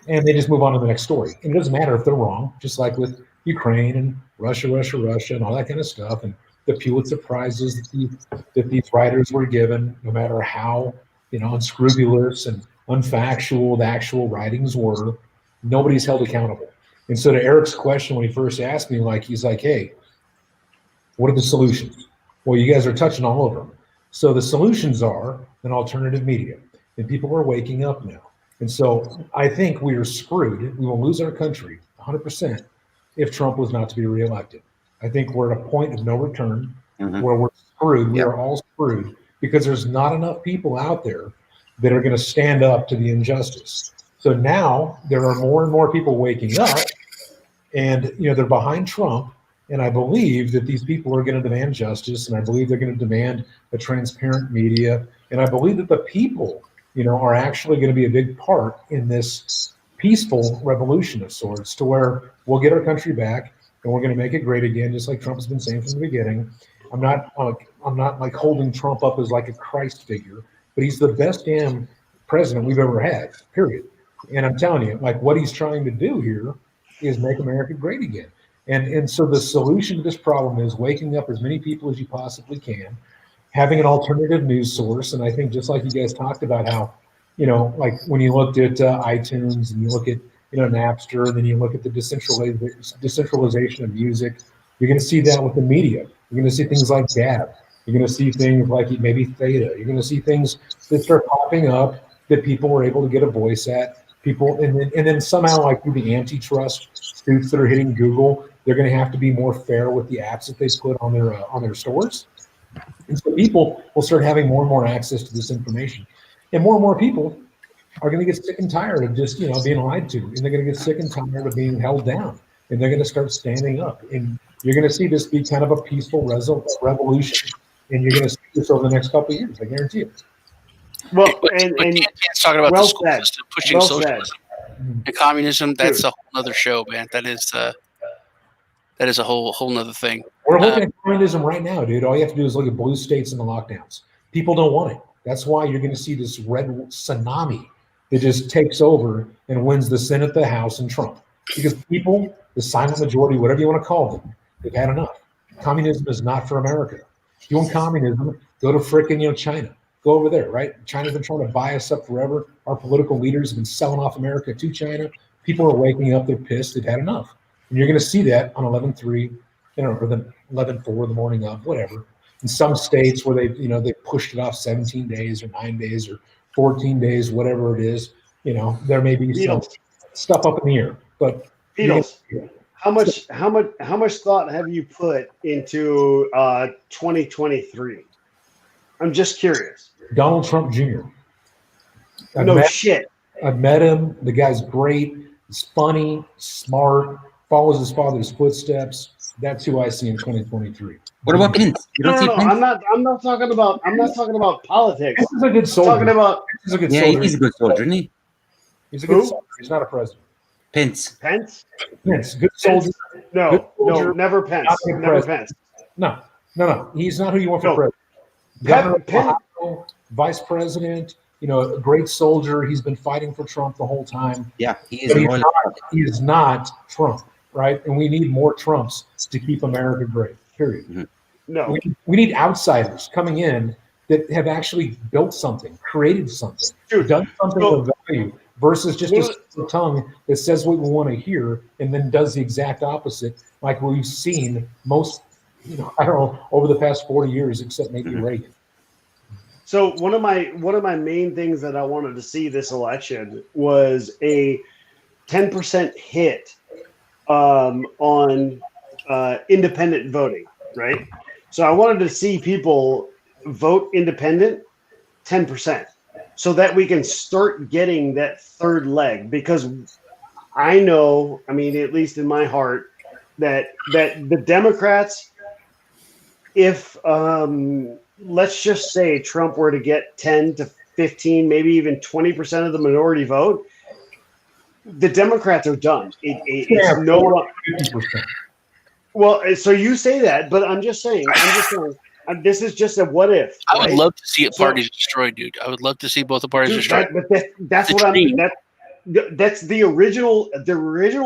and they just move on to the next story. And it doesn't matter if they're wrong, just like with Ukraine and Russia, and all that kind of stuff, and the Pulitzer Prizes that these writers were given, no matter how unscrupulous and unfactual the actual writings were, nobody's held accountable. And so to Eric's question, when he first asked me, he's like, hey, what are the solutions? Well, you guys are touching all of them. So the solutions are an alternative media, and people are waking up now. And so I think we are screwed. We will lose our country 100% if Trump was not to be reelected. I think we're at a point of no return where we're screwed. We are all screwed because there's not enough people out there that are going to stand up to the injustice. So now there are more and more people waking up, and they're behind Trump. And I believe that these people are going to demand justice, and I believe they're going to demand a transparent media, and I believe that the people, are actually going to be a big part in this peaceful revolution of sorts, to where we'll get our country back and we're going to make it great again, just like Trump has been saying from the beginning. I'm not holding Trump up as like a Christ figure, but he's the best damn president we've ever had, period. And I'm telling you, what he's trying to do here is make America great again. And so the solution to this problem is waking up as many people as you possibly can, having an alternative news source. And I think just like you guys talked about how, when you looked at iTunes and you look at, Napster, and then you look at the decentralization of music, you're going to see that with the media. You're going to see things like Gab. You're going to see things like maybe Theta. You're going to see things that start popping up that people were able to get a voice at. People, and then somehow, through the antitrust suits that are hitting Google, they're going to have to be more fair with the apps that they put on their stores. And so people will start having more and more access to this information. And more people are going to get sick and tired of just, being lied to. And they're going to get sick and tired of being held down. And they're going to start standing up. And you're going to see this be kind of a peaceful revolution. And you're going to see this over the next couple of years, I guarantee you. Well, and Dan's talking about the school system pushing socialism and communism. That's a whole other show, man. That is a whole nother thing. We're looking at communism right now, dude. All you have to do is look at blue states and the lockdowns. People don't want it. That's why you're going to see this red tsunami that just takes over and wins the Senate, the House, and Trump. Because people, the silent majority, whatever you want to call them, they've had enough. Communism is not for America. You want communism? Go to frickin' China. Go over there, right? China's been trying to buy us up forever. Our political leaders have been selling off America to China. People are waking up. They're pissed. They've had enough. And you're going to see that on 11/3, or the 11/4, the morning of, whatever. In some states where they pushed it off 17 days or 9 days or 14 days, whatever it is, there may be some stuff up in the air. But Beadles, how much thought have you put into 2023? I'm just curious. Donald Trump Jr. Shit. I've met him. The guy's great. He's funny, smart, follows his father's footsteps. That's who I see in 2023. What about Pence? No. I'm not talking about politics. This is a good soldier. He's a good soldier. He's a good soldier, isn't he? He's a good soldier. He's not a president. Pence, good soldier. No, never Pence. Never Pence. No. He's not who you want for president. Governor, vice president. A great soldier. He's been fighting for Trump the whole time. Yeah, he is. He is not Trump, right? And we need more Trumps to keep America great. Period. Mm-hmm. No, we need outsiders coming in that have actually built something, created something, done something of value, versus just a tongue that says what we want to hear and then does the exact opposite, like we've seen most, I don't know, over the past 40 years, except maybe Reagan. So one of my main things that I wanted to see this election was a 10% hit on independent voting, right? So I wanted to see people vote independent 10%, so that we can start getting that third leg, because I know, at least in my heart, that the Democrats, if let's just say Trump were to get 10 to 15, maybe even 20% of the minority vote, the Democrats are done. It's no one. 50%. Well, so you say that, but I'm just saying, this is just a what if. I would love to see parties destroyed, dude. I would love to see both the parties destroyed. That's what I mean. That's the original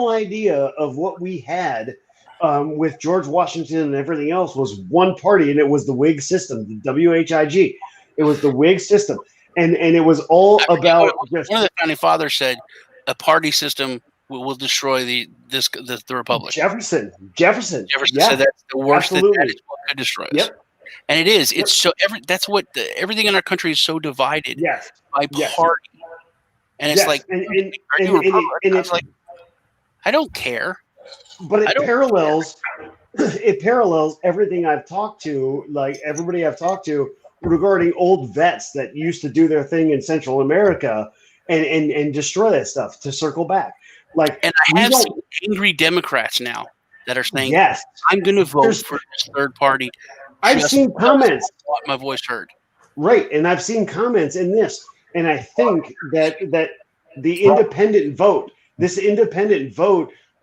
idea of what we had. With George Washington and everything else, was one party, and it was the Whig system, the WHIG. It was the Whig system, and it was all about. One of the founding fathers said, "A party system will destroy the republic." Jefferson said that's the worst. That is what could destroy us. Yep. And it is. It's so that's what everything in our country is so divided by party, and it's like, are you Republican? I was like, I don't care. But it parallels everything I've talked to, like everybody I've talked to, regarding old vets that used to do their thing in Central America and destroy that stuff to circle back. And I have seen angry Democrats now that are saying, "Yes, I'm going to vote for this third party." I've seen comments. I want my voice heard. Right, and I've seen comments in this, and I think that the independent vote,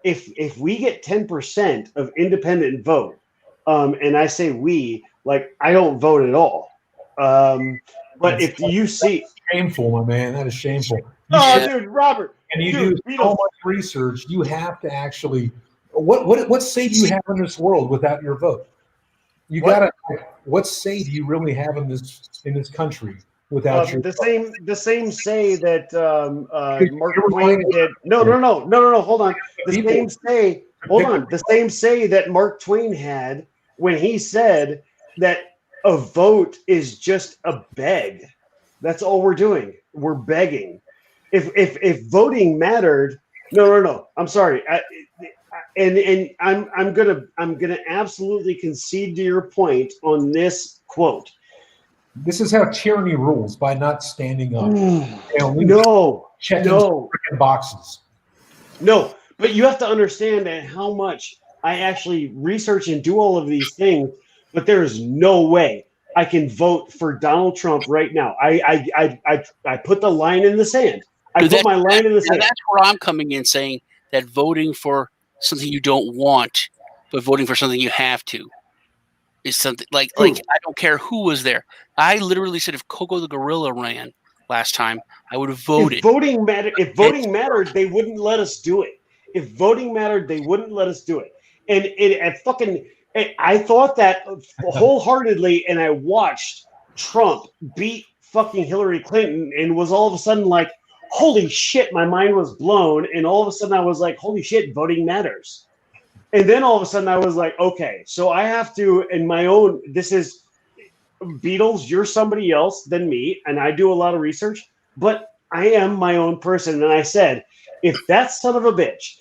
if we get 10% of independent vote, and I say we, like I don't vote at all. But if you see, shameful, my man, that is shameful. Dude, Robert, and you do so much research. You have to actually, what say do you have in this world without your vote? You gotta. What say do you really have in this country without your vote? The same say that Mark Twain did. No. Hold on. The same say that Mark Twain had when he said that a vote is just a beg. That's all we're doing. We're begging. If voting mattered, no. I'm sorry. I'm gonna absolutely concede to your point on this quote. This is how tyranny rules, by not standing up. Checking freaking boxes. No, but you have to understand that how much I actually research and do all of these things, but there is no way I can vote for Donald Trump right now. I put the line in the sand. Put my line in the sand. That's where I'm coming in, saying that voting for something you don't want, but voting for something you have to, is something like I don't care who was there. I literally said if Coco the gorilla ran last time, I would have voted. If voting mattered, they wouldn't let us do it. If voting mattered, they wouldn't let us do it. And I thought that wholeheartedly, and I watched Trump beat fucking Hillary Clinton and was all of a sudden like, holy shit, my mind was blown. And all of a sudden I was like, holy shit, voting matters. And then all of a sudden I was like, okay, so I have to, in my own, this is Beadles, you're somebody else than me, and I do a lot of research, but I am my own person. And I said, if that son of a bitch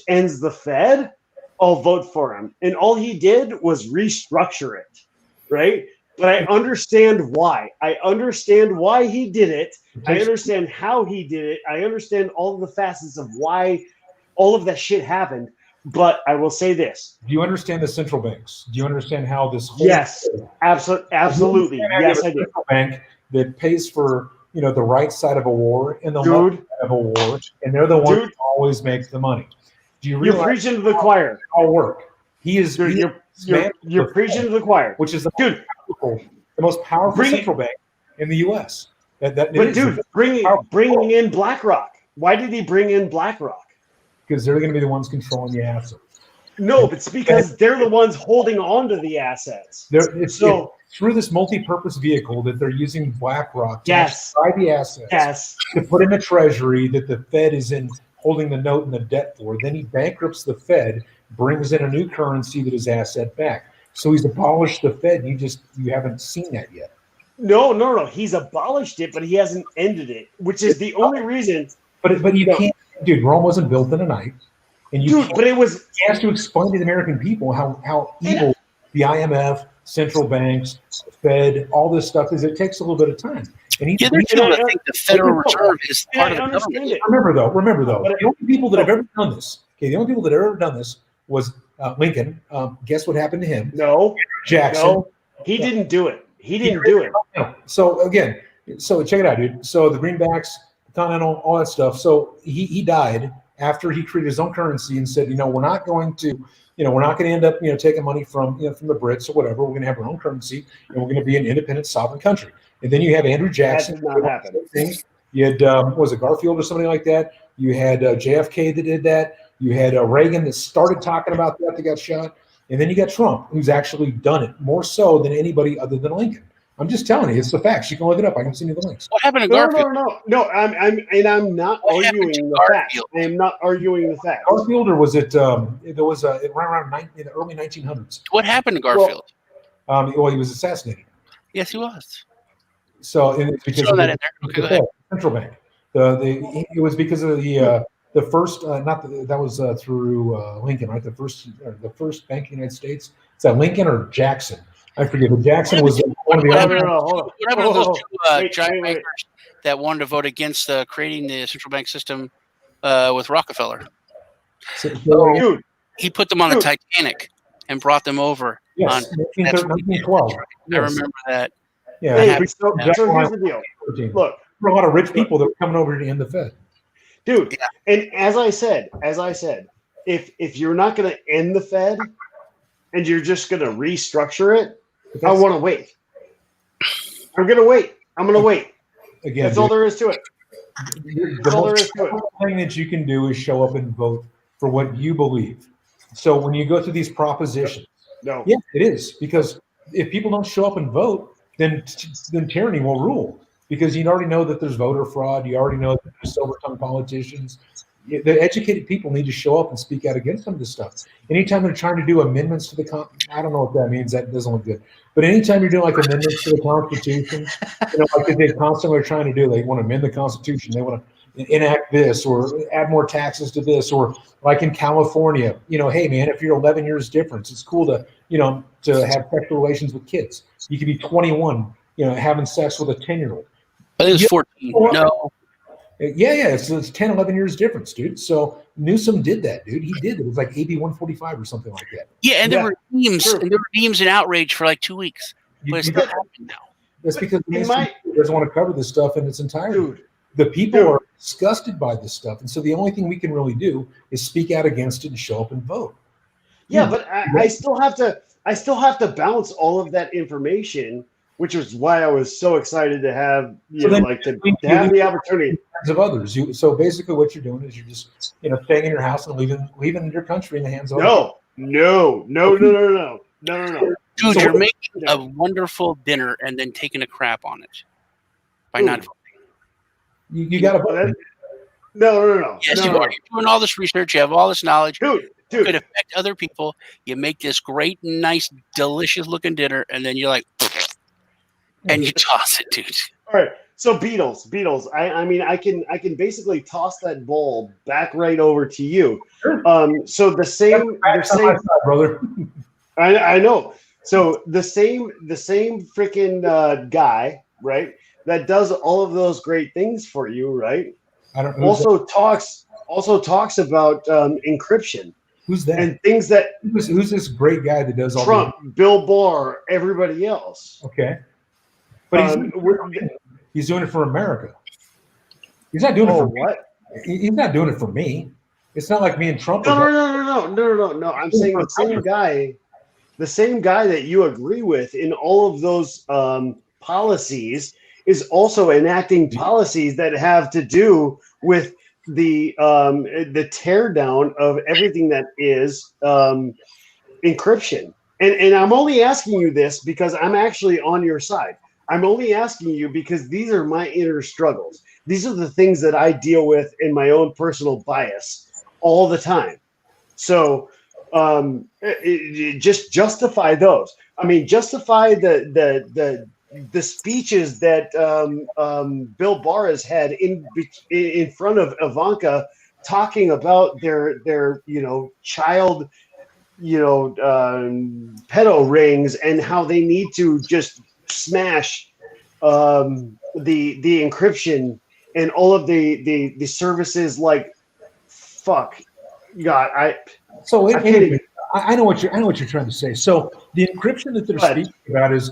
ends the Fed, I'll vote for him. And all he did was restructure it, right? But I understand why. I understand why he did it. I understand how he did it. I understand all of the facets of why all of that shit happened. But I will say this. Do you understand the central banks? Do you understand how this whole Yes, absolutely. Yes, I do. Central bank that pays for the right side of a war and the left side of a war, and they're the ones who always make the money. Do you realize you're preaching to the choir? All work. You're preaching to the choir, which is the most powerful central bank in the U.S. Bringing in BlackRock. Why did he bring in BlackRock? Because they're going to be the ones controlling the assets. No, but it's because they're the ones holding on to the assets. It's through this multi-purpose vehicle that they're using BlackRock to buy the assets, to put in a treasury that the Fed is in holding the note and the debt for. Then he bankrupts the Fed, brings in a new currency that is asset backed. So he's abolished the Fed. You haven't seen that yet. No. He's abolished it, but he hasn't ended it, which is the only reason. But you can't, dude. Rome wasn't built in a night. And he has to explain to the American people how evil the IMF, central banks, Fed, all this stuff is. It takes a little bit of time. And there's people that think the Federal Reserve is part of the government. Remember though, the only people that have ever done this. Okay, the only people that have ever done this was Lincoln. Guess what happened to him? No, Jackson. No, he didn't do it. He didn't do it. So again, check it out, dude. So the greenbacks, Continental, all that stuff. So he died after he created his own currency and said, we're not going to end up, taking money from the Brits or whatever. We're going to have our own currency and we're going to be an independent sovereign country. And then you have Andrew Jackson. That did not happen. You had, was it Garfield or something like that? You had JFK that did that. You had Reagan that started talking about that got shot. And then you got Trump, who's actually done it more so than anybody other than Lincoln. I'm just telling you, it's the facts. You can look it up. I can send you the links. What happened to Garfield? No. I'm not arguing the facts. I am not arguing the facts. Garfield, or was it? It was it ran around in the early 1900s. What happened to Garfield? Well, he was assassinated. Yes, he was. So it's because throw that in there. Okay, go ahead. Central bank. It was because of the first. That was through Lincoln, right? The first bank in the United States. Is that Lincoln or Jackson? I forget. But Jackson was one of the other. What happened to those two giant bankers that wanted to vote against creating the central bank system with Rockefeller? Dude, he put them on the Titanic and brought them over. Yes, 1912. I remember that. Yeah. So here's the deal. Look, there were a lot of rich people that were coming over to end the Fed. Dude, and as I said, if you're not going to end the Fed and you're just going to restructure it, I want to wait. I'm going to wait. Again, that's all there is to it. The most thing that you can do is show up and vote for what you believe. So when you go through these propositions, it is, because if people don't show up and vote, then tyranny will rule, because you already know that there's voter fraud. You already know that there's silver-tongued politicians. The educated people need to show up and speak out against some of this stuff. Anytime they're trying to do amendments to the I don't know what that means. That doesn't look good. But anytime you're doing like amendments to the Constitution, like they constantly are trying to do, they want to amend the Constitution. They want to enact this or add more taxes to this, or like in California, hey man, if you're 11 years difference, it's cool to have sexual relations with kids. You could be 21, having sex with a 10-year-old. I think it's 14. No. Yeah. So it's 10, 11 years difference, dude. So Newsom did that, dude. He did. It was like AB 145 or something like that. Yeah, and there were memes and outrage for like 2 weeks. But it's not happening now. That's because Newsom doesn't want to cover this stuff in its entirety. Dude. The people are disgusted by this stuff, and so the only thing we can really do is speak out against it and show up and vote. Yeah, but I still have to balance all of that information, which was why I was so excited to have to have the opportunity of others. So basically, what you're doing is you're just staying in your house and leaving your country in the hands of others. No. Dude, So- you're making No. a wonderful dinner and then taking a crap on it by Ooh. not. You got Well, to. that- No. Yes, no, you no. are. You're doing all this research. You have all this knowledge. Dude. Could affect other people. You make this great, nice, delicious-looking dinner, and then you're like, and you toss it, dude. All right. So Beadles. I mean, I can basically toss that bowl back right over to you. Sure. So the same, brother. I know. So the same freaking guy, right? That does all of those great things for you, right? I don't know. Also talks about encryption Who's that? and things that Who's this great guy that does all Trump, Bill Barr, everybody else. Okay. But he's doing it for America. He's not doing it for what? He's not doing it for me. It's not like me and Trump. No. I'm saying the same guy that you agree with in all of those policies is also enacting policies that have to do with the teardown of everything that is encryption. And I'm only asking you this because I'm actually on your side. I'm only asking you because these are my inner struggles. These are the things that I deal with in my own personal bias all the time. So just justify those. I mean, justify the speeches that Bill Barr has had in front of Ivanka, talking about their child pedo rings and how they need to just smash the encryption and all of the services. Like, fuck, God, I know what you're trying to say. So the encryption that they're speaking about it's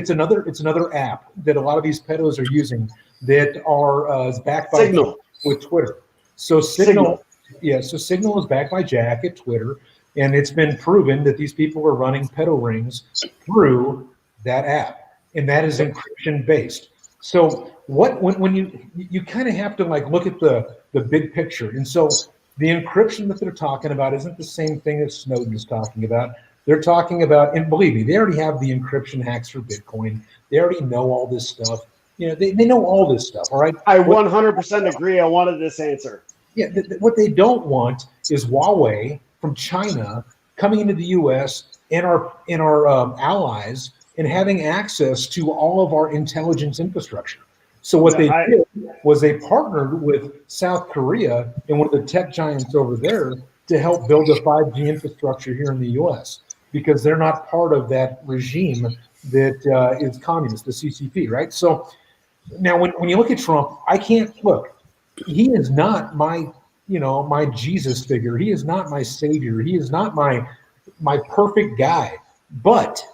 another app that a lot of these pedos are using that are backed by Signal with Twitter. So Signal is backed by Jack at Twitter, and it's been proven that these people are running pedo rings through that app, and that is encryption based. So when you kind of have to like look at the big picture, and so the encryption that they're talking about isn't the same thing as Snowden is talking about. They're talking about, and believe me, they already have the encryption hacks for Bitcoin. They already know all this stuff. They know all this stuff. All right. I 100% agree. I wanted this answer. Yeah. What they don't want is Huawei from China coming into the U.S. and our allies and having access to all of our intelligence infrastructure. So what they did was they partnered with South Korea and one of the tech giants over there to help build a 5G infrastructure here in the U.S. because they're not part of that regime that is communist, the CCP, right? So now when you look at Trump, I can't look. He is not my Jesus figure. He is not my savior. He is not my perfect guy. But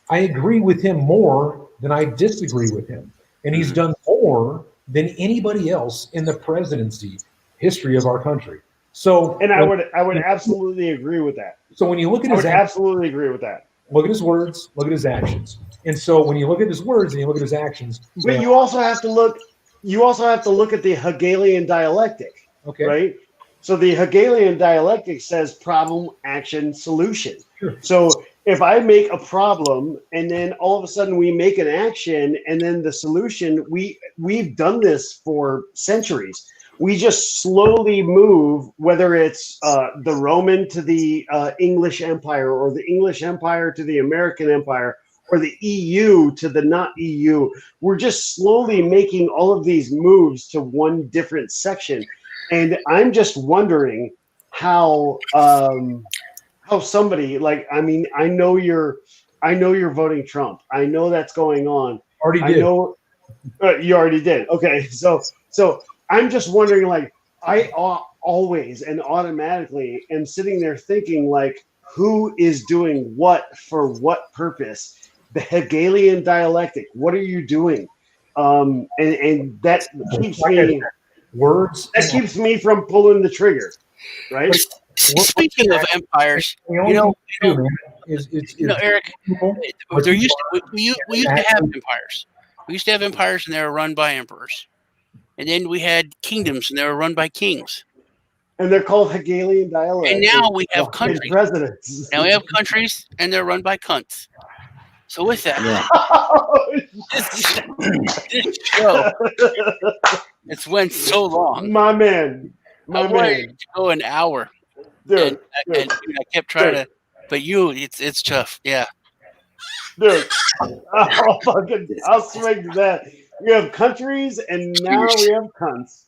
I agree with him more than I disagree with him. And he's done more than anybody else in the presidency history of our country. So, and I would absolutely agree with that. So when you look at absolutely agree with that. Look at his words, look at his actions. And so when you look at his words and you look at his actions, but you also have to look at the Hegelian dialectic. Okay. Right? So the Hegelian dialectic says problem, action, solution. Sure. So if I make a problem and then all of a sudden we make an action and then the solution, we've done this for centuries. We just slowly move, whether it's the Roman to the English Empire or the English Empire to the American Empire or the EU to the not EU. We're just slowly making all of these moves to one different section. And I'm just wondering how somebody I know you're voting Trump. I know that's going on. Already did. I know you already did. Okay, so I'm just wondering, like, I always and automatically am sitting there thinking, like, who is doing what for what purpose? The Hegelian dialectic. What are you doing? And that keeps me. Words that keeps me from pulling the trigger, right? Speaking of empires, Eric, we used to have empires. We used to have empires, and they were run by emperors, and then we had kingdoms, and they were run by kings. And they're called Hegelian dialects. And now we have countries. Presidents. Now we have countries, and they're run by cunts. So with that, this show, it's went so long. My man. I wanted to go an hour. Dude, and I kept trying to, but it's tough. Yeah. Dude, I'll swing to that. We have countries, and now we have cunts.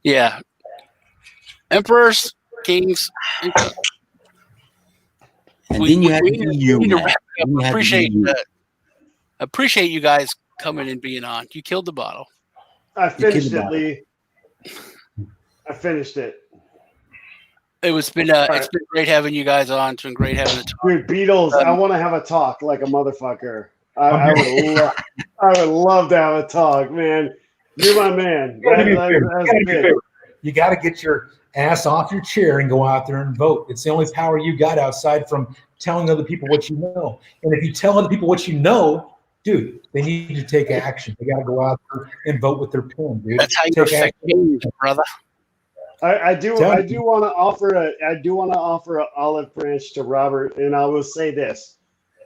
Yeah. Emperors, kings, and cunts. And then you had the EU. Appreciate you guys coming and being on. You killed the bottle. I finished it, Lee. I finished it. It's been great having you guys on. It's been great having the talk. Dude, Beadles, I want to have a talk like a motherfucker. I would love to have a talk, man. You're my man. You got to get your ass off your chair and go out there and vote. It's the only power you got outside from telling other people what you know. And if you tell other people what you know, dude, they need to take action. They got to go out there and vote with their pen, dude. That's how you affect change, brother. I do want to offer an olive branch to Robert, and I will say this: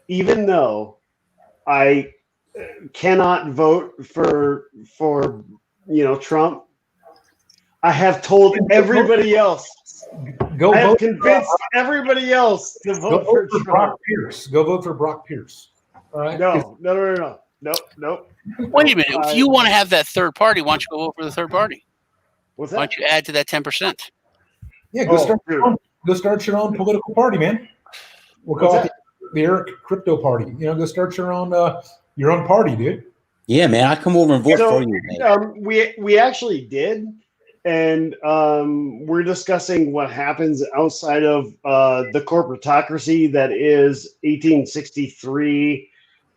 even though I cannot vote for Trump, I have told everybody else. I have convinced everybody else to vote for Trump. Brock Pierce. Go vote for Brock Pierce. All right. No. Nope. Wait a minute. If you want to have that third party, why don't you go vote for the third party? What's that? Why don't you add to that 10%? Yeah, go start your own political party, man. We'll call it the Eric Crypto Party. Go start your own party, dude. Yeah, man, I'd come over and vote for you, man. We actually did, and we're discussing what happens outside of the corporatocracy that is 1863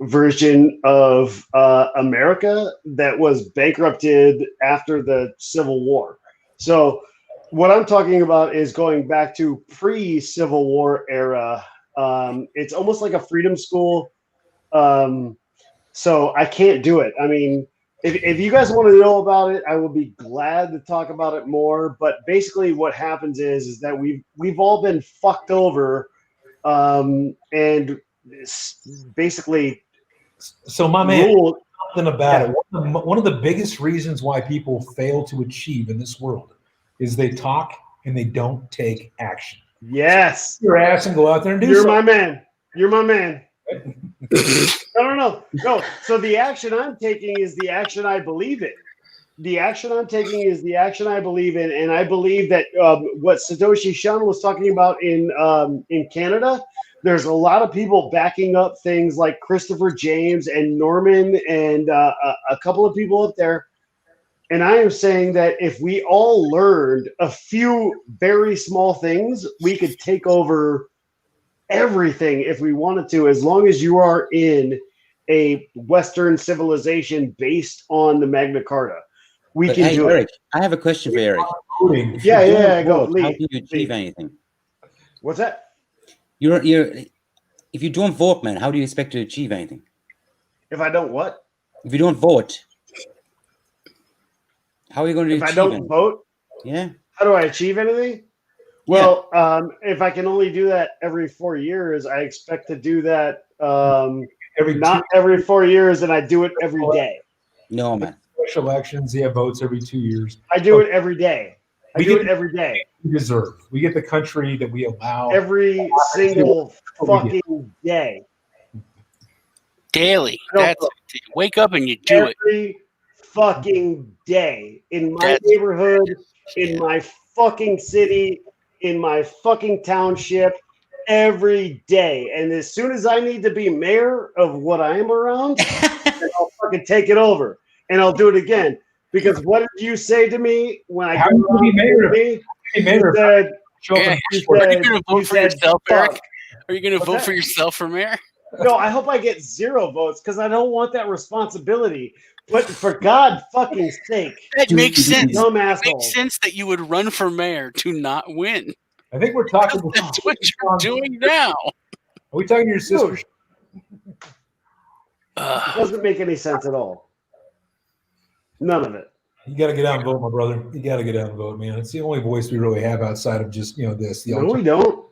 version of America that was bankrupted after the Civil War. So what I'm talking about is going back to pre-Civil War era. It's almost like a freedom school. So I can't do it. I mean, if you guys want to know about it, I will be glad to talk about it more. But basically what happens is that we've all been fucked over, and basically. So my man, something about it. One of the biggest reasons why people fail to achieve in this world is they talk and they don't take action. Yes. Your ass and go out there and do something. You're my man. No. So the action I'm taking is the action I believe in. The action I'm taking is the action I believe in, and I believe that what Satoshi Shun was talking about in Canada, there's a lot of people backing up things like Christopher James and Norman and a couple of people up there. And I am saying that if we all learned a few very small things, we could take over everything if we wanted to, as long as you are in a Western civilization based on the Magna Carta. Do Eric, it. I have a question for Eric. Yeah, go. How do you achieve anything? What's that? If you don't vote, man, how do you expect to achieve anything? If I don't what? If you don't vote, how are you going to achieve anything? If I don't vote? Yeah. How do I achieve anything? Well, if I can only do that every 4 years, I expect to do that every 4 years, and I do it every day. No, man. Special elections, votes every 2 years. I do it every day. I do it every day. We deserve. We get the country that we allow. Every single fucking day. Daily. Wake up and you do it. Every fucking day. In my neighborhood, in my fucking city, in my fucking township, every day. And as soon as I need to be mayor of what I am around, I'll fucking take it over. And I'll do it again. Because what did you say to me when I got to be mayor? Are you going to vote for yourself, Eric? Are you going to vote for yourself for mayor? No, I hope I get 0 votes because I don't want that responsibility. But for God fucking sake, that makes sense. Dumb it makes sense that you would run for mayor to not win. I think we're talking. That's what you're doing now. Are we talking to your sister? It doesn't make any sense at all. None of it. You got to get out and vote, my brother. You got to get out and vote, man. It's the only voice we really have outside of just this. No, we don't.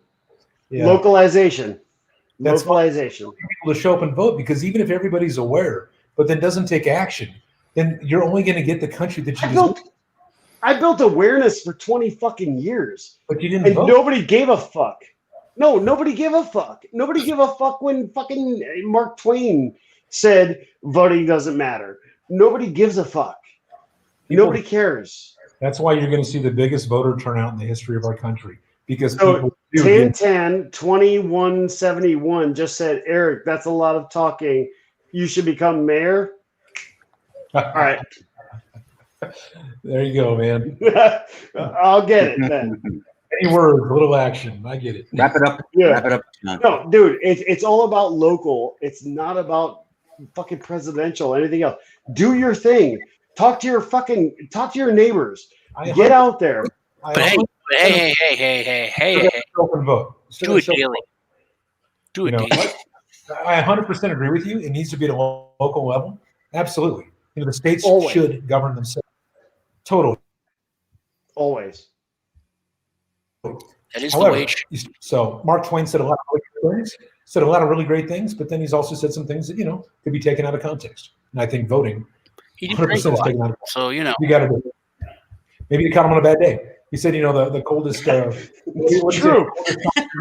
Yeah. Localization. That's Localization. People to show up and vote, because even if everybody's aware, but then doesn't take action, then you're only going to get the country that you I built awareness for 20 fucking years. But you didn't and vote. Nobody gave a fuck. No, nobody gave a fuck. Nobody gave a fuck when fucking Mark Twain said voting doesn't matter. Nobody gives a fuck. Nobody cares. That's why you're going to see the biggest voter turnout in the history of our country. Because so 10-10, 21-71 just said, Eric, that's a lot of talking. You should become mayor. All right. There you go, man. I'll get it then. Any words, a little action. I get it. Wrap it up. Yeah. Wrap it up. No, dude, it's all about local. It's not about fucking presidential, anything else. Do your thing. Talk to your neighbors. Get out there. But hey. Open vote. Do it daily. Do it daily. I 100% agree with you. It needs to be at a local level. Absolutely. The states should govern themselves. Totally. Always. That is the way. So Mark Twain said a lot of really great things, but then he's also said some things that could be taken out of context. And I think voting, he did 100% is taken out of context. So you got to do it. Maybe you caught him on a bad day. He said, the coldest. True.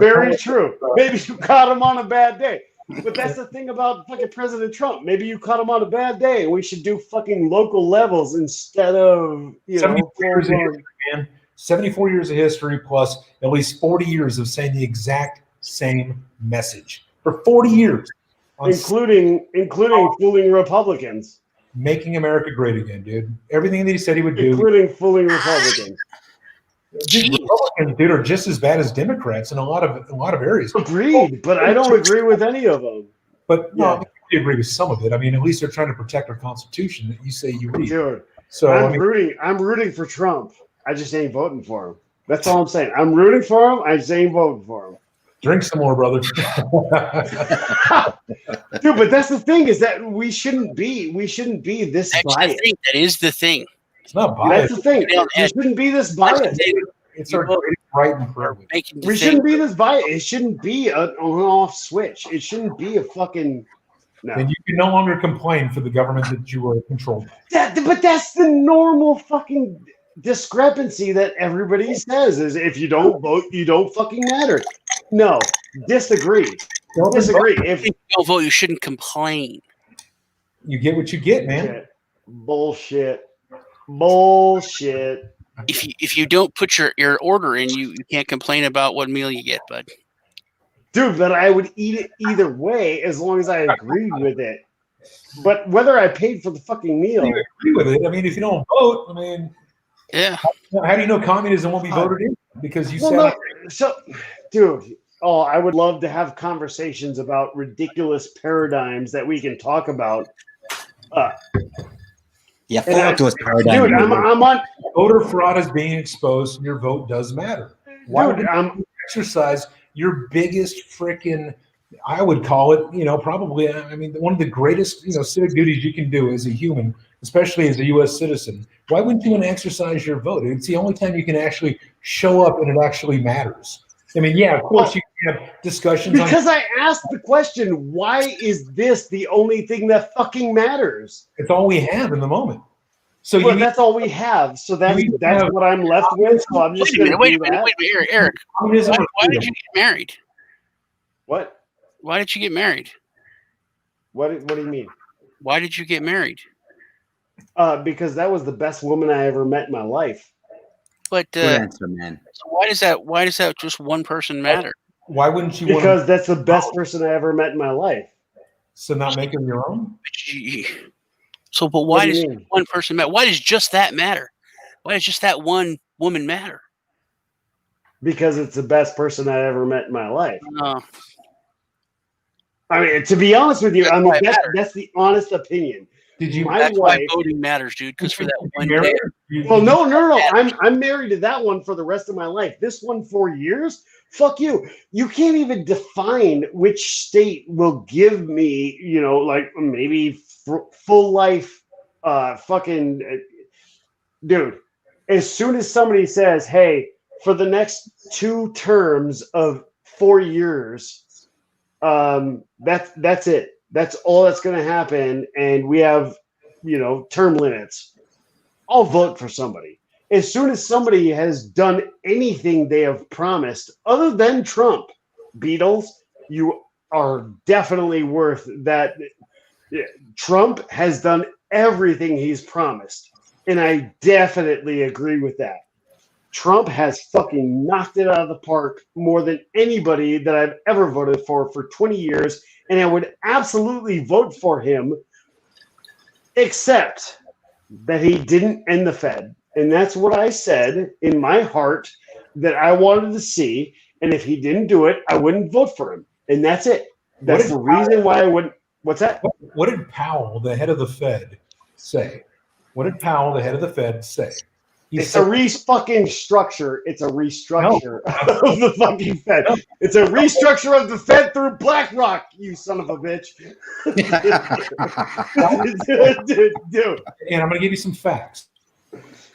Very true. Maybe you caught him on a bad day. But that's the thing about fucking President Trump. Maybe you caught him on a bad day, and we should do fucking local levels instead of 74 years of history, man. 74 years of history plus at least 40 years of saying the exact same message for 40 years, including fooling Republicans, making America great again, dude. Everything that he said he would do, including fooling Republicans. Republicans, dude, are just as bad as Democrats in a lot of areas. Agreed, but I don't agree with any of them. But no, I agree with some of it. I mean, at least they're trying to protect our Constitution that you say you read. Sure. So I'm rooting for Trump. I just ain't voting for him. That's all I'm saying. I'm rooting for him. I just ain't voting for him. Drink some more, brother. Dude, but that's the thing, is that we shouldn't be this biased. That is the thing. It's not biased. That's the thing. We shouldn't be this biased. It's our right and privilege. We shouldn't be this biased. It shouldn't be an on-off switch. It shouldn't be a fucking. No. And you can no longer complain for the government that you are controlled. But that's the normal fucking discrepancy that everybody says, is if you don't vote, you don't fucking matter. No, disagree. Disagree. If you don't vote, you shouldn't complain. You get what you get, man. Bullshit. If you don't put your order in, you can't complain about what meal you get, bud. Dude, but I would eat it either way as long as I agreed with it. But whether I paid for the fucking meal. You agree with it. I mean, if you don't vote, I mean, yeah. How do you know communism won't be voted in? Because you dude. Oh, I would love to have conversations about ridiculous paradigms that we can talk about. Those paradigms. Dude, I'm on. Voter fraud is being exposed, and your vote does matter. Why would you exercise your biggest freaking? I would call it, probably. I mean, one of the greatest, civic duties you can do as a human, especially as a U.S. citizen. Why wouldn't you want to exercise your vote? It's the only time you can actually show up and it actually matters. I mean, yeah, of course you can have discussions. Because I asked the question, why is this the only thing that fucking matters? It's all we have in the moment. So that's all we have. So that's what I'm left with. So I'm just wait a minute, Eric. Why did you get married? What? Why did you get married? What do you mean? Why did you get married? Because that was the best woman I ever met in my life. But good answer, man. So why does that just one person matter? Why wouldn't you? Because that's the best person I ever met in my life. So not make them your own. So, but why does one person matter? Why does just that matter? Why does just that one woman matter? Because it's the best person I ever met in my life. I mean, to be honest with you, that's the honest opinion. That's why voting matters, dude. Because for that one day. Well, no. I'm married to that one for the rest of my life. This one 4 years. Fuck you. You can't even define which state will give me, like maybe full life, fucking dude, as soon as somebody says, hey, for the next 2 terms of 4 years, that's it. That's all that's going to happen. And we have, term limits. I'll vote for somebody. As soon as somebody has done anything they have promised, other than Trump, Beadles, you are definitely worth that. Trump has done everything he's promised. And I definitely agree with that. Trump has fucking knocked it out of the park more than anybody that I've ever voted for 20 years. And I would absolutely vote for him, except that he didn't end the Fed. And that's what I said in my heart that I wanted to see. And if he didn't do it, I wouldn't vote for him. And that's it. That's the reason why I wouldn't. What's that? What did Powell, the head of the Fed, say? What did Powell, the head of the Fed, say? It's a fucking structure. It's a restructure of the fucking Fed. It's a restructure of the Fed through BlackRock, you son of a bitch. Dude. And I'm going to give you some facts.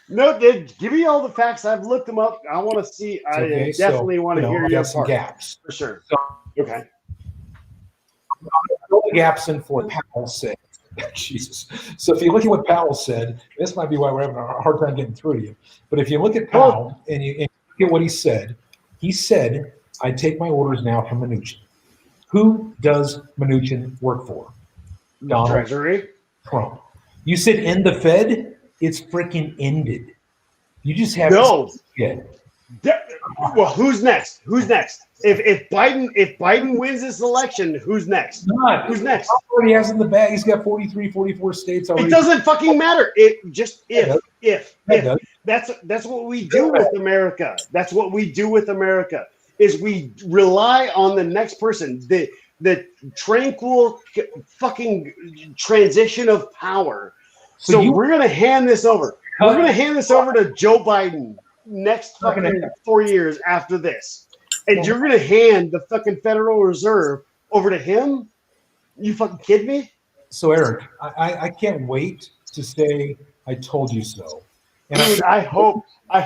No, give me all the facts. I've looked them up. I want to see. I definitely want to hear your part. Gaps. For sure. So, okay. Fill the gaps in for what Powell said. Jesus. So if you look at what Powell said, this might be why we're having a hard time getting through to you. But if you look at Powell and you look at what he said, I take my orders now from Mnuchin. Who does Mnuchin work for? Donald Treasury. Trump. You said end the Fed? It's freaking ended. You just have no. Yeah. Well, who's next? Who's next? If Biden wins this election, who's next? Who's next? Trump already has in the bag. He's got 43, 44 states already. It doesn't fucking matter. If that's what we do with America. That's what we do with America. Is we rely on the next person. The tranquil fucking transition of power. So we're gonna hand this over. We're gonna hand this over to Joe Biden next fucking 4 years after this. And you're going to hand the fucking Federal Reserve over to him? You fucking kidding me? So, Eric, I can't wait to say I told you so. And dude, I hope. I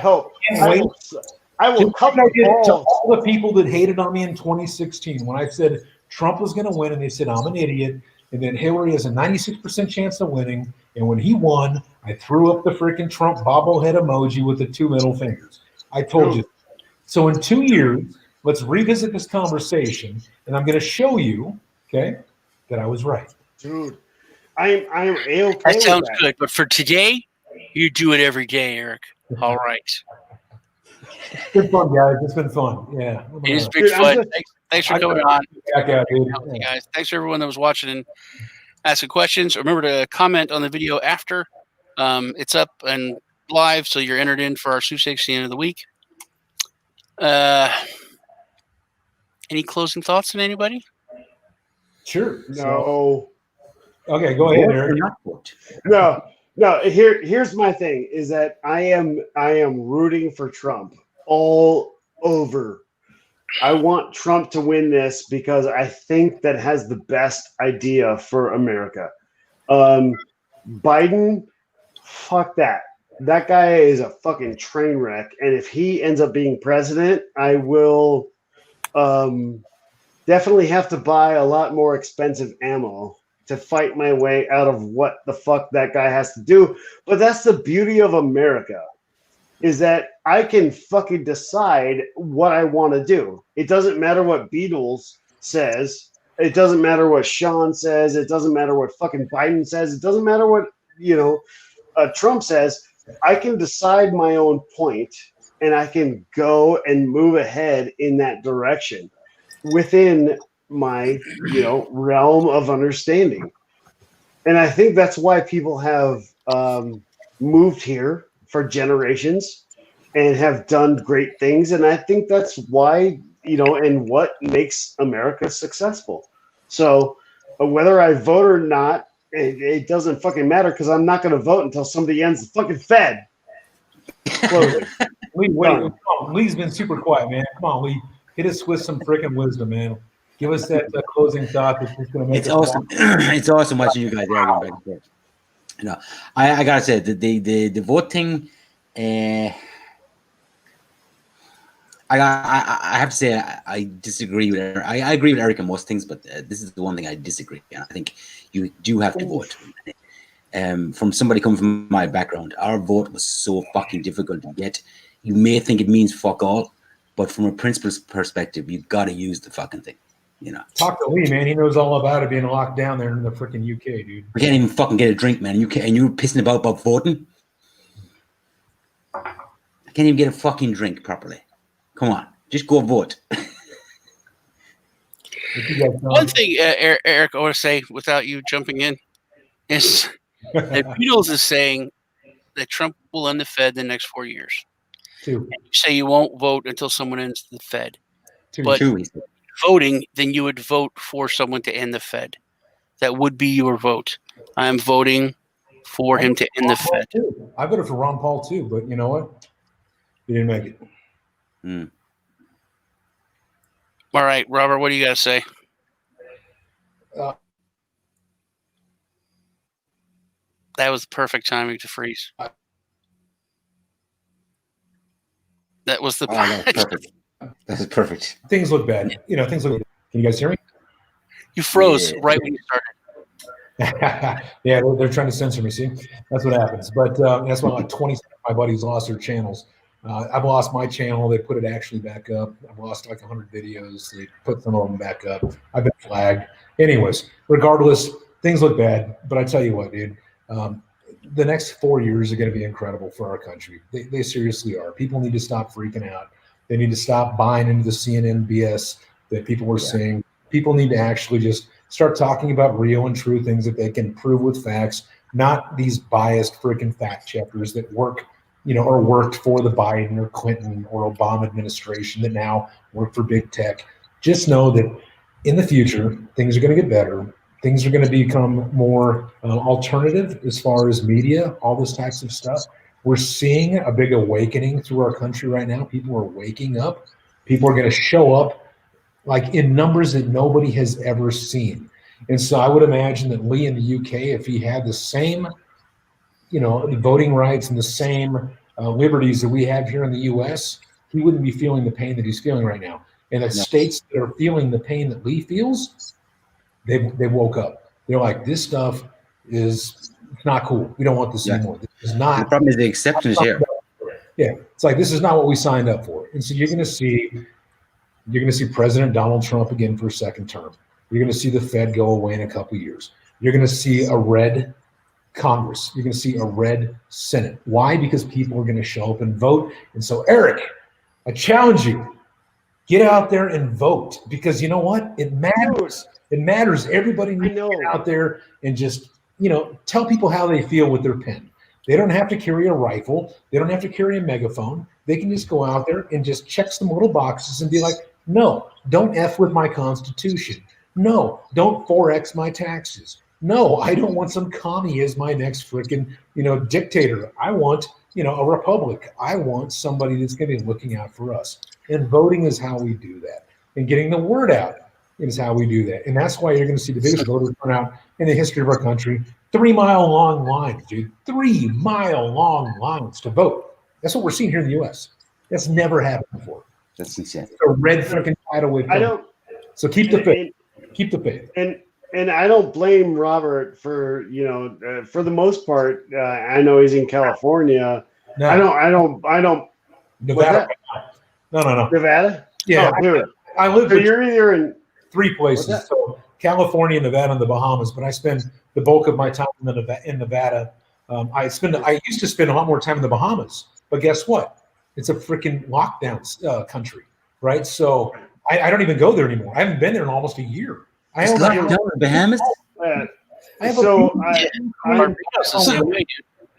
will cut to all the people that hated on me in 2016 when I said Trump was going to win, and they said I'm an idiot, and then Hillary has a 96% chance of winning. And when he won, I threw up the freaking Trump bobblehead emoji with the 2 middle fingers. I told you. So in 2 years, let's revisit this conversation, and I'm going to show you, okay, that I was right. Dude, I'm A-okay. That sounds good, but for today, you do it every day, Eric. All right. It's been fun, guys. It's been fun. Yeah. It's been fun. Thanks for coming on. Back out, dude. Hey guys, thanks for everyone that was watching and asking questions. Remember to comment on the video after. It's up and live, so you're entered in for our sweepstakes at the end of the week. Any closing thoughts from anybody? Sure. No. Okay, go ahead, Eric. No. Here's my thing: is that I am rooting for Trump all over. I want Trump to win this because I think that has the best idea for America. Biden, fuck that. That guy is a fucking train wreck. And if he ends up being president, I will definitely have to buy a lot more expensive ammo to fight my way out of what the fuck that guy has to do. But that's the beauty of America, is that I can fucking decide what I want to do. It doesn't matter what Beadles says. It doesn't matter what Sean says. It doesn't matter what fucking Biden says. It doesn't matter what, Trump says. I can decide my own point, and I can go and move ahead in that direction within my, realm of understanding. And I think that's why people have moved here for generations and have done great things. And I think that's why, and what makes America successful. So whether I vote or not, it doesn't fucking matter, because I'm not going to vote until somebody ends the fucking Fed. Lee's been super quiet, man. Come on, Lee. Hit us with some freaking wisdom, man. Give us that closing thought that's just going to make It's awesome. It's awesome watching you guys argue back and forth. No, I gotta say the vote thing. I have to say I disagree with Eric. I agree with Eric on most things, but this is the one thing I disagree. And I think you do have to vote. From somebody coming from my background, our vote was so fucking difficult to get. You may think it means fuck all, but from a principal's perspective, you've got to use the fucking thing. You know. Talk to Lee, man. He knows all about it being locked down there in the freaking UK, dude. We can't even fucking get a drink, man. And you're pissing about voting. I can't even get a fucking drink properly. Come on, just go vote. One thing, Eric, I want to say without you jumping in is that Beadles is saying that Trump will end the Fed in the next 4 years. Two. You say you won't vote until someone ends the Fed. Two. Voting, then you would vote for someone to end the Fed. That would be your vote. I am voting for him to end the Fed. I voted for Ron Paul too, but you know what? He didn't make it. All right, Robert, what do you got to say? That was perfect timing to freeze. That was the perfect. That is perfect. Things look bad. You know, things look bad. Can you guys hear me? You froze right when you started. Yeah, they're trying to censor me. See, that's what happens. But that's why like 20 of my buddies lost their channels. I've lost my channel. They put it actually back up. I've lost like 100 videos. They put some of them back up. I've been flagged. Anyways, regardless, things look bad. But I tell you what, dude, the next 4 years are going to be incredible for our country. They seriously are. People need to stop freaking out. They need to stop buying into the CNN BS that people were saying. People need to actually just start talking about real and true things that they can prove with facts, not these biased freaking fact checkers that work, you know, or worked for the Biden or Clinton or Obama administration that now work for big tech. Just know that in the future, things are going to get better. Things are going to become more alternative as far as media, all this types of stuff. We're seeing a big awakening through our country right now. People are waking up. People are going to show up like in numbers that nobody has ever seen. And so I would imagine that Lee in the UK, if he had the same, you know, voting rights and the same liberties that we have here in the US, he wouldn't be feeling the pain that he's feeling right now. And the states that are feeling the pain that Lee feels, they woke up. They're like, this stuff is not cool. We don't want this anymore. This is not. The problem is the exception is here. Yeah, it's like this is not what we signed up for. And so you're going to see President Donald Trump again for a second term. You're going to see the Fed go away in a couple of years. You're going to see a red Congress. You're going to see a red Senate. Why? Because people are going to show up and vote. And so, Eric, I challenge you, get out there and vote, because you know what? It matters. It matters. Everybody needs to get out there and just, you know, tell people how they feel with their pen. They don't have to carry a rifle. They don't have to carry a megaphone. They can just go out there and just check some little boxes and be like, no, don't F with my Constitution. No, don't 4X my taxes. No, I don't want some commie as my next freaking, you know, dictator. I want, you know, a republic. I want somebody that's going to be looking out for us. And voting is how we do that. And getting the word out is how we do that. And that's why you're going to see the biggest voter turnout in the history of our country. 3 mile long lines, dude. 3 mile long lines to vote. That's what we're seeing here in the U.S. That's never happened before. That's insane. It's a red freaking tidal wave. So keep the faith. Keep the faith. And I don't blame Robert for, you know, for the most part. I know he's in California. No. I don't. Nevada. No. Nevada? Yeah. Oh, I live. So you're either in 3 places. So California, Nevada, and the Bahamas. But I spend the bulk of my time in Nevada. I used to spend a lot more time in the Bahamas. But guess what? It's a freaking lockdown country, right? So I don't even go there anymore. I haven't been there in almost a year. I It's locked down in the Bahamas?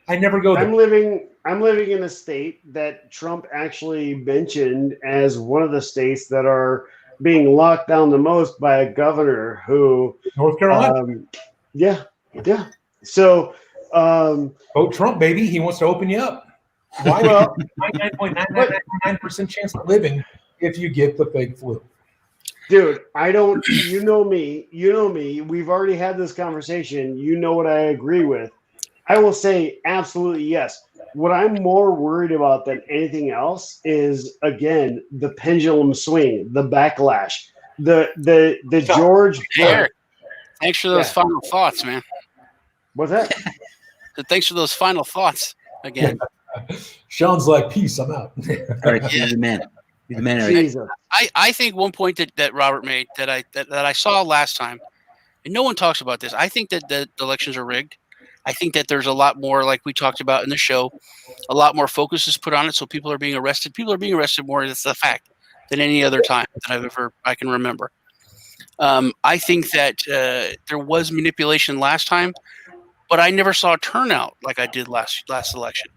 I never go there. I'm living in a state that Trump actually mentioned as one of the states that are being locked down the most by a governor who North Carolina. Yeah. So vote Trump, baby. He wants to open you up. Why? Well, 99.999% chance of living if you get the fake flu. Dude, I don't. You know me. We've already had this conversation. You know what I agree with. I will say absolutely yes. What I'm more worried about than anything else is, again, the pendulum swing, the backlash, the George. Eric, thanks for those Yeah. final thoughts, man. What's that? Thanks for those final thoughts again. Sean's like, peace, I'm out. Eric, he's the man. He's the man, Eric. Jesus. I think one point that Robert made that I saw last time, and no one talks about this. I think that the elections are rigged. I think that there's a lot more, like we talked about in the show, a lot more focus is put on it. So people are being arrested. People are being arrested more. It's a fact than any other time that I can remember. I think that there was manipulation last time, but I never saw a turnout like I did last election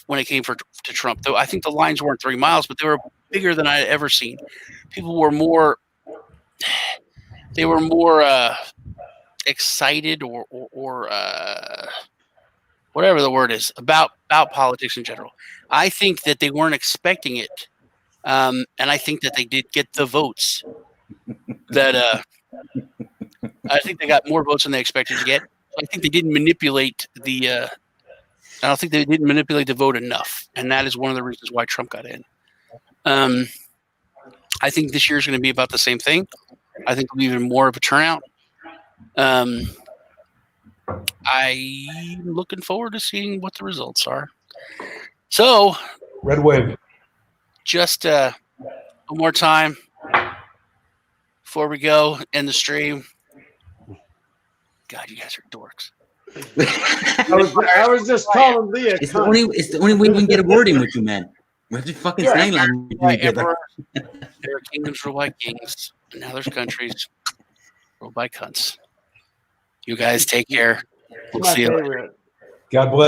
when it came to Trump. Though I think the lines weren't 3 miles, but they were bigger than I had ever seen. People were more. They were more excited or whatever the word is about politics in general. I think that they weren't expecting it, and I think that they did get the votes. That I think they got more votes than they expected to get. I think they didn't manipulate the. I don't think they didn't manipulate the vote enough, and that is one of the reasons why Trump got in. I think this year is going to be about the same thing. I think there'll be even more of a turnout. I'm looking forward to seeing what the results are. So, Red wave. just one more time before we go end the stream. God, you guys are dorks. I was just calling Leah. It's the only way we can get a word in with you, man. We have to fucking sign language together. There are kingdoms ruled by kings, and now there's countries ruled by cunts. You guys take care. We'll My see you later. favorite. God bless.